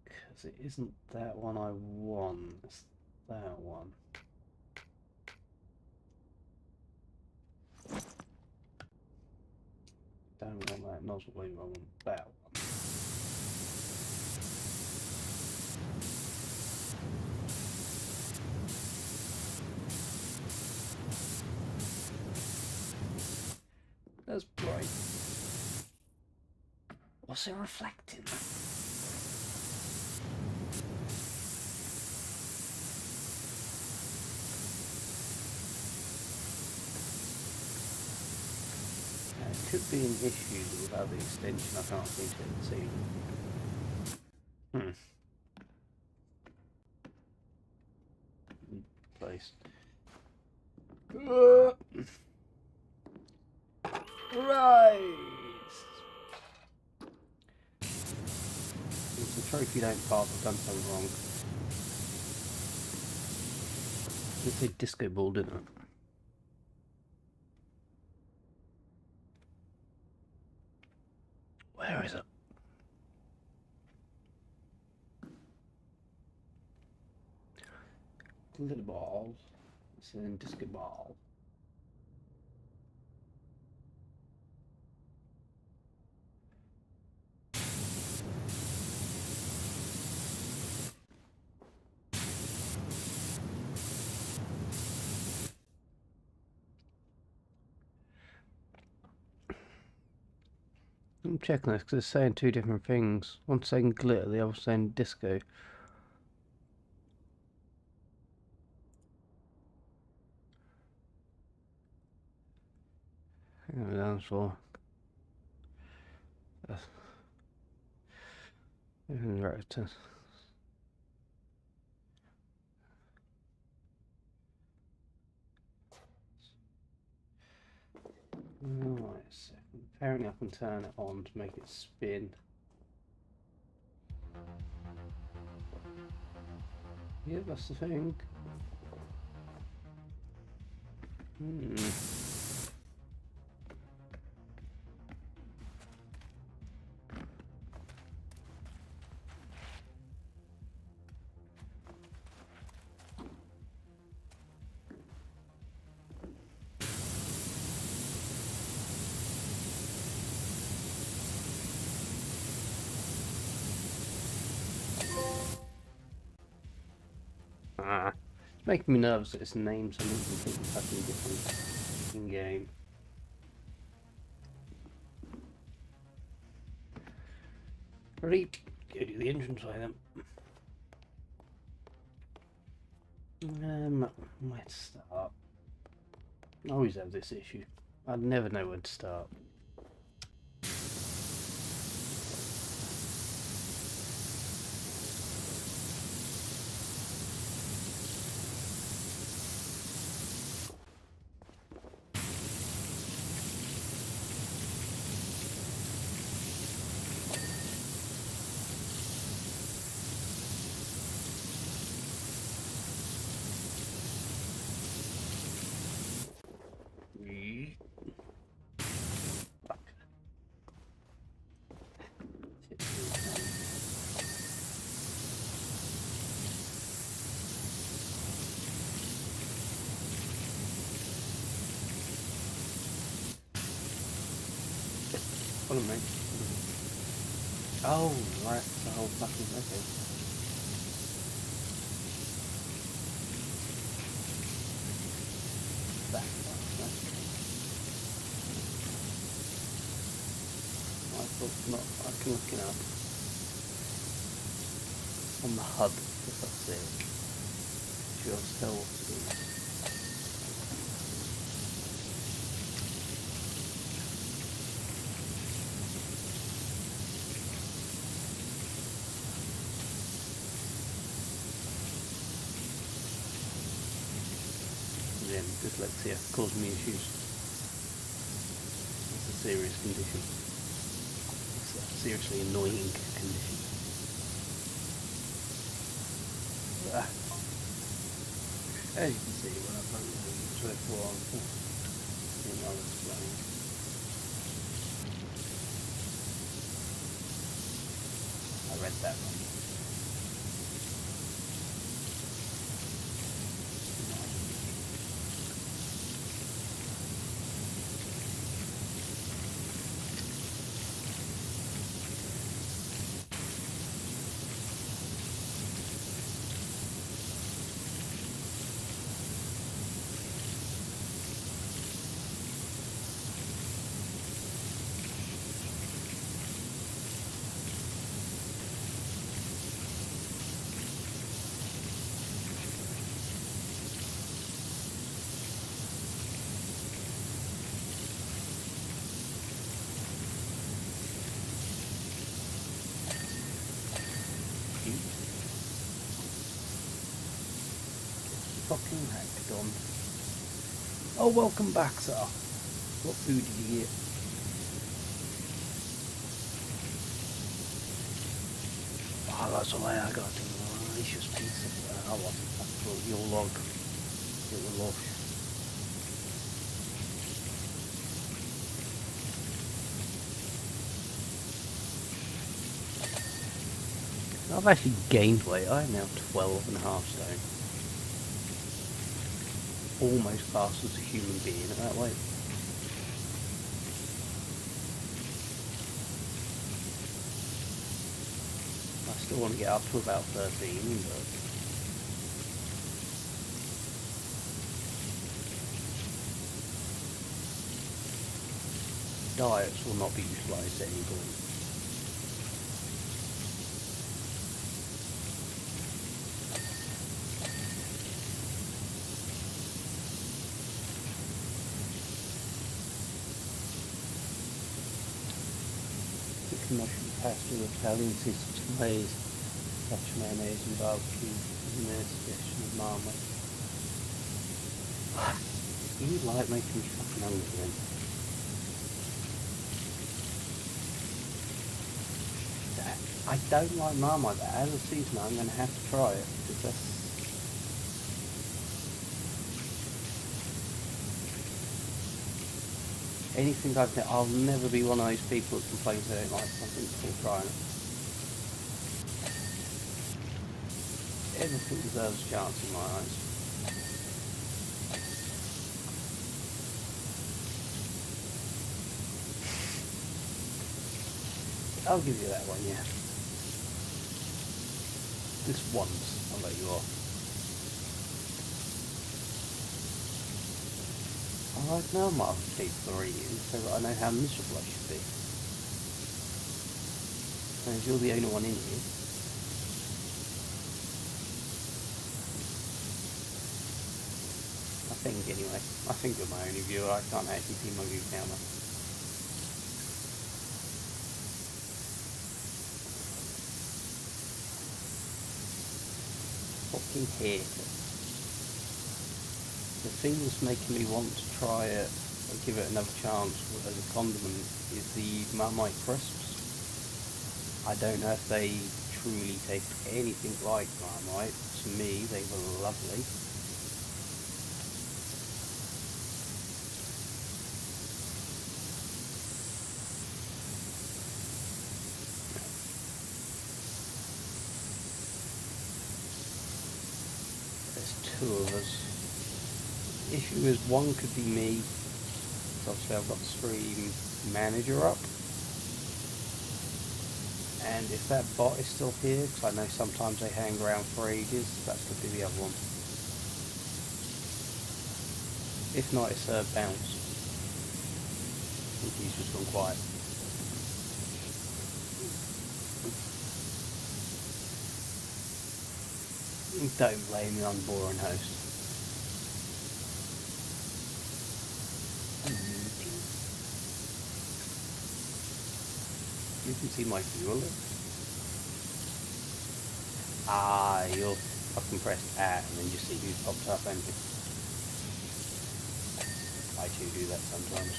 [SPEAKER 1] Because it isn't that one I want, it's that one. Don't want that nozzle lever, I want that one. That's bright. What's it reflecting? It could be an issue without the extension. I can't seem to see. Placed. Right. It's a trophy don't pass. I've done something wrong. It's a disco ball, didn't it? Where is it? Glitter ball. It's a disco ball. I'm checking this because it's saying two different things. One's saying glitter, the other's saying disco. Down for. Right. Right, second. Apparently I can turn it on to make it spin. Yeah, that's the thing. It's making me nervous that it's named something completely fucking different in game. Right, go to the entranceway then. Where to start? I always have this issue. I'd never know where to start. Follow me. Oh, right, the whole fucking okay. That one, I thought not. I can look it up on the hub for fuck's sake. Just tell what to do. Dyslexia caused me issues. It's a serious condition. It's a seriously annoying condition. As you can see, when I put it to F1, I'll explain. I read that wrong. Fucking hacked on. Oh, welcome back, sir. What food did you get? Oh, that's all I got. Delicious pizza. I thought your log. It was lush. I've actually gained weight. I am now 12.5 stone. Almost classed as a human being at that weight. I still want to get up to about 13, but diets will not be utilised at any point. chicken, mushroom, pasta, Italian seasoned glaze, touch mayonnaise and barbecue, and a suggestion of Marmite. You like making me fucking hungry then. I don't like Marmite, but as a seasoner I'm going to have to try it, because that's... Anything I'll never be one of those people that complains they don't like something before trying it. Everything deserves a chance in my eyes. I'll give you that one, yeah. This once, I'll let you off. Alright, now I might have to take 3 in, so that I know how miserable I should be. And if you're the only one in here... I think, anyway. I think you're my only viewer, I can't actually see my view counter. Fucking hate it. The thing that's making me want to try it and give it another chance as a condiment is the Marmite crisps. I don't know if they truly taste anything like Marmite. To me, they were lovely. There's 2 of us. The issue is one could be me, so obviously I've got the stream manager up, and if that bot is still here, because I know sometimes they hang around for ages, that could be the other one. If not, it's Bounce. I think he's just gone quiet. Don't blame me on boring host. You can see my viewer list. You'll fucking press and then just see who pops up, and I too do that sometimes.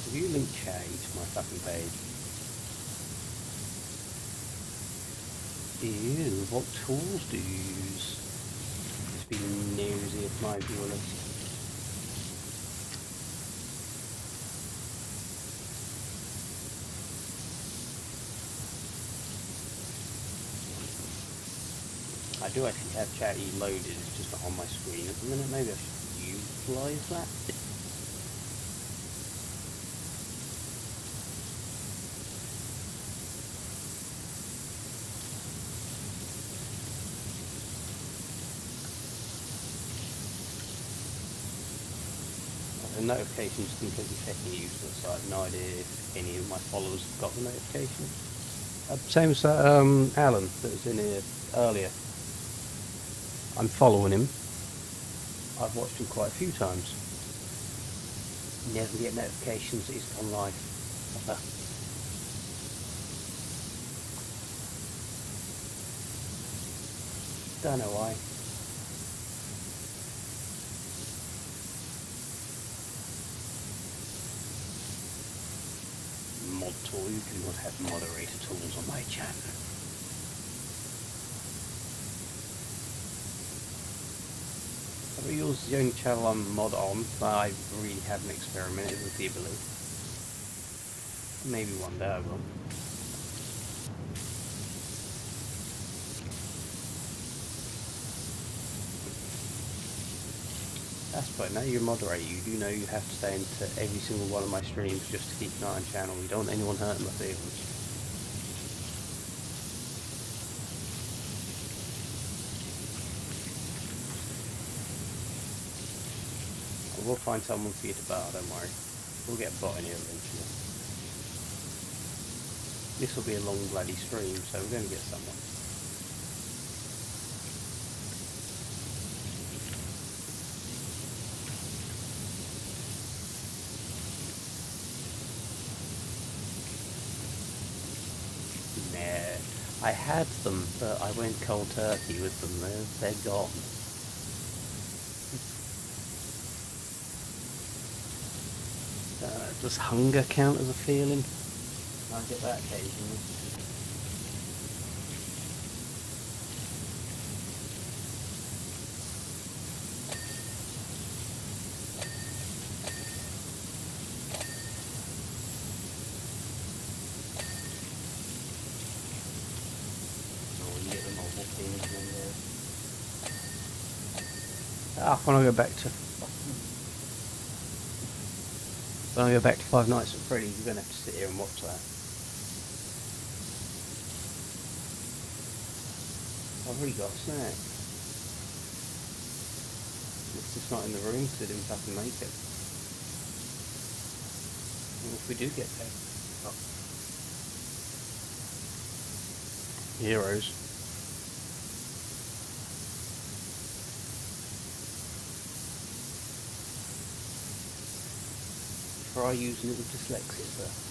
[SPEAKER 1] Have you linked Shay to my fucking page? Ew, what tools do you use? Just being nosy at my viewer list. I do actually have Chatty loaded, it's just not on my screen at the minute. Maybe I should utilise that. The notifications completely fucking useless, so I have no idea if any of my followers have got the notification. Same as Alan that was in here earlier. I'm following him. I've watched him quite a few times. Never get notifications that he's gone live. Don't know why. Mod tool, you do not have moderator tools on my channel. Yours is the only channel I'm mod on, but I really haven't experimented with the ability. Maybe one day I will. That's but now you're a moderator, you do know you have to stay into every single one of my streams just to keep an eye on channel. You don't want anyone hurting my feelings. We'll find someone for you to bar, don't worry. We'll get a bot in here eventually. This will be a long bloody stream, so we're going to get someone. Nah, I had them, but I went cold turkey with them. They're gone. Does hunger count as a feeling? I get that occasionally. Oh, you get the mobile things in there. Ah, when I go back to Five Nights at Freddy's, you're gonna have to sit here and watch that. I've already got a snack. It's just not in the room because I didn't fucking make it. And if we do get there. Oh. Heroes. Try using it with dyslexia first.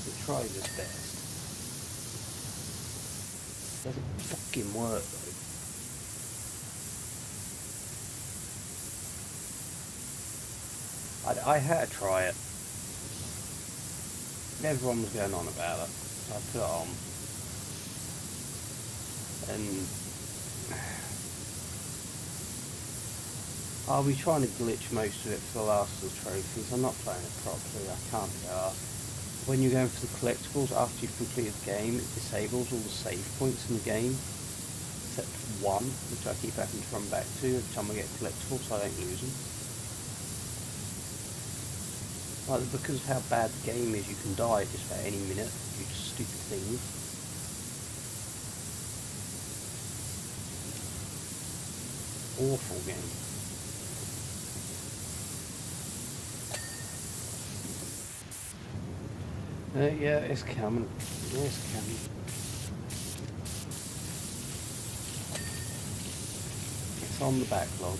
[SPEAKER 1] It tries its best. Doesn't fucking work though. I had to try it. Everyone was going on about it. So I put it on. And I'll be trying to glitch most of it for the last of the trophies. I'm not playing it properly, I can't be arsed. When you're going for the collectibles, after you've completed the game, it disables all the save points in the game, except one, which I keep having to run back to every time I get collectibles, so I don't lose them. Like, because of how bad the game is, you can die just about any minute due to stupid things. Awful game. Yeah, it's coming. Yeah, it's coming. It's on the backlog.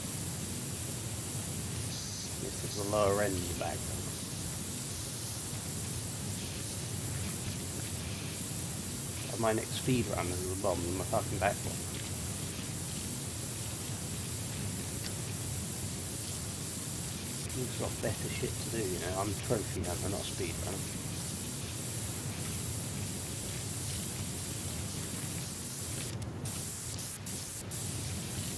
[SPEAKER 1] This is the lower end of the backlog. And my next speed run is the bottom of my fucking backlog. I've got better shit to do, you know. I'm a trophy hunter, not a speed runner.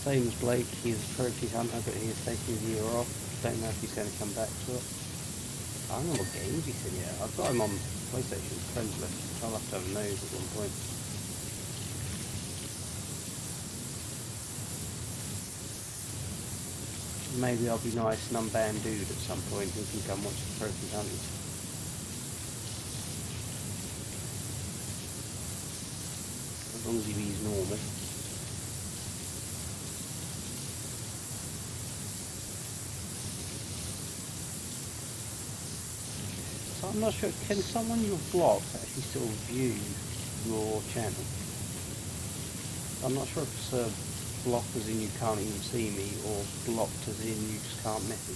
[SPEAKER 1] Same as Blake, he's a trophy hunter, but he is taking a year off. Don't know if he's going to come back to it. I don't know what games he's in yet. I've got him on PlayStation friends list. I'll have to have a nose at one point. Maybe I'll be nice and unbanned dude at some point who can come watch the trophy hunters. As long as he is normal. So I'm not sure, can someone you've blocked actually still view your channel? I'm not sure if it's blocked as in you can't even see me, or blocked as in you just can't message.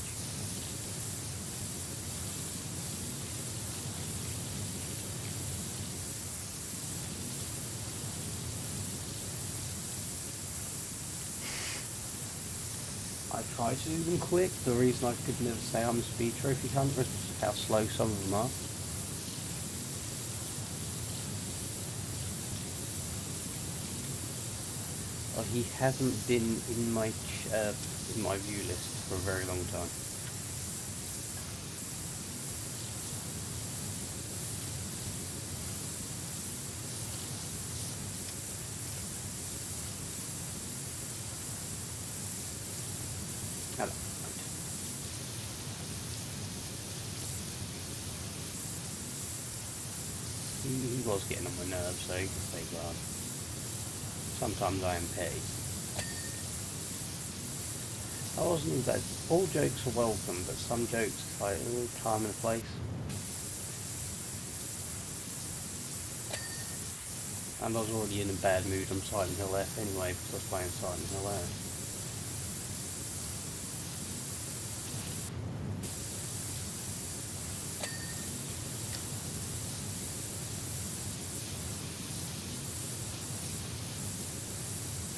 [SPEAKER 1] I try to do them quick. The reason I could never say I'm a speed trophy hunter is how slow some of them are. Well, he hasn't been in my view list for a very long time. Hello. He was getting on my nerves, so you can stay guard. Sometimes I am petty. I wasn't that. All jokes are welcome, but some jokes are like, time and place. And I was already in a bad mood on Silent Hill F anyway, because I was playing Silent Hill F.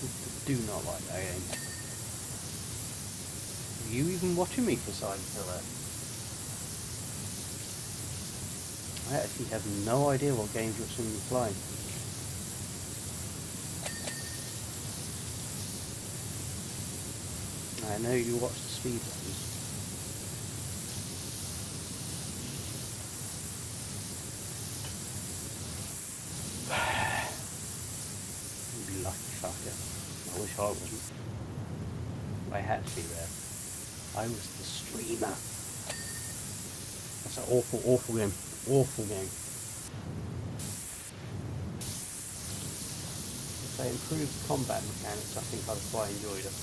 [SPEAKER 1] I do not like that game. Are you even watching me for Silent Hill F? I actually have no idea what games you're seeing me playing. I know you watch the speedruns. You lucky fucker. I wish I wasn't. I had to be there. I was the streamer. That's an awful, awful game. Awful game. If they improved combat mechanics, I think I'd have quite enjoyed it.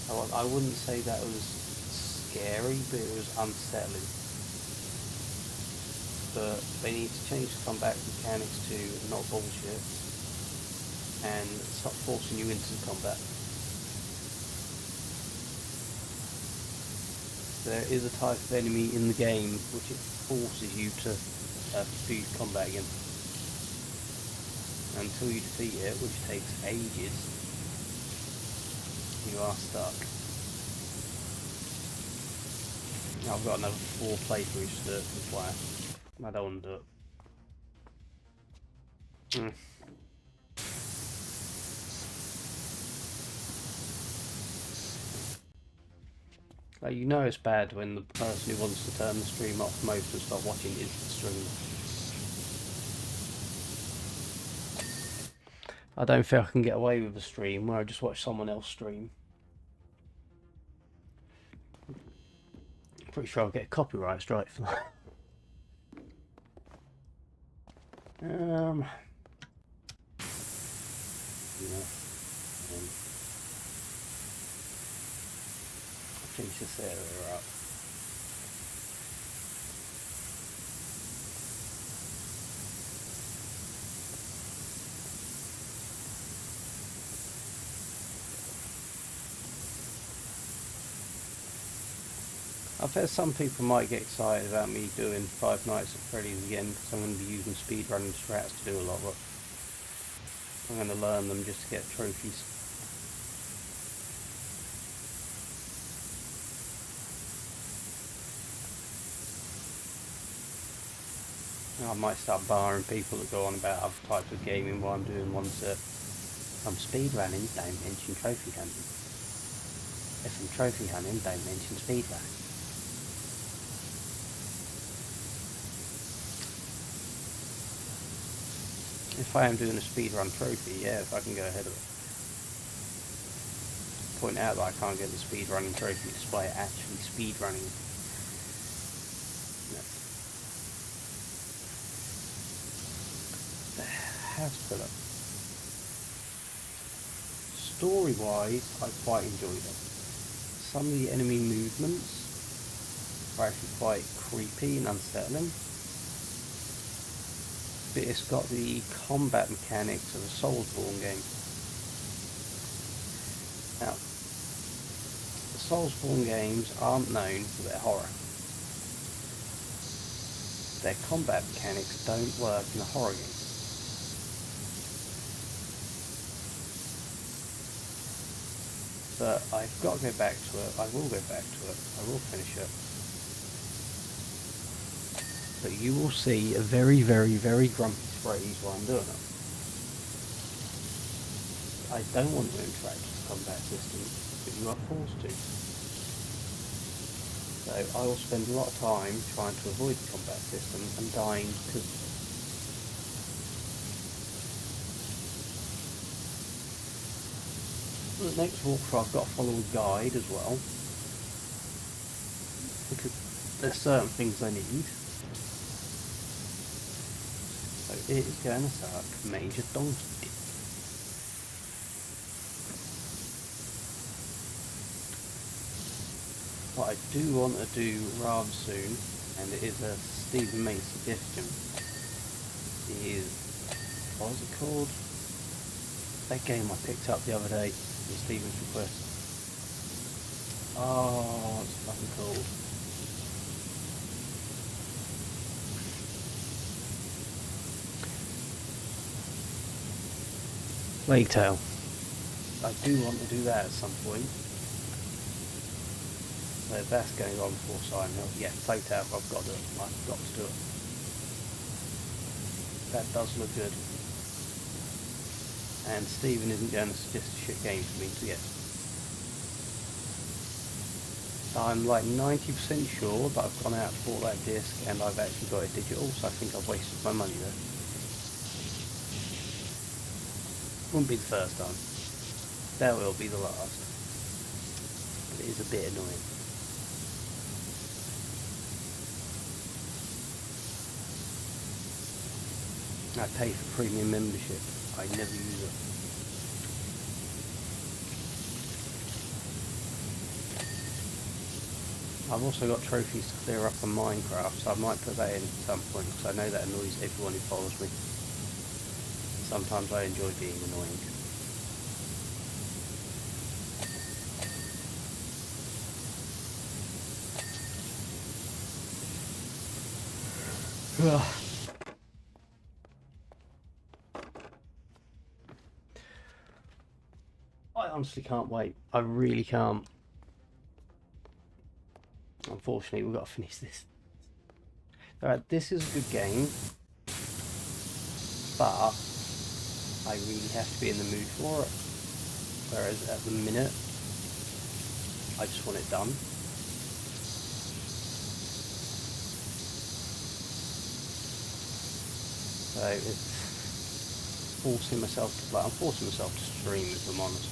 [SPEAKER 1] I wouldn't say that was scary, but it was unsettling. But they need to change the combat mechanics to not bullshit and stop forcing you into the combat. There is a type of enemy in the game which it forces you to do combat again. Until you defeat it, which takes ages, you are stuck. I've got another 4 playthroughs to play. I don't want to do it. You know it's bad when the person who wants to turn the stream off most and stop watching is the streamer. I don't think I can get away with a stream where I just watch someone else stream. Pretty sure I'll get a copyright strike for that. Finish this area up. I bet some people might get excited about me doing Five Nights at Freddy's again, because I'm going to be using speedrunning strats to do a lot of it. I'm going to learn them just to get trophies. I might start barring people that go on about other types of gaming while I'm doing ones that I'm speedrunning, don't mention trophy hunting. If I'm trophy hunting, don't mention speedrunning. If I am doing a speedrun trophy, yeah, if I can go ahead of it. Point out that I can't get the speedrunning trophy despite actually speedrunning. No. House Philip. Story-wise, I quite enjoyed it. Some of the enemy movements are actually quite creepy and unsettling. But it's got the combat mechanics of a Soulsborne game. Now, the Soulsborne games aren't known for their horror. Their combat mechanics don't work in a horror game. But I've got to go back to it. I will go back to it. I will finish it. But you will see a very, very, very grumpy Freddy's while I'm doing it. I don't want to interact with the combat system, but you are forced to. So I will spend a lot of time trying to avoid the combat system and dying because of it. The next walkthrough I've got to follow a guide as well, because there's certain things I need. So it is going to suck major donkey. What I do want to do rather soon, and it is a Stephen May suggestion, is What was it called? That game I picked up the other day with Stephen's request. Oh, it's fucking cool. Plague Tale. I do want to do that at some point. So if that's going on before Silent Hill, yeah, Plague Tale, I've got to do it. I've got to do it. That does look good. And Stephen isn't going to suggest a shit game for me to get. I'm like 90% sure that I've gone out and bought that disc and I've actually got it digital, so I think I've wasted my money there. Wouldn't be the first time. That will be the last. But it is a bit annoying. I pay for premium membership. I never use it. I've also got trophies to clear up on Minecraft, so I might put that in at some point, because I know that annoys everyone who follows me. Sometimes I enjoy being annoying. I honestly can't wait. I really can't. Unfortunately, we've got to finish this. Alright, this is a good game, but I really have to be in the mood for it. Whereas at the minute, I just want it done. So it's forcing myself to play. I'm forcing myself to stream, if I'm honest.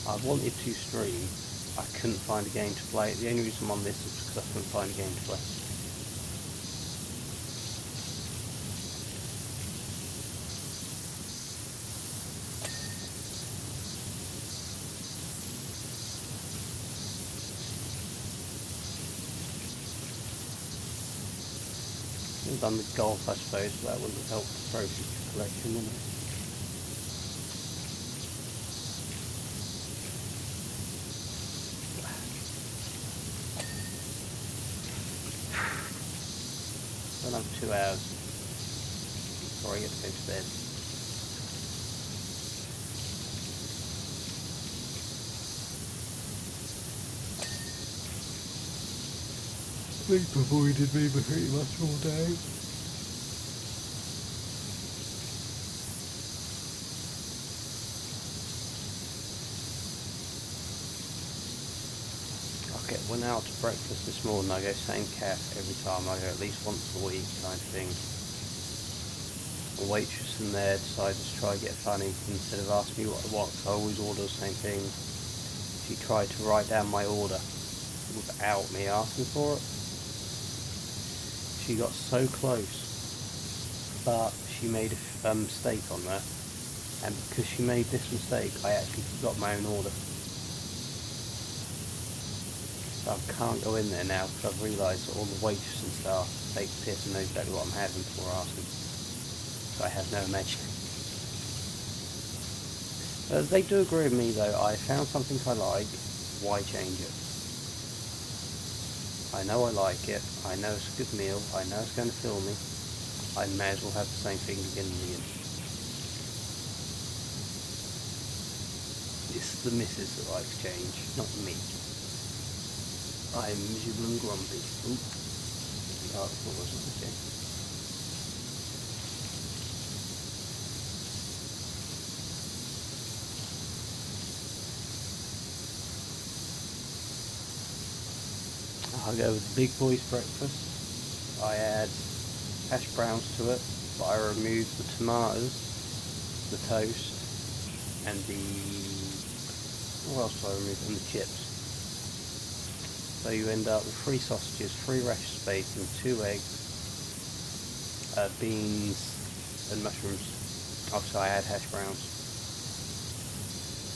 [SPEAKER 1] I wanted to stream. I couldn't find a game to play. The only reason I'm on this is because I couldn't find a game to play. Could have done the golf, I suppose, but that wouldn't have helped the trophy collection, wouldn't it? Another 2 hours before I get to go to bed. Sleep avoided me pretty much all day. Went out to breakfast this morning. I go same cafe every time. I go at least once a week kind of thing. A waitress in there decided to try and get funny. Instead of asking me what I want, I always order the same thing. She tried to write down my order without me asking for it. She got so close, but she made a mistake on there. And because she made this mistake, I actually forgot my own order. I can't go in there now because I've realised that all the waitresses and staff take the piss and know exactly what I'm having before asking. So I have no imagination. They do agree with me though. I found something I like. Why change it? I know I like it. I know it's a good meal. I know it's going to fill me. I may as well have the same thing again and again. It's the missus that likes change, not me. I'm miserable and grumpy. Oop. Oh, what was it? Okay. I'll go with the big boys breakfast. I add hash browns to it, but I remove the tomatoes, the toast, and the... what else do I remove? And the chips. So you end up with 3 sausages, 3 rashers of bacon, 2 eggs, beans and mushrooms. Obviously I add hash browns.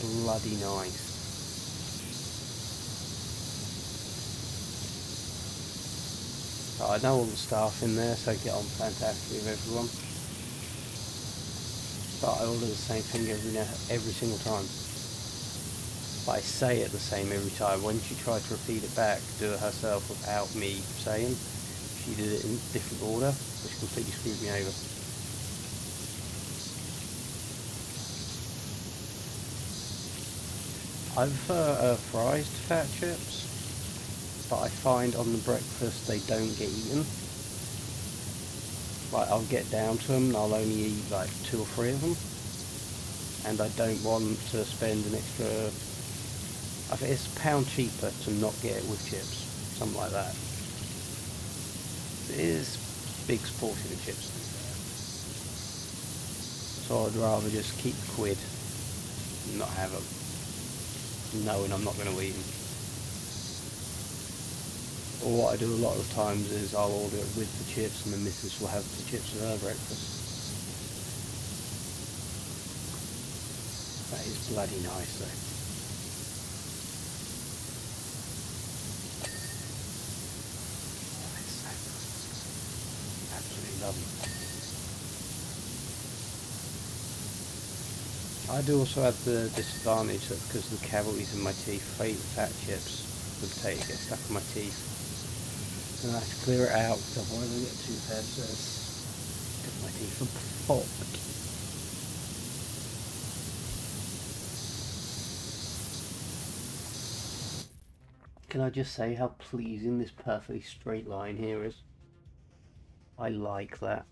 [SPEAKER 1] Bloody nice. I So I know all the staff in there, so I get on fantastically with everyone. But I order the same thing every single time. But I say it the same every time. When she tried to repeat it back, do it herself without me saying, she did it in different order, which completely screwed me over. I prefer fried fat chips, but I find on the breakfast they don't get eaten. Like, I'll get down to them and I'll only eat like 2 or 3 of them, and I don't want to spend an extra, I think it's £1 cheaper to not get it with chips, something like that. It is big portion of chips, so I'd rather just keep the quid and not have them, knowing I'm not going to eat them. Or what I do a lot of times is I'll order it with the chips, and the missus will have the chips with her breakfast. That is bloody nice though. Oh, it's so good. Absolutely lovely. I do also have the disadvantage that because of the cavities in my teeth, if I eat the fat chips, the potato gets stuck in my teeth. And I have to clear it out, because otherwise I get tooth abscess. Because my teeth are popped. Can I just say how pleasing this perfectly straight line here is? I like that.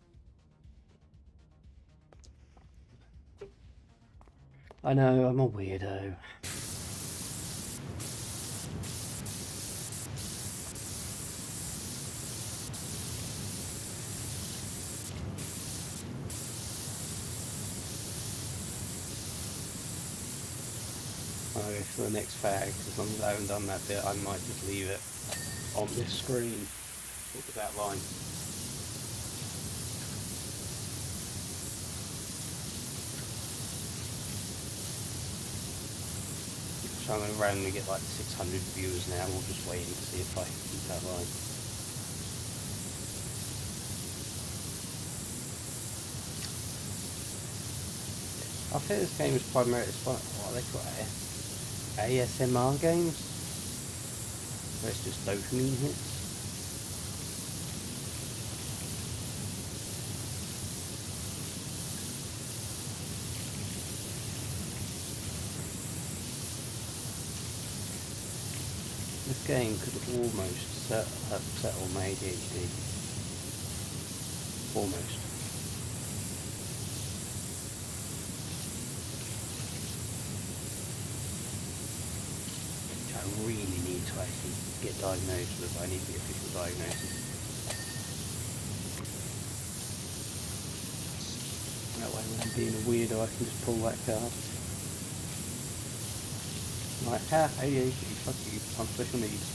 [SPEAKER 1] I know, I'm a weirdo. I'll go for the next fag. As long as I haven't done that bit, I might just leave it on this screen. Look at that line. So I'm going to randomly get like 600 viewers now. We'll just wait to see if I can keep that line. I think this game is primarily what they call it, ASMR games. Where it's just dopamine hits. This game could almost settle my ADHD. Almost. Which I really need to actually get diagnosed with. I need the official diagnosis. That way when I'm being a weirdo I can just pull that card. Like, ADHD, fuck you, I'm special needs.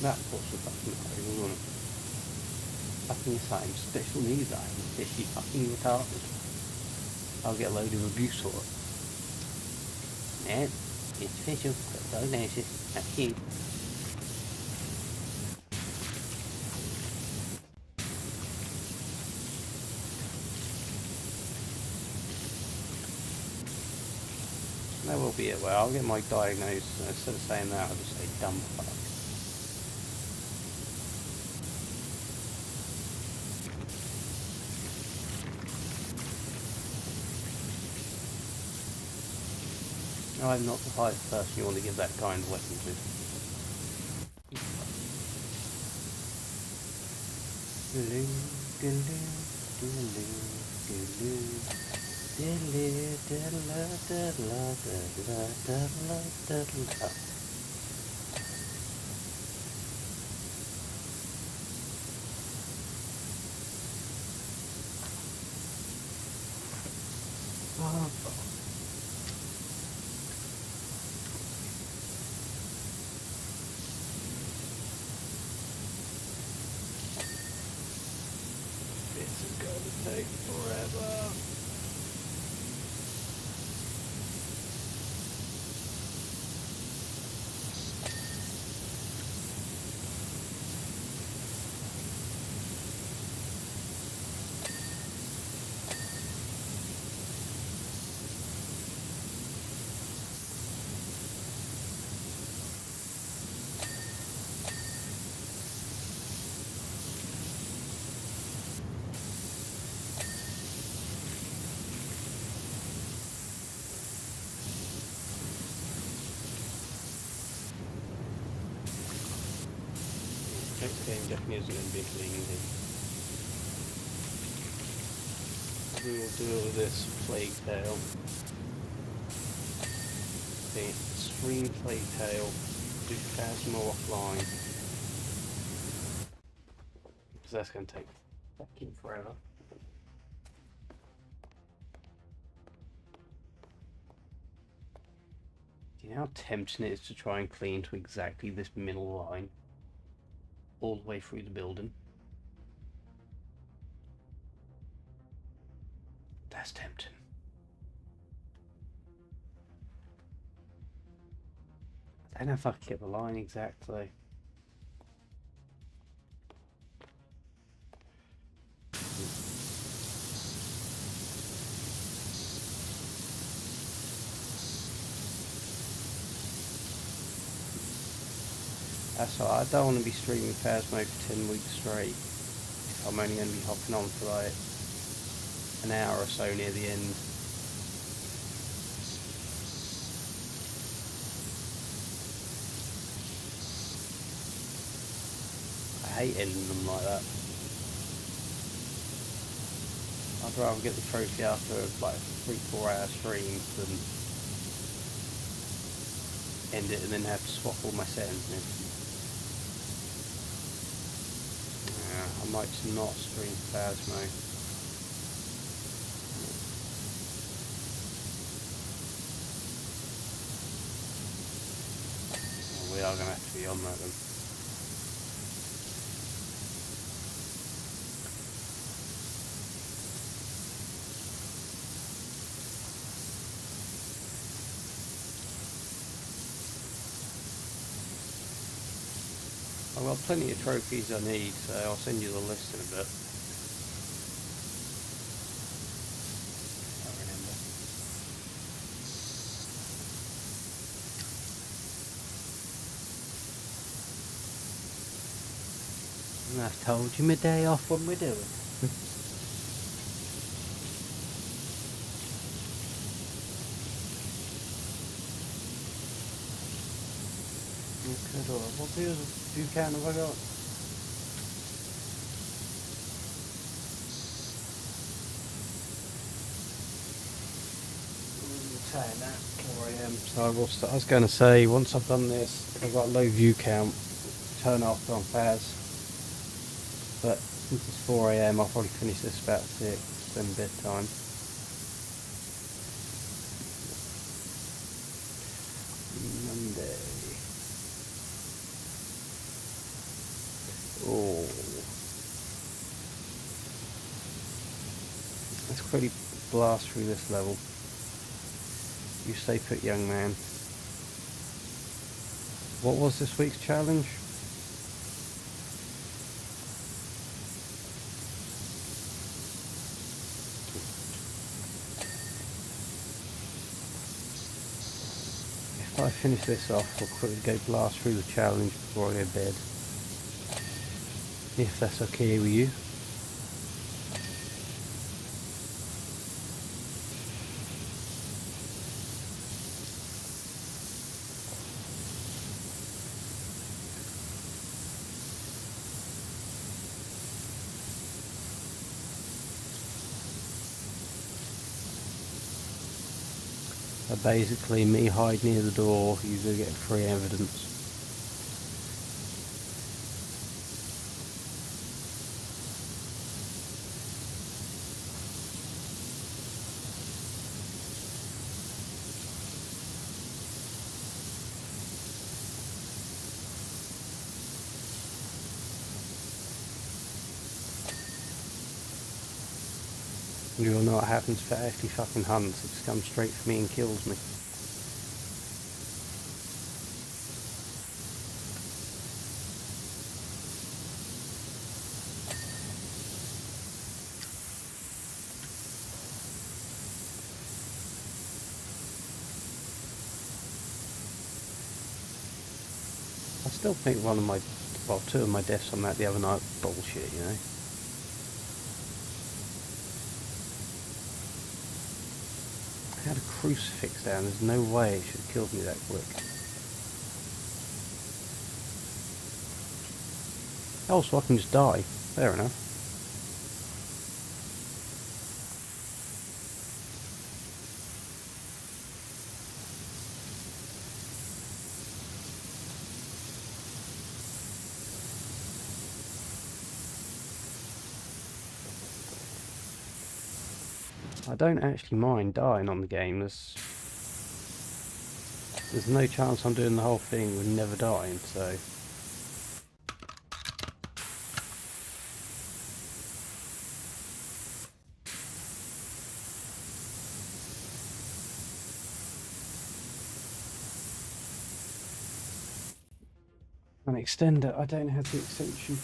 [SPEAKER 1] That's what's the fucking matter, isn't it? Fucking saying special needs, I'm officially fucking retarded. I'll get a load of abuse for it. Yeah, it's official, diagnosis, that's you. That will be it. Well, I'll get my diagnosis, instead of saying that, I'll just say dumb fuck. I'm not the type of person you want to give that kind of weapon to. This is going to take forever. definitely isn't going to be a clean hit. We will deal with this Plague Tail. The Extreme Plague Tail, do Phasmo offline. Because that's going to take fucking forever. Do you know how tempting it is to try and clean to exactly this middle line? All the way through the building. That's tempting. I don't know if I can get the line exactly. That's all right. I don't want to be streaming Phasmo for 10 weeks straight. I'm only going to be hopping on for like an hour or so near the end. I hate ending them like that. I'd rather get the trophy after like 3-4 hour streams than end it and then have to swap all my settings and everything. Yeah, I might just not stream Phasmo. Well, we are going to have to be on that then. I've got plenty of trophies I need, so I'll send you the list in a bit. I remember. And I've told you my day off when we're doing. Okay, what view count have I got? Saying that 4 AM. So I was going to say, once I've done this, I've got a low view count, turn off on Phas. But since it's 4 AM, I'll probably finish this about 6, then bedtime. Monday. Oh. Let's quickly blast through this level. You stay put, young man. What was this week's challenge? If I finish this off, I'll quickly go blast through the challenge before I go to bed. If that's okay with you. Basically, me hide near the door, you do get free evidence. You all know what happens if it actually fucking hunts. It just comes straight for me and kills me. I still think two of my deaths on that the other night bullshit, you know. I had a crucifix down, there's no way it should have killed me that quick. Oh, so I can just die. Fair enough. I don't actually mind dying on the game. There's no chance I'm doing the whole thing with never dying, so... An extender, I don't have the extension.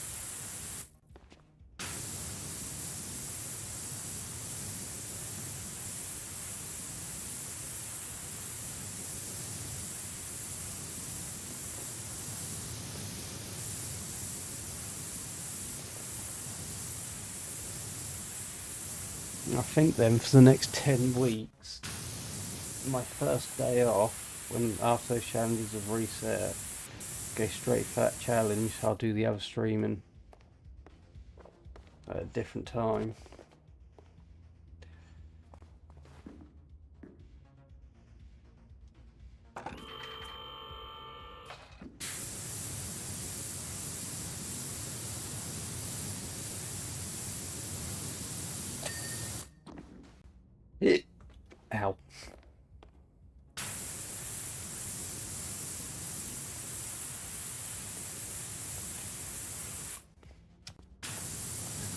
[SPEAKER 1] I think then for the next 10 weeks, my first day off, when after those challenges have reset, go straight for that challenge. I'll do the other streaming at a different time. Ow.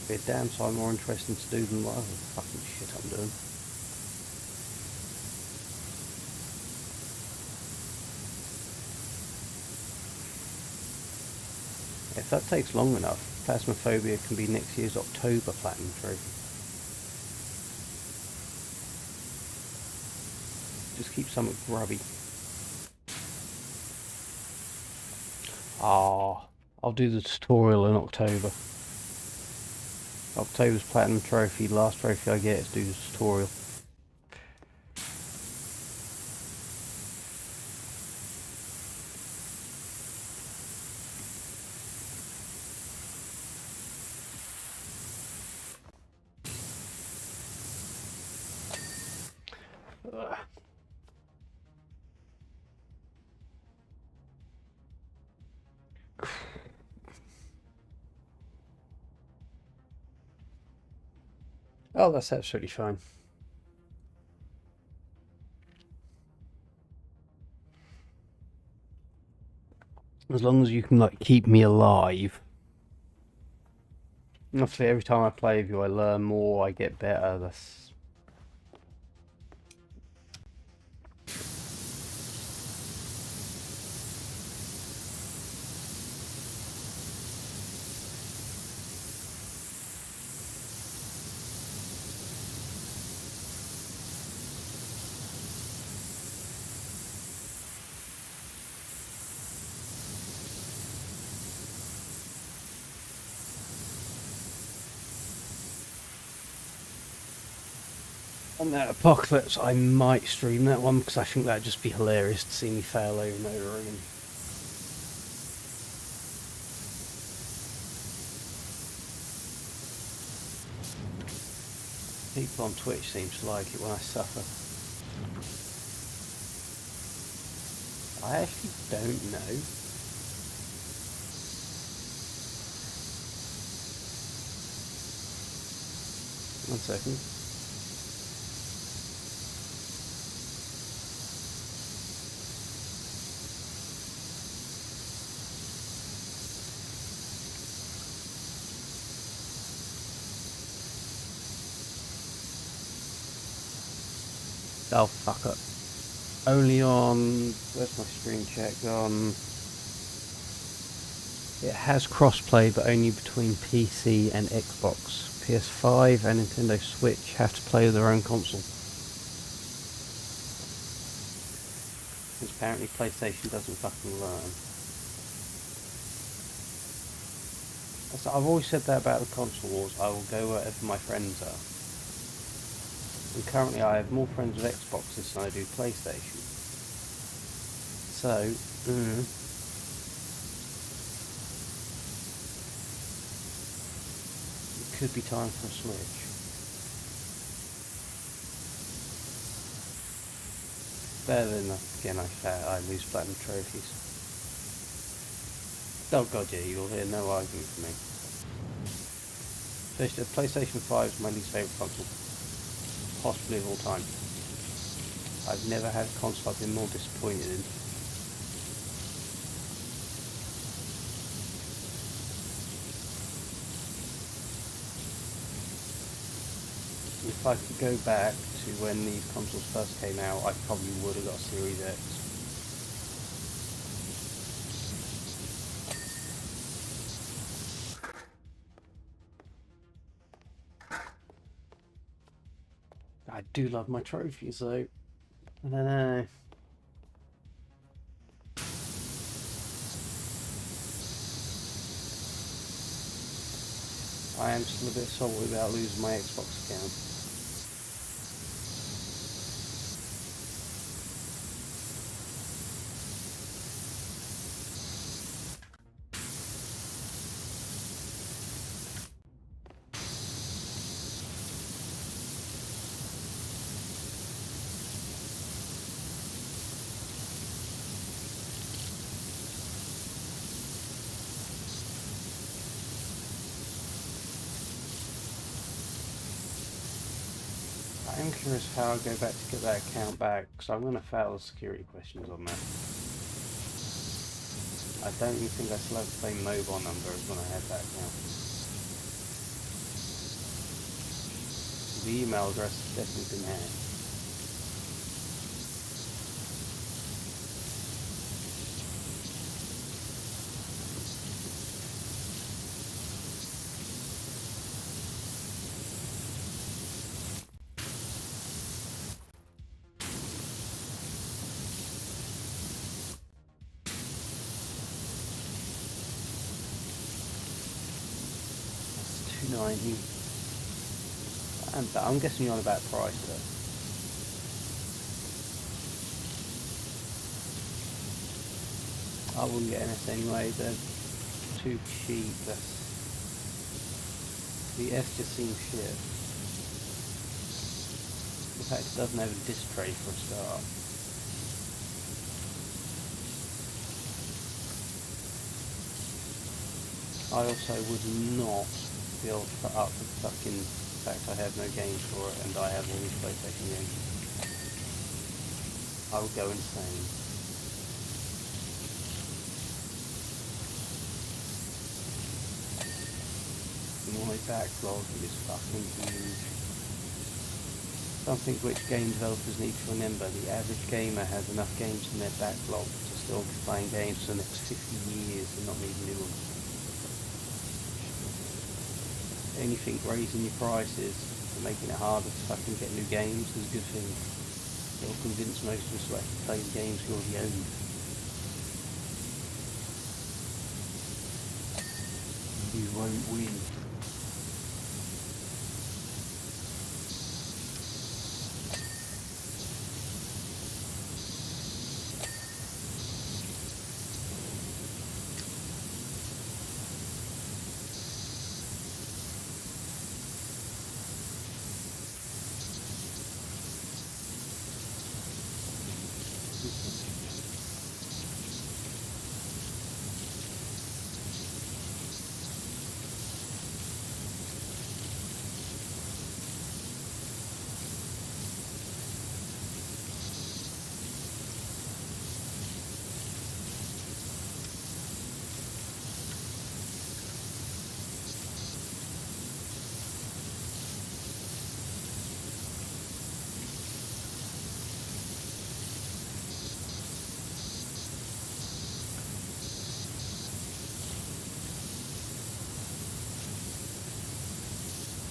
[SPEAKER 1] Be a damn sight more interesting to do than what other fucking shit I'm doing. If that takes long enough, Phasmophobia can be next year's October Platinum Trophy. Just keep something grubby. I'll do the tutorial in October. October's Platinum Trophy, last trophy I get is do the tutorial. Oh, that's absolutely fine. As long as you can like keep me alive. Obviously, every time I play with you, I learn more. I get better. That's... On that Apocalypse, I might stream that one because I think that'd just be hilarious to see me fail over and over again. People on Twitch seem to like it when I suffer. I actually don't know. 1 second. Oh, fuck up. Only on... Where's my screen check? It has crossplay, but only between PC and Xbox. PS5 and Nintendo Switch have to play with their own console. Because apparently PlayStation doesn't fucking learn. I've always said that about the console wars. I will go wherever my friends are. And currently I have more friends with Xboxes than I do PlayStation. So, could be time for a switch. Better than, again, I lose platinum trophies. Oh god, yeah, you'll hear no argument from me. First, PlayStation 5 is my least favourite console, possibly of all time. I've never had a console I've been more disappointed in. If I could go back to when these consoles first came out, I probably would have got a Series X. I do love my trophies though. I don't know. I am still a bit salty about losing my Xbox account. I am curious how I go back to get that account back, because I'm going to fail the security questions on that. I don't even think I still have the same mobile number as when I had that account. The email address has definitely been hacked. $2.90. I'm guessing you're on about price though. I wouldn't get NS anyway, they're too cheap. The S just seems shit. In fact, it doesn't have a disc tray for a start. I also would not be able to put up with the fucking fact I have no games for it and I have all these PlayStation games. I would go insane. My backlog is fucking huge. Something which game developers need to remember: the average gamer has enough games in their backlog to still be playing games for the next 50 years and not need new ones. Anything raising your prices and making it harder to fucking get new games is a good thing. It'll convince most of us to actually play the games we already own. You won't win.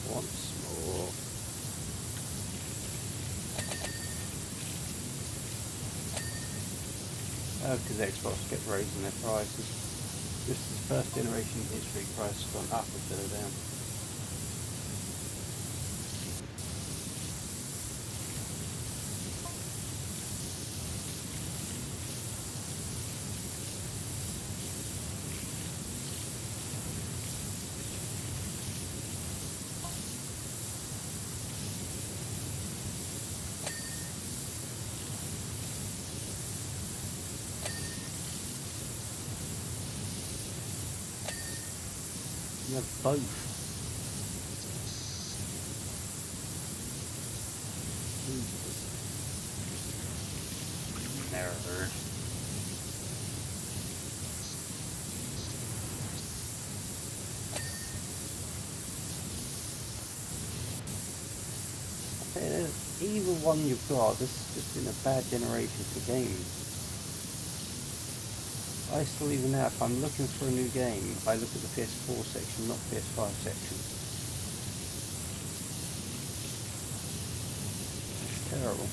[SPEAKER 1] Once more. Because Xbox kept raising their prices. This is the first generation in history price has gone up instead of down. have both. Nerd. Either one you've got, this has just been a bad generation for games. I still, even now, if I'm looking for a new game, I look at the PS4 section, not PS5 section. It's terrible.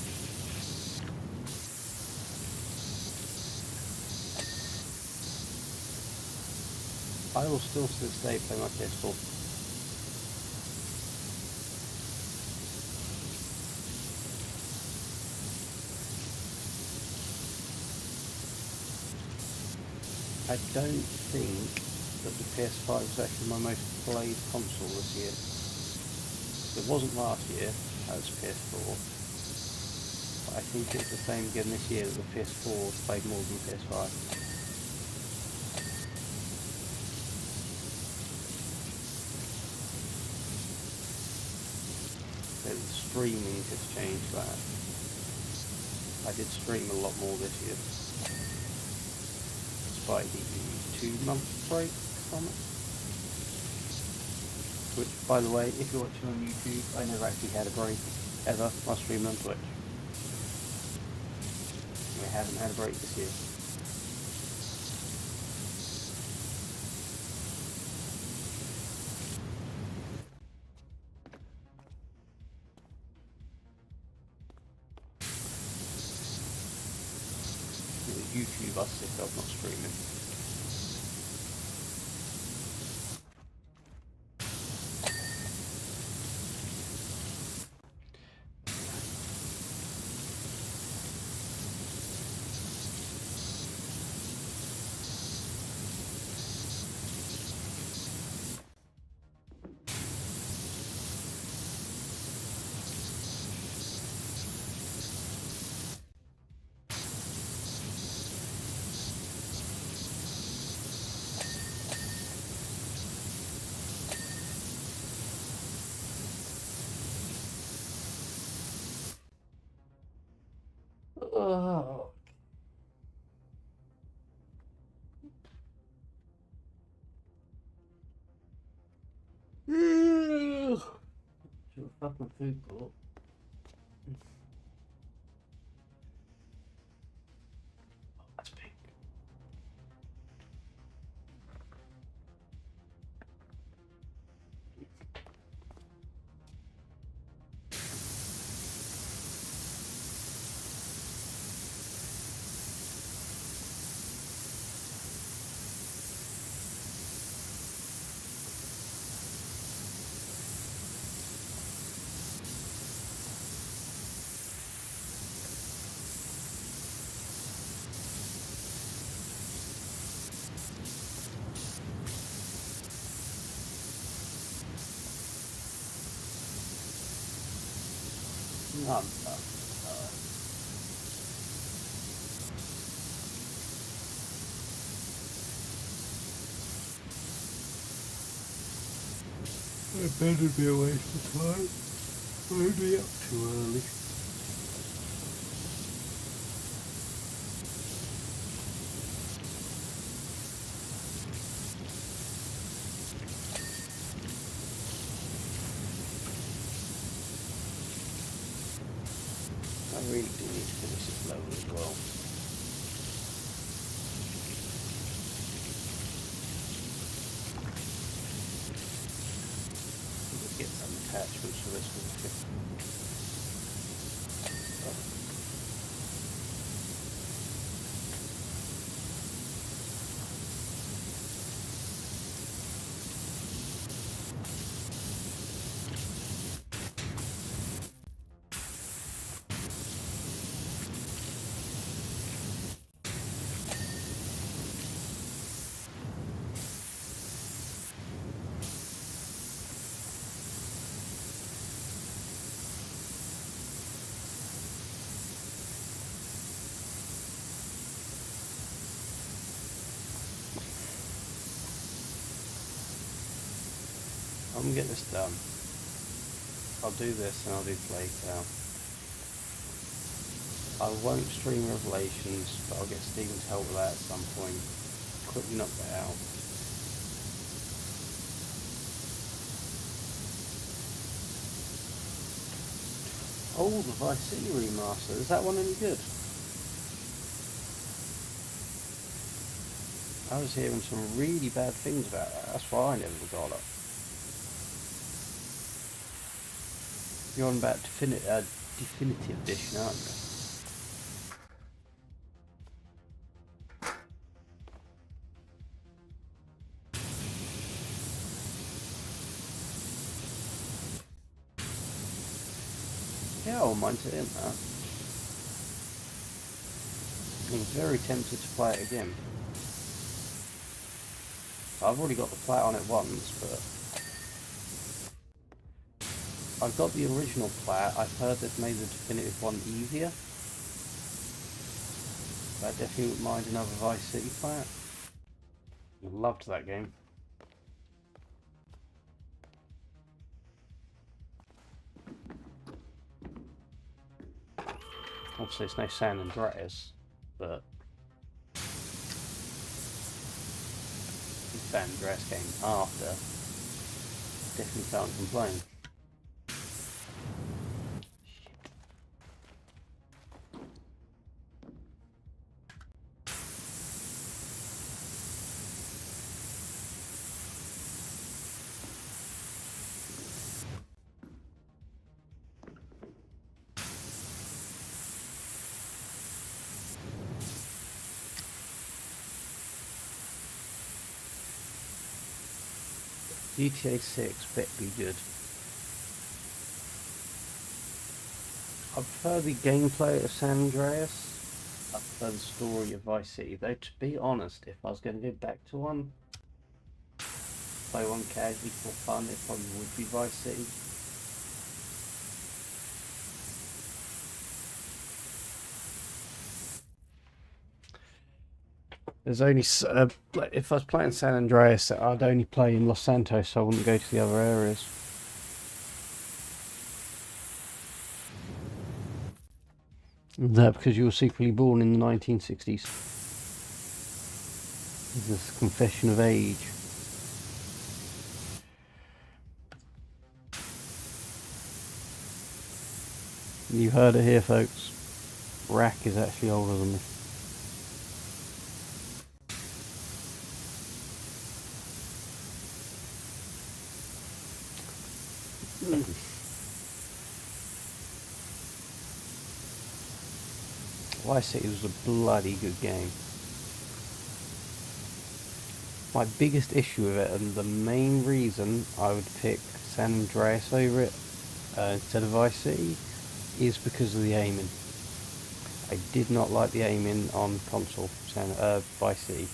[SPEAKER 1] I will still to this day play my PS4. I don't think that the PS5 is actually my most played console this year. It wasn't last year, as PS4. But I think it's the same again this year, that the PS4 played more than the PS5. So the streaming has changed that. I did stream a lot more this year. Despite the 2-month break from it. Which, by the way, if you're watching on YouTube, I never actually had a break, ever. I streamed on Twitch. We haven't had a break this year. With YouTube, I sick of not streaming. Oh. To a fucking food court. Oh, that's big. None. It better be a waste of time. Maybe up too early. I really do need to finish this level as well. Get some attachments for this one. I'm gonna get this done. I'll do this and I'll do Plague Tale. I won't stream Revelations, but I'll get Stephen to help with that at some point. Quickly knock that out. Oh, the Vice City remaster. Is that one any good? I was hearing some really bad things about that. That's why I never got it. You're on about definitive edition, aren't you? Yeah, I won't mind doing that. I'm very tempted to play it again. I've already got the plat on it once, but I've got the original plat. I've heard they've made the definitive one easier. But I definitely wouldn't mind another Vice City plat. I loved that game. Obviously it's no San Andreas, but San Andreas came after. Definitely can't complain. GTA 6 better be good. I prefer the gameplay of San Andreas. I prefer the story of Vice City. Though to be honest, if I was going to go back to one, play one casually for fun, it probably would be Vice City. There's only if I was playing San Andreas, I'd only play in Los Santos, so I wouldn't go to the other areas. Is that because you were secretly born in the 1960s? Is this a confession of age? You heard it here, folks. Rack is actually older than me. Vice City was a bloody good game. My biggest issue with it, and the main reason I would pick San Andreas over it instead of Vice City, is because of the aiming. I did not like the aiming on console, Vice City.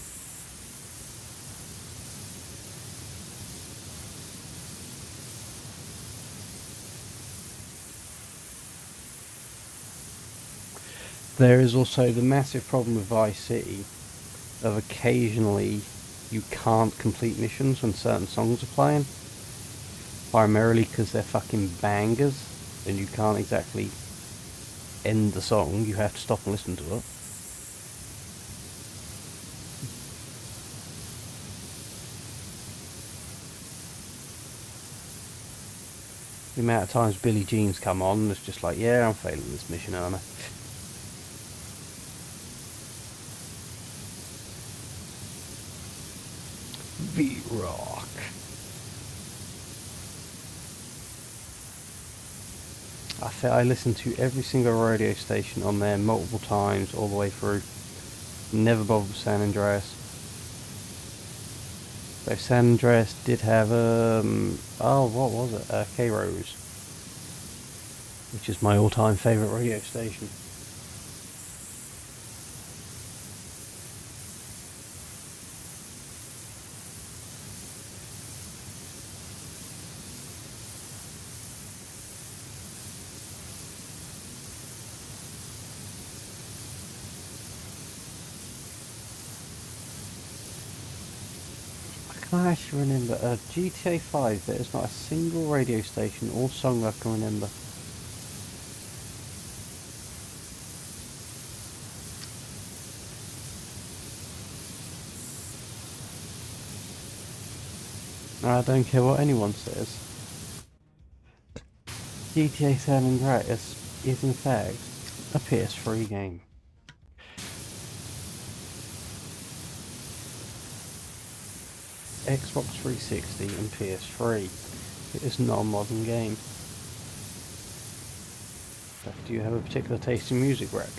[SPEAKER 1] There is also the massive problem with Vice City of occasionally you can't complete missions when certain songs are playing. Primarily because they're fucking bangers and you can't exactly end the song, you have to stop and listen to it. The amount of times Billie Jean's come on, it's just like, yeah, I'm failing this mission, aren't I? V-Rock. I listened to every single radio station on there multiple times all the way through. Never bothered with San Andreas. So San Andreas did have what was it? K-Rose, which is my all-time favourite radio station. Can I actually remember GTA 5? There is not a single radio station or song I can remember. I don't care what anyone says. GTA San Andreas is in fact a PS3 game. Xbox 360 and PS3. It is not a modern game. Do you have a particular taste in music, Rack?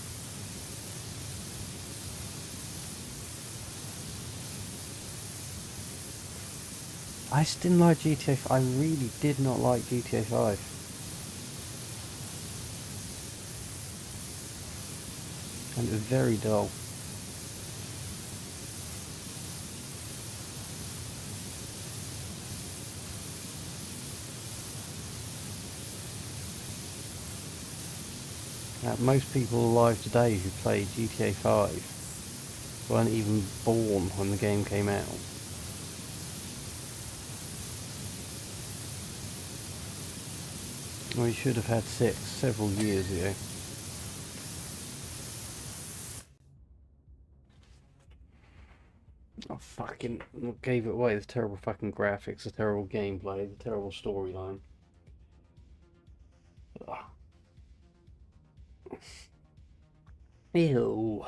[SPEAKER 1] I just didn't like GTA 5. I really did not like GTA 5. And it was very dull. Most people alive today who played GTA 5 weren't even born when the game came out. We should have had 6 several years ago. I fucking gave it away. The terrible fucking graphics, the terrible gameplay, the terrible storyline. Ew.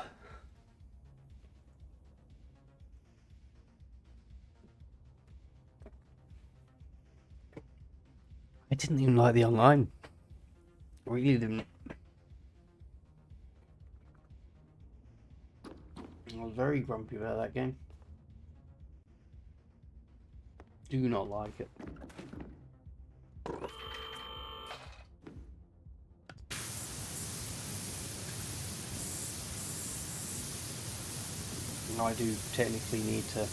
[SPEAKER 1] I didn't even like the online. I really didn't. I was very grumpy about that game. Do not like it. I do technically need to...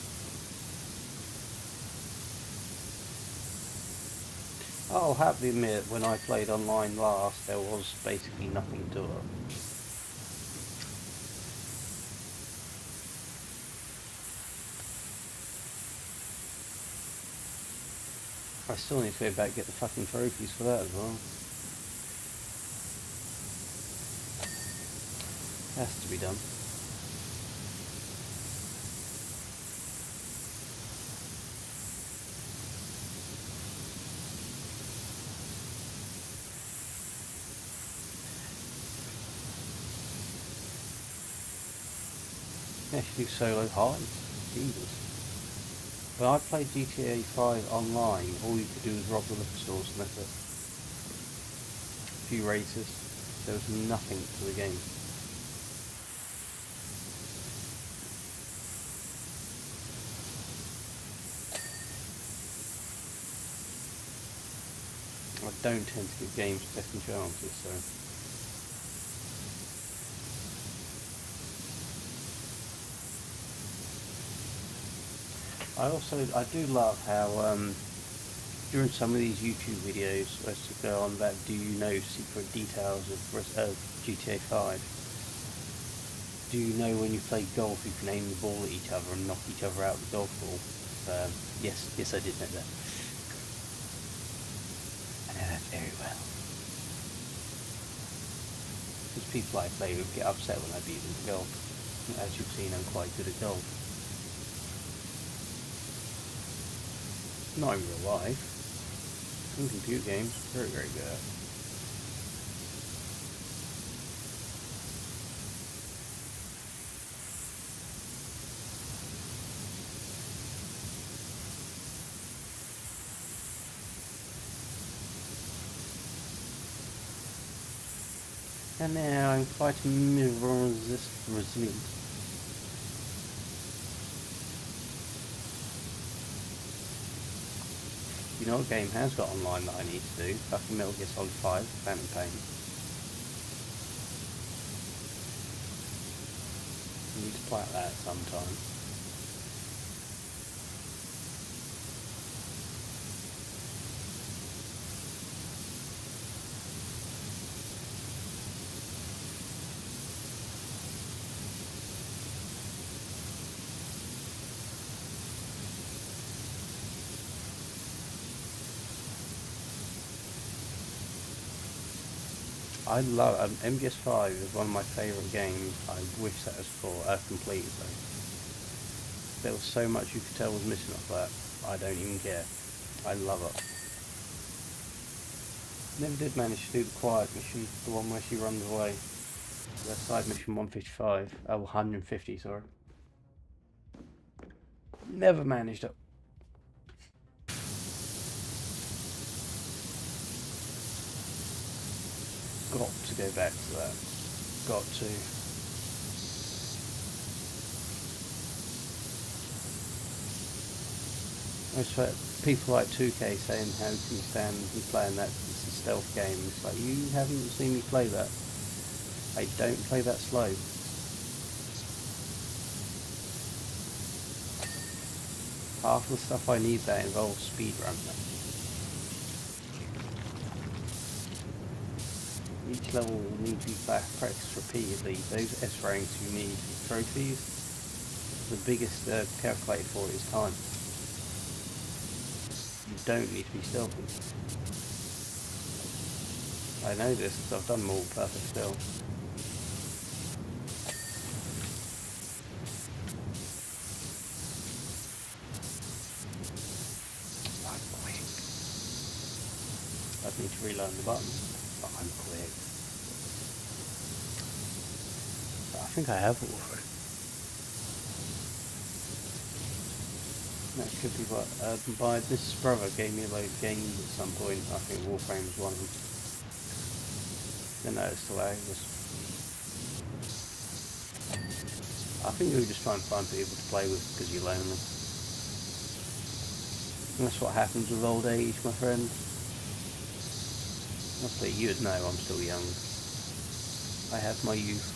[SPEAKER 1] I'll happily admit, when I played online last, there was basically nothing to it. I still need to go back and get the fucking trophies for that as well. Has to be done. Actually, solo hard. Jesus. When I played GTA 5 online, all you could do was rob the liquor stores and that's it. A few races. There was nothing to the game. I don't tend to give games second chances, so... I do love how during some of these YouTube videos as to go on about do you know secret details of GTA 5? Do you know when you play golf you can aim the ball at each other and knock each other out with the golf ball? Yes I did know that. I know that very well. Because people I play with get upset when I beat them at golf. As you've seen, I'm quite good at golf. Not in real life. In computer games, very, very good. And now I'm quite resilient. You know what game has got online that I need to do? Fucking Metal Gear Solid 5, Phantom Pain. I need to play that sometime. I love MGS5 is one of my favourite games. I wish that was complete though. There was so much you could tell was missing off that. I don't even care. I love it. Never did manage to do the quiet mission, the one where she runs away. The side mission 155, 150, sorry. Never managed it. Got to go back to that. Got to. People like 2K saying how can you stand me playing that, it's a stealth game. It's like, you haven't seen me play that. I don't play that slow. Half the stuff I need that involves speedrunning. Each level will need to be practiced repeatedly. Those S ranks you need for trophies, the biggest calculator for it is time. You don't need to be stealthy. I know this because I've done them all perfect still. I'm quick. I need to relearn the buttons, but I'm quick. But I think I have all of it. That could be what my this brother gave me a load of games at some point. I think Warframe was one of them. Then that is still active. I think we were just trying to find people to play with because you're lonely. And that's what happens with old age, my friend. Honestly, you'd know I'm still young. I have my youth.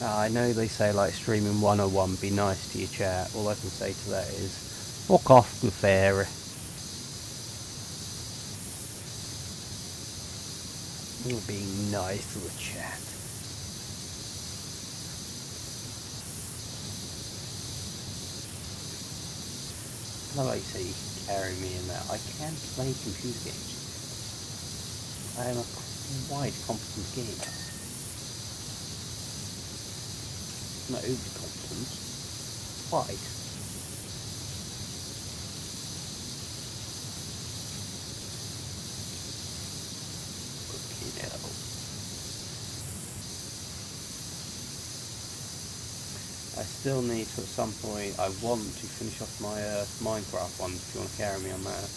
[SPEAKER 1] I know they say like streaming 101, be nice to your chat. All I can say to that is, fuck off, good fairy. You're being nice to the chat. I love how you say you can carry me in that. I can play computer games. I am a quite competent gamer. Not overly competent. Quite. Fucking hell. I still need to, at some point, I want to finish off my Minecraft one, if you want to carry me on that.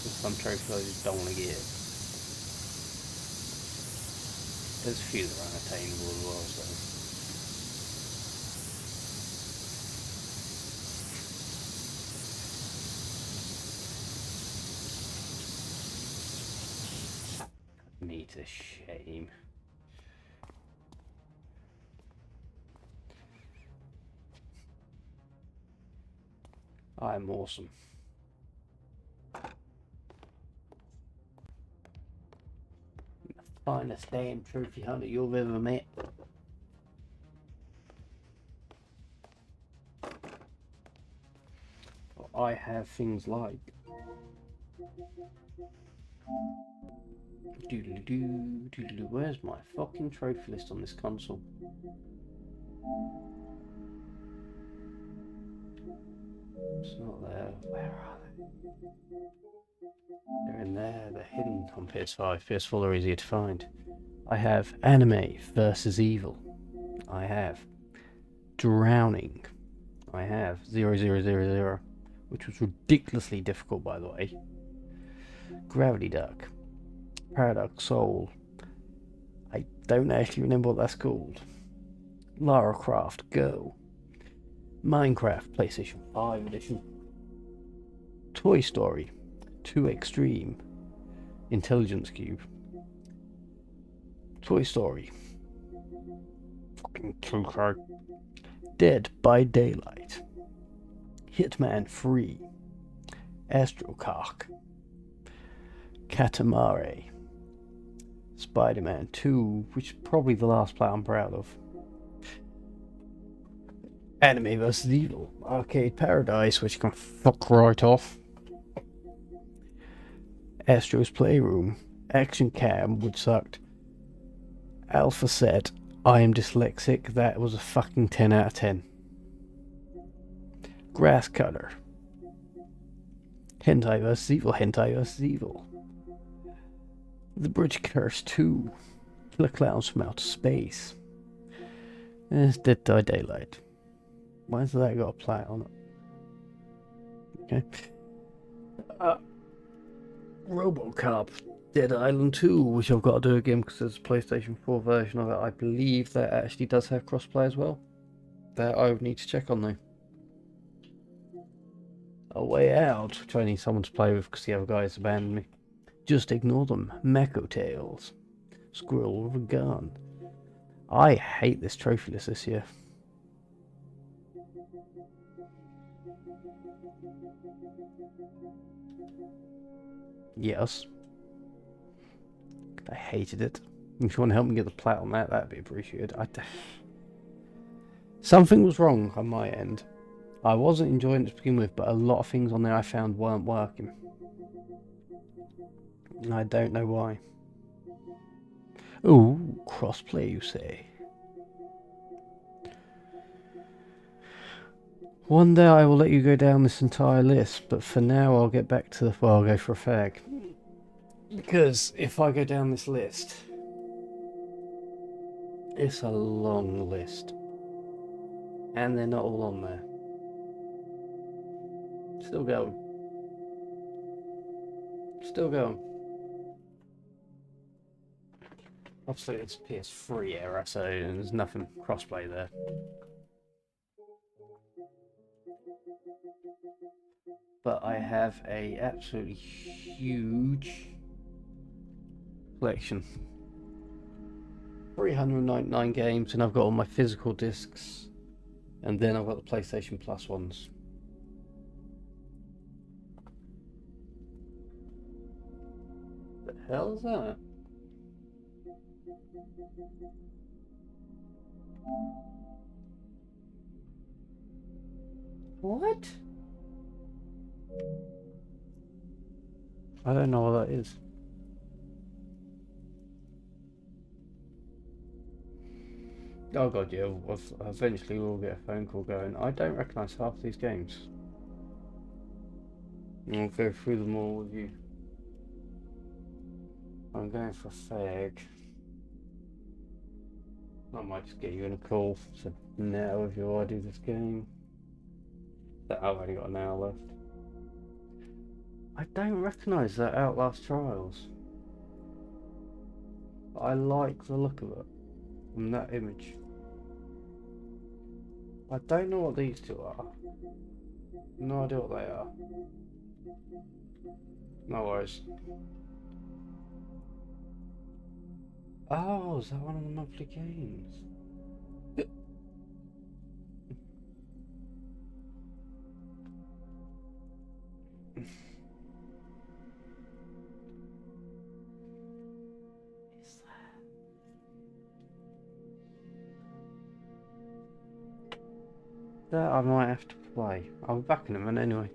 [SPEAKER 1] There's some trophies I just don't want to get. There's a few that are unattainable as well, so. Me to shame. I'm awesome. The finest damn trophy hunter you've ever met. I have things like doodly-doo, doodly-doo. Where's my fucking trophy list on this console? It's not there. Where are they? They're in there. They're hidden on PS5. PS4 are easier to find. I have Anime vs. Evil. I have Drowning. I have 0000, which was ridiculously difficult, by the way. Gravity Duck. Paradox Soul. I don't actually remember what that's called. Lara Croft Go. Minecraft PlayStation 5 edition. Toy Story 2 Extreme. Intelligence Cube. Toy Story. Fucking 2K. Dead by Daylight. Hitman 3. Astrocock. Katamari. Spider-Man 2, which is probably the last play I'm proud of. Anime vs. Evil, Arcade Paradise, which can fuck right off. Astro's Playroom, Action Cam, which sucked. Alpha Set, I am dyslexic, that was a fucking 10 out of 10. Grass Cutter, Hentai vs. Evil, Hentai vs. Evil. The Bridge Curse 2, Killer Clowns from Outer Space. And it's Dead by Daylight. Why has that got a plate on it? Okay. Robocop, Dead Island 2, which I've got to do again because there's a PlayStation 4 version of it. I believe that actually does have crossplay as well. That I would need to check on though. A Way Out, which I need someone to play with because the other guys abandoned me. Just Ignore Them, Mako Tales, Squirrel with a Gun. I hate this trophy list this year. Yes. I hated it. If you want to help me get the plat on that, that'd be appreciated. Something was wrong on my end. I wasn't enjoying it to begin with, but a lot of things on there I found weren't working. And I don't know why. Ooh, crossplay you say? One day I will let you go down this entire list, but for now I'll get back to the... Well, I'll go for a fag. Because if I go down this list, it's a long list. And they're not all on there. Still going. Still going. Obviously it's PS3 era, so there's nothing crossplay there. But I have a absolutely huge collection. 399 games, and I've got all my physical discs, and then I've got the PlayStation Plus ones. The hell is that? What? I don't know what that is. Oh god, yeah, eventually we'll get a phone call going. I don't recognise half these games. I'll go through them all with you. I'm going for a fag. I might just get you in a call. So now, if you I do this game, I've only got an hour left. I don't recognise that Outlast Trials. I like the look of it from that image. I don't know what these two are. No idea what they are. No worries. Oh, is that one of the monthly games? That I might have to play. I'll be back in a minute anyway.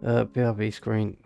[SPEAKER 1] BRB screen.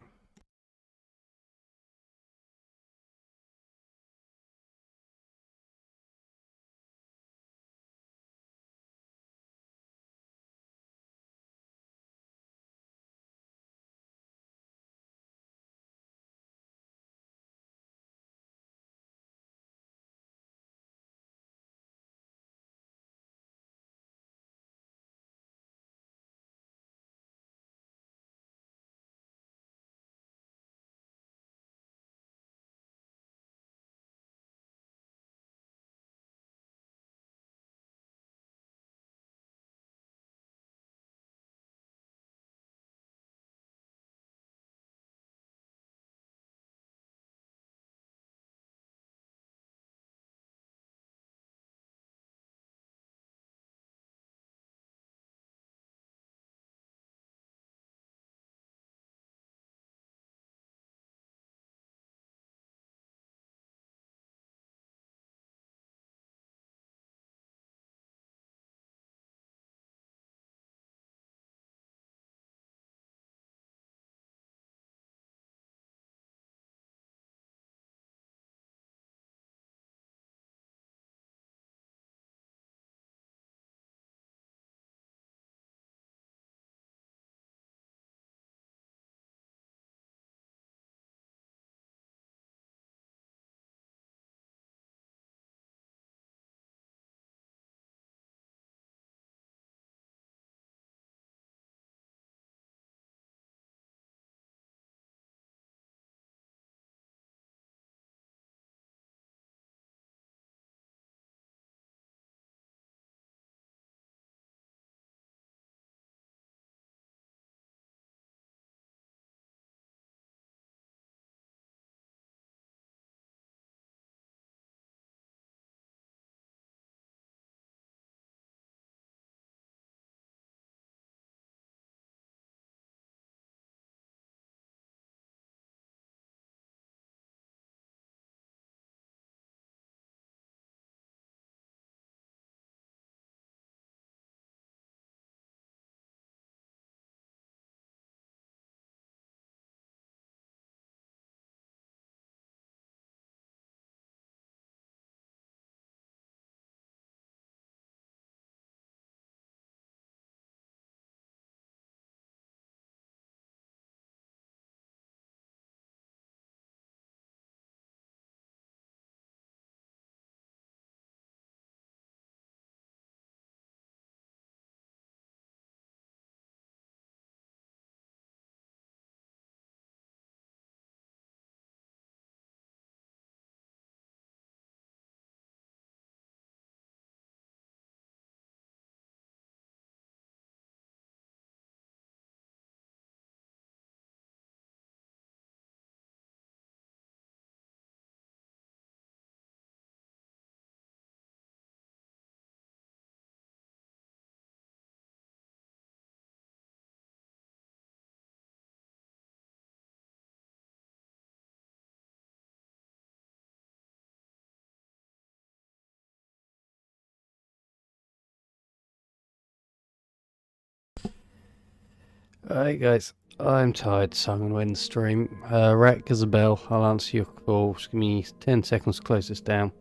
[SPEAKER 1] Alright guys, I'm tired, so I'm going to end the stream. Rack as a bell, I'll answer your call. Just give me 10 seconds to close this down.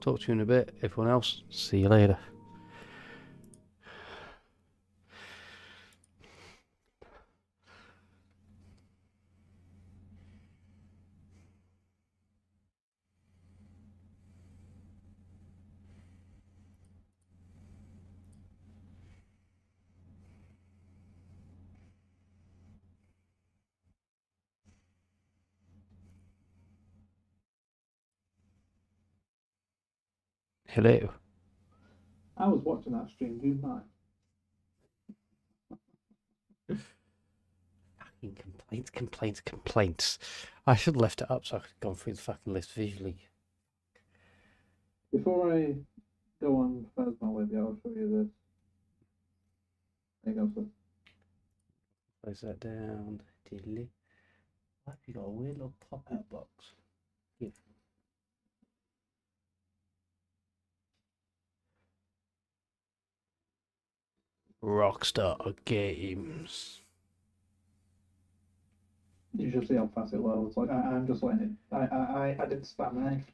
[SPEAKER 1] Talk to you in a bit. Everyone else, see you later. Hello.
[SPEAKER 2] I was watching that stream, do you mind?
[SPEAKER 1] Fucking complaints. I should have left it up so I could have gone through the fucking list visually.
[SPEAKER 2] Before I go on Phasma with you, I'll show you this. There you go, sir.
[SPEAKER 1] Close that down. Diddly. Why have you got a weird little pop-out box? Here. Rockstar Games.
[SPEAKER 2] You should see how fast it loads. Like I'm just letting it. I didn't spam anything.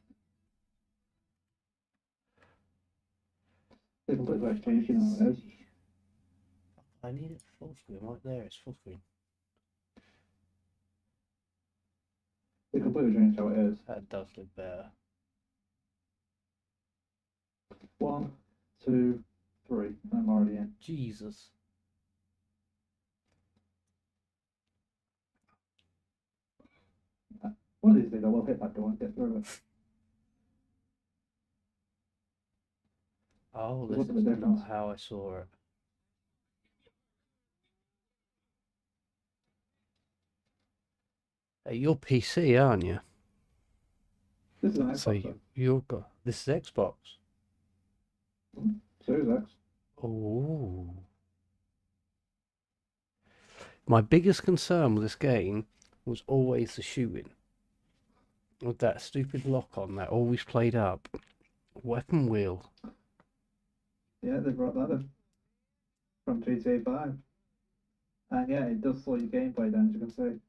[SPEAKER 2] They completely changed, you know how it is.
[SPEAKER 1] I need it full screen right there. It's full screen.
[SPEAKER 2] They completely changed how it is.
[SPEAKER 1] That does look better.
[SPEAKER 2] 1, 2, 3. I'm already in.
[SPEAKER 1] Jesus.
[SPEAKER 2] One of these days I will hit that door and get through it.
[SPEAKER 1] Oh,
[SPEAKER 2] What's
[SPEAKER 1] this
[SPEAKER 2] the
[SPEAKER 1] is
[SPEAKER 2] difference?
[SPEAKER 1] not how I saw it. Hey, you're PC, aren't you?
[SPEAKER 2] This is an Xbox.
[SPEAKER 1] So you've got this is Xbox.
[SPEAKER 2] Series X.
[SPEAKER 1] Oh. My biggest concern with this game was always the shooting. With that stupid lock on that always played up. Weapon wheel.
[SPEAKER 2] Yeah, they brought that in from GTA 5. And yeah, it does slow your gameplay down, as you can see.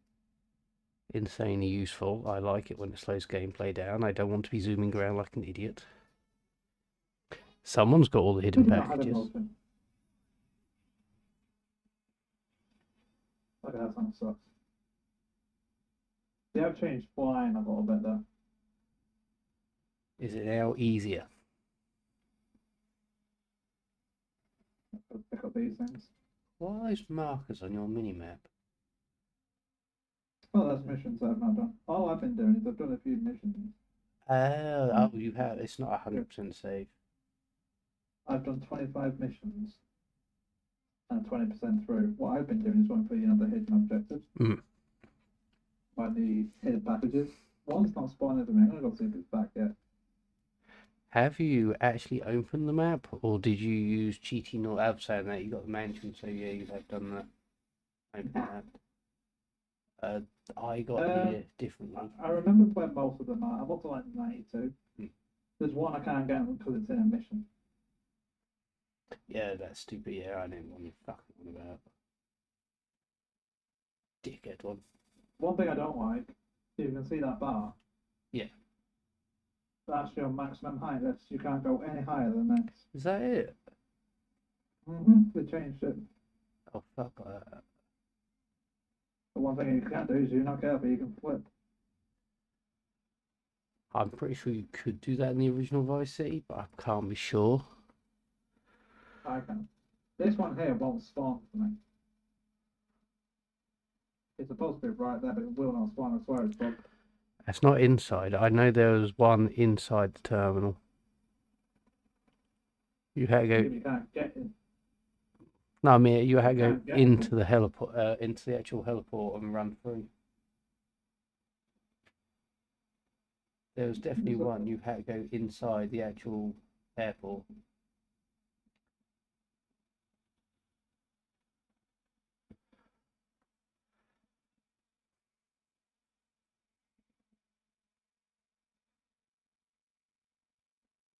[SPEAKER 1] Insanely useful. I like it when it slows gameplay down. I don't want to be zooming around like an idiot. Someone's got all the hidden packages.
[SPEAKER 2] Look at that, sound sucks. They have changed flying a little bit though.
[SPEAKER 1] Is it now easier?
[SPEAKER 2] Let's pick up these things.
[SPEAKER 1] What are those markers on your mini-map?
[SPEAKER 2] Oh, that's missions I've not done. All I've been doing is I've done a few missions.
[SPEAKER 1] Oh, you have. It's not 100% safe.
[SPEAKER 2] I've done 25 missions and 20% through. What I've been doing is going for, you know, the hidden objectives. Like the hidden packages. One's not spawned at me. I'm gonna go see if it's back yet.
[SPEAKER 1] Have you actually opened the map, or did you use cheating or saying that you got the mansion? So yeah, you have done that. Open that. I got here differently.
[SPEAKER 2] I remember playing most of them. I'm up to like 92.
[SPEAKER 1] Hmm.
[SPEAKER 2] There's one I can't get because it's in a mission.
[SPEAKER 1] Yeah, that's stupid. Yeah, I didn't want you fucking on about. Dickhead one.
[SPEAKER 2] One thing I don't like, you can see that bar.
[SPEAKER 1] Yeah.
[SPEAKER 2] That's your maximum height. That's you can't go any higher than this.
[SPEAKER 1] Is that it?
[SPEAKER 2] They changed it.
[SPEAKER 1] Oh fuck that.
[SPEAKER 2] The one thing you can't do is you're not careful, you can flip.
[SPEAKER 1] I'm pretty sure you could do that in the original Vice City, but I can't be sure.
[SPEAKER 2] I can. This one here won't spawn for me. It's supposed to be right there, but it will not spawn. I swear it's bugged.
[SPEAKER 1] That's not inside. I know there was one inside the terminal. You had to go.
[SPEAKER 2] You can't get in.
[SPEAKER 1] No, I mean you had to go
[SPEAKER 2] Can't
[SPEAKER 1] into the heliport, into the actual heliport and run through. There was definitely one you had to go inside the actual airport.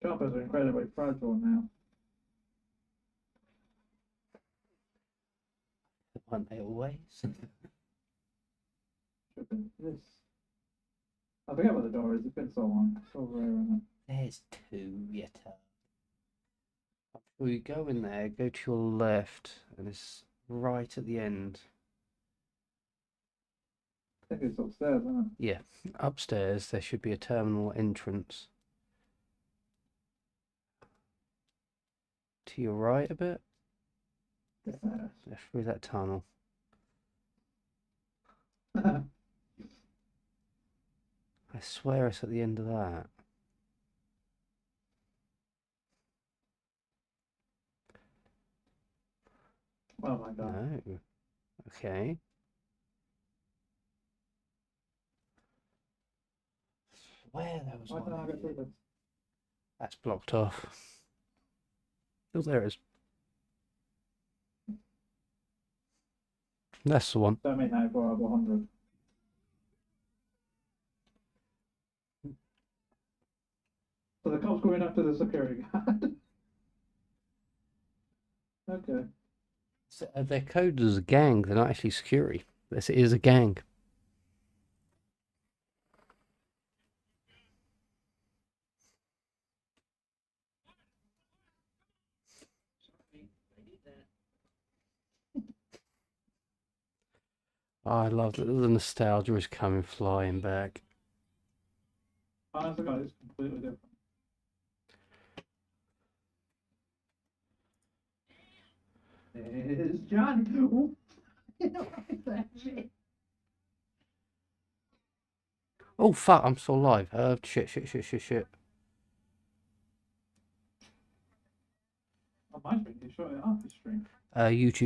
[SPEAKER 2] Choppers are incredibly fragile now.
[SPEAKER 1] Aren't they always?
[SPEAKER 2] Should be this. I forget what the door is. It's been so long. So rare, isn't
[SPEAKER 1] There's two, yet. Well, you go in there, go to your left, and it's right at the end.
[SPEAKER 2] it? I think it's upstairs, isn't it?
[SPEAKER 1] Yeah, upstairs there should be a terminal entrance. To your right a bit,
[SPEAKER 2] Yes.
[SPEAKER 1] through that tunnel.
[SPEAKER 2] Oh
[SPEAKER 1] I swear it's at the end of that.
[SPEAKER 2] my god.
[SPEAKER 1] No. Okay. Swear there was
[SPEAKER 2] Why
[SPEAKER 1] one.
[SPEAKER 2] did I get through this?
[SPEAKER 1] That's blocked off. Oh, there it is. That's the one.
[SPEAKER 2] Don't mean 94 out of 100. So the cops going after the security guard. Okay.
[SPEAKER 1] So, they're coded as a gang. They're not actually security. This is a gang. Oh, I love that the nostalgia is coming flying back.
[SPEAKER 2] Honestly, God, it's completely different. It's Johnny. Ooh.
[SPEAKER 1] Oh fuck! I'm still alive. Shit.
[SPEAKER 2] On my screen, you shut it off your stream.
[SPEAKER 1] YouTube.